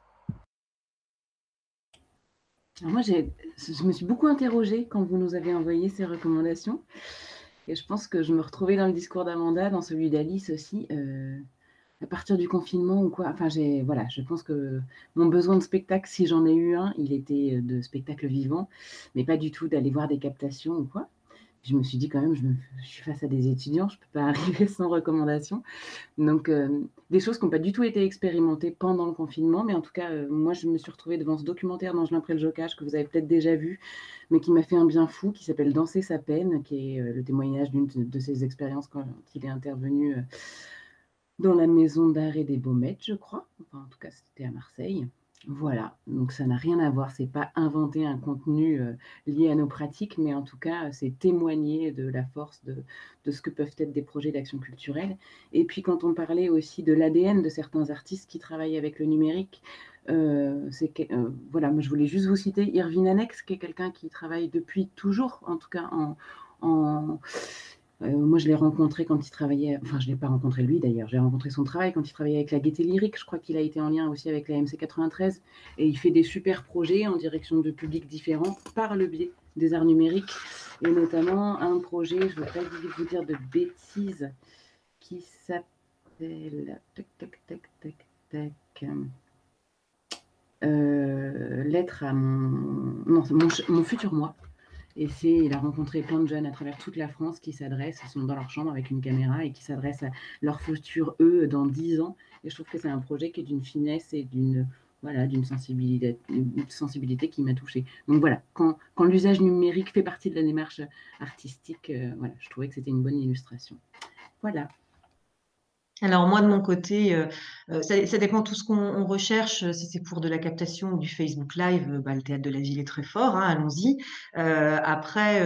Alors moi, je me suis beaucoup interrogée quand vous nous avez envoyé ces recommandations. Et je pense que je me retrouvais dans le discours d'Amanda, dans celui d'Alice aussi, à partir du confinement ou quoi. Enfin, voilà, je pense que mon besoin de spectacle, si j'en ai eu un, il était de spectacle vivant, mais pas du tout d'aller voir des captations ou quoi. Je me suis dit quand même, je suis face à des étudiants, je ne peux pas arriver sans recommandation. Donc, des choses qui n'ont pas du tout été expérimentées pendant le confinement, mais en tout cas, moi, je me suis retrouvée devant ce documentaire d'Angelin Pré-le-Jocage que vous avez peut-être déjà vu, mais qui m'a fait un bien fou, qui s'appelle Danser sa peine, qui est le témoignage d'une de ses expériences quand il est intervenu dans la maison d'arrêt des Baumettes, je crois. Enfin, en tout cas, c'était à Marseille. Voilà, donc ça n'a rien à voir, c'est pas inventer un contenu lié à nos pratiques, mais en tout cas, c'est témoigner de la force de ce que peuvent être des projets d'action culturelle. Et puis, quand on parlait aussi de l'ADN de certains artistes qui travaillent avec le numérique, voilà, moi je voulais juste vous citer Irvine Annex, qui est quelqu'un qui travaille depuis toujours, en tout cas moi, je l'ai rencontré quand il travaillait, enfin, je ne l'ai pas rencontré lui d'ailleurs, j'ai rencontré son travail quand il travaillait avec la Gaîté Lyrique. Je crois qu'il a été en lien aussi avec la MC 93, et il fait des super projets en direction de publics différents par le biais des arts numériques, et notamment un projet, je ne veux pas vous dire de bêtises, qui s'appelle Lettre à mon futur moi. Et il a rencontré plein de jeunes à travers toute la France qui s'adressent, ils sont dans leur chambre avec une caméra et qui s'adressent à leur futur eux dans 10 ans. Et je trouve que c'est un projet qui est d'une finesse et d'une sensibilité qui m'a touchée. Donc voilà, quand l'usage numérique fait partie de la démarche artistique, voilà, je trouvais que c'était une bonne illustration. Voilà. Alors moi, de mon côté, ça dépend tout ce qu'on recherche. Si c'est pour de la captation ou du Facebook Live, le théâtre de la ville est très fort, hein, allons-y. Après,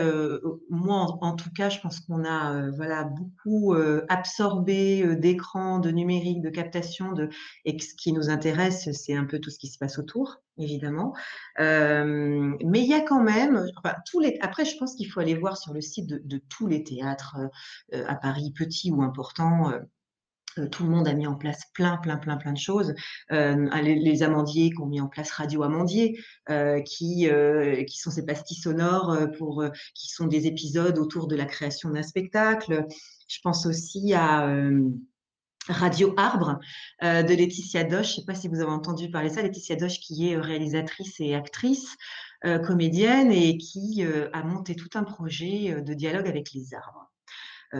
moi, en tout cas, je pense qu'on a voilà, beaucoup absorbé d'écrans, de numérique, de captation, et ce qui nous intéresse, c'est un peu tout ce qui se passe autour, évidemment. Mais il y a quand même, enfin, après, je pense qu'il faut aller voir sur le site de tous les théâtres à Paris, petits ou importants. Tout le monde a mis en place plein de choses. Les amandiers qui ont mis en place Radio Amandier, qui sont ces pastilles sonores qui sont des épisodes autour de la création d'un spectacle. Je pense aussi à Radio Arbre de Laetitia Doche. Je ne sais pas si vous avez entendu parler de ça. Laetitia Doche qui est réalisatrice et actrice, comédienne, et qui a monté tout un projet de dialogue avec les arbres.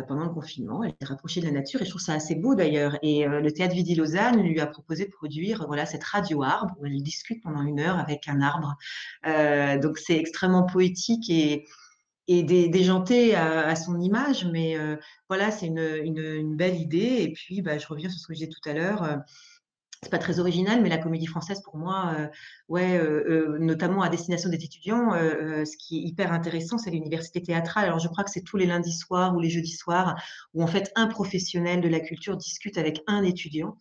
Pendant le confinement, elle s'est rapprochée de la nature et je trouve ça assez beau d'ailleurs. Et le Théâtre Vidi-Lausanne lui a proposé de produire cette radio arbre où elle discute pendant 1 heure avec un arbre. Donc c'est extrêmement poétique et déjanté à son image, mais voilà, c'est une belle idée. Et puis je reviens sur ce que je disais tout à l'heure. C'est pas très original, mais la comédie française, pour moi, notamment à destination des étudiants, ce qui est hyper intéressant, c'est l'université théâtrale. Alors, je crois que c'est tous les lundis soirs ou les jeudis soirs où, en fait, un professionnel de la culture discute avec un étudiant.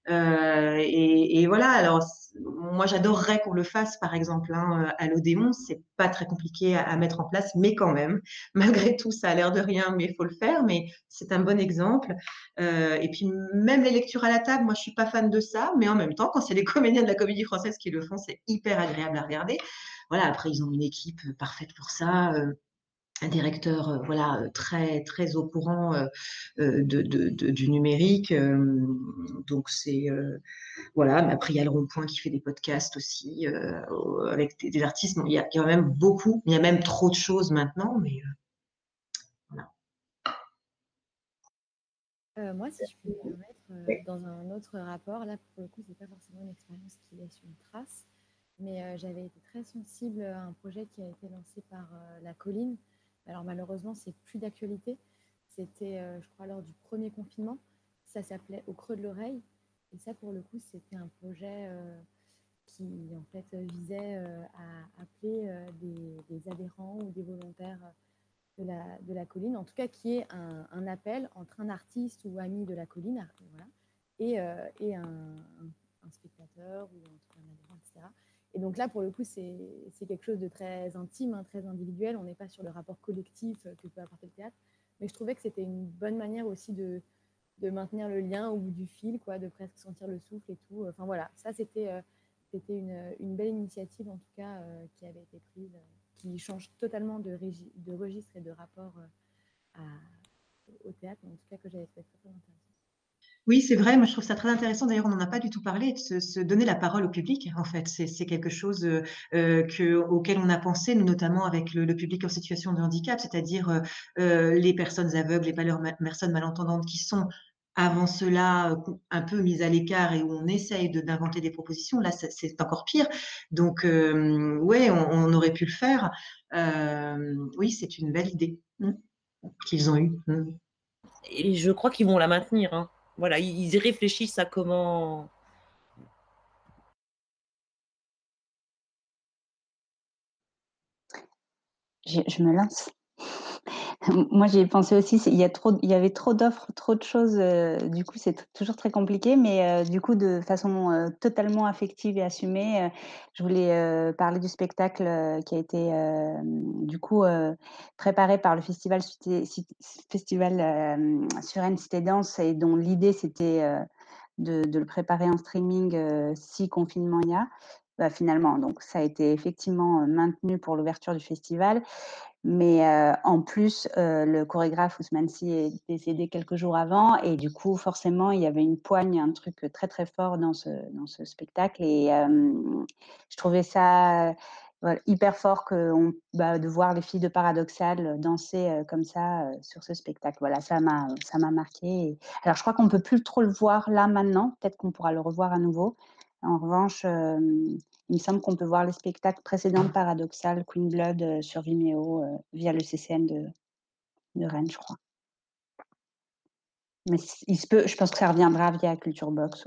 Et voilà, alors moi j'adorerais qu'on le fasse par exemple à l'Odéon, c'est pas très compliqué à mettre en place, mais quand même, malgré tout ça a l'air de rien, mais il faut le faire, mais c'est un bon exemple. Et puis même les lectures à la table, moi je suis pas fan de ça, mais en même temps quand c'est les comédiens de la Comédie Française qui le font, c'est hyper agréable à regarder. Voilà, après ils ont une équipe parfaite pour ça. Un directeur très très au courant du numérique, donc c'est voilà. Mais après il y a le Rond-Point qui fait des podcasts aussi avec des artistes. Bon, il y a quand même beaucoup, il y a même trop de choses maintenant, mais voilà. Moi, si je peux me permettre, dans un autre rapport, là pour le coup c'est pas forcément une expérience qui laisse une trace, mais j'avais été très sensible à un projet qui a été lancé par La Colline. Alors malheureusement, c'est plus d'actualité. C'était, je crois, lors du premier confinement. Ça s'appelait Au creux de l'oreille. Et ça, pour le coup, c'était un projet qui, en fait, visait à appeler des adhérents ou des volontaires de la colline. En tout cas, qui est un appel entre un artiste ou ami de la colline, voilà, et un spectateur ou entre un adhérent, etc. Et donc là, pour le coup, c'est quelque chose de très intime, très individuel. On n'est pas sur le rapport collectif que peut apporter le théâtre. Mais je trouvais que c'était une bonne manière aussi de maintenir le lien au bout du fil, quoi, de presque sentir le souffle et tout. Enfin voilà, ça c'était une belle initiative en tout cas qui avait été prise, qui change totalement de registre et de rapport au théâtre, mais en tout cas que j'avais trouvé très, très intéressant. Oui, c'est vrai. Moi, je trouve ça très intéressant. D'ailleurs, on n'en a pas du tout parlé, de se donner la parole au public. En fait, c'est quelque chose auquel on a pensé, nous, notamment avec le public en situation de handicap, c'est-à-dire les personnes aveugles, les personnes malentendantes qui sont avant cela un peu mises à l'écart et où on essaye d'inventer des propositions. Là, c'est encore pire. Donc, ouais, on aurait pu le faire. Oui, c'est une belle idée qu'ils ont eue. Et je crois qu'ils vont la maintenir, hein. Voilà, ils y réfléchissent à comment. Je me lance. Moi, j'y ai pensé aussi. Il y avait trop d'offres, trop de choses. Du coup, c'est toujours très compliqué. Mais du coup, de façon totalement affective et assumée, je voulais parler du spectacle qui a été du coup préparé par le festival Suresnes Cité Danse et dont l'idée c'était de le préparer en streaming si confinement il y a. Finalement, donc ça a été effectivement maintenu pour l'ouverture du festival. Mais en plus, le chorégraphe Ousmane Sy est décédé quelques jours avant et du coup, forcément, il y avait une poigne, un truc très, très fort dans ce spectacle et je trouvais ça hyper fort de voir les filles de Paradoxal danser comme ça sur ce spectacle. Voilà, ça m'a marqué. Alors, je crois qu'on ne peut plus trop le voir là maintenant. Peut-être qu'on pourra le revoir à nouveau. En revanche, il me semble qu'on peut voir les spectacles précédents de Paradoxal, Queen Blood sur Vimeo via le CCN de Rennes, je crois. Mais je pense que ça reviendra via Culture Box.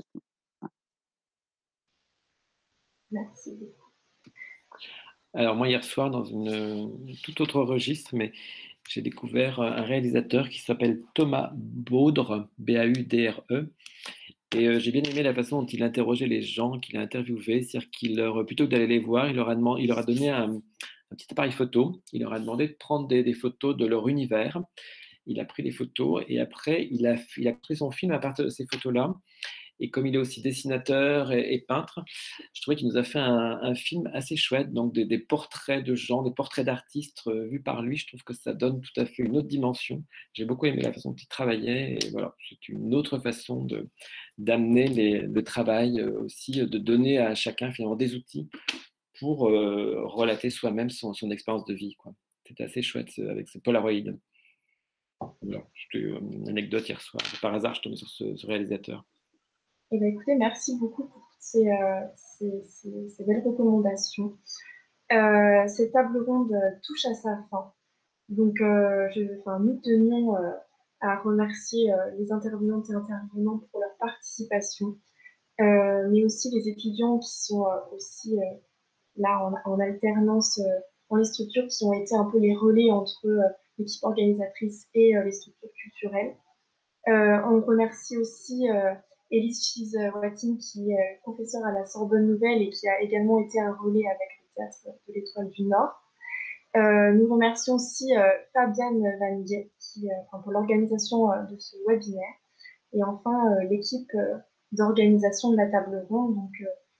Merci beaucoup. Alors moi, hier soir, dans une tout autre registre, mais j'ai découvert un réalisateur qui s'appelle Thomas Baudre, B-A-U-D-R-E. Et j'ai bien aimé la façon dont il interrogeait les gens qu'il a interviewés, c'est-à-dire plutôt que d'aller les voir, il leur a donné un petit appareil photo, il leur a demandé de prendre des photos de leur univers, il a pris les photos et après, il a pris son film à partir de ces photos-là. Et comme il est aussi dessinateur et peintre, je trouvais qu'il nous a fait un film assez chouette, donc des portraits de gens, des portraits d'artistes vus par lui. Je trouve que ça donne tout à fait une autre dimension. J'ai beaucoup aimé la façon dont il travaillait. Et voilà, c'est une autre façon d'amener le travail aussi, de donner à chacun finalement des outils pour relater soi-même son expérience de vie, quoi. C'était assez chouette avec ce Polaroid. Voilà, c'était une anecdote hier soir. Par hasard, je tombais sur ce réalisateur. Eh bien, écoutez, merci beaucoup pour toutes ces belles recommandations. Cette table ronde touche à sa fin. Donc, nous tenons à remercier les intervenantes et intervenants pour leur participation, mais aussi les étudiants qui sont aussi là en alternance dans les structures qui ont été un peu les relais entre l'équipe organisatrice et les structures culturelles. On remercie aussi Élise Chiz-Watine, qui est professeure à la Sorbonne Nouvelle et qui a également été un relais avec le Théâtre de l'Étoile du Nord. Nous remercions aussi Fabienne Van Guet pour l'organisation de ce webinaire. Et enfin, l'équipe d'organisation de la table ronde, donc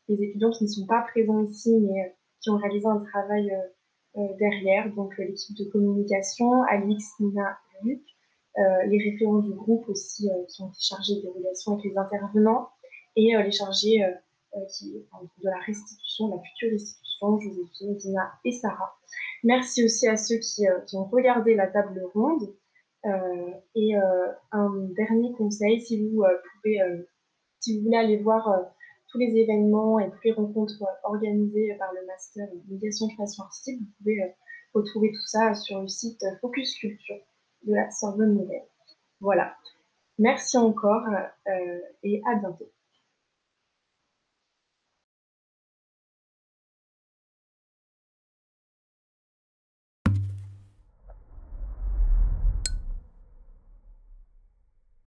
les étudiants qui ne sont pas présents ici, mais qui ont réalisé un travail derrière. Donc l'équipe de communication, Alix, Nina, Luc, les référents du groupe aussi qui ont été chargés des relations avec les intervenants, et les chargés de la restitution, de la future restitution, Joséphine, Dina et Sarah. Merci aussi à ceux qui ont regardé la table ronde. Et un dernier conseil, si vous voulez aller voir tous les événements et toutes les rencontres organisées par le Master Médiation Création Artistique, vous pouvez retrouver tout ça sur le site Focus Culture de la Sorbonne Nouvelle. Voilà. Merci encore et à bientôt.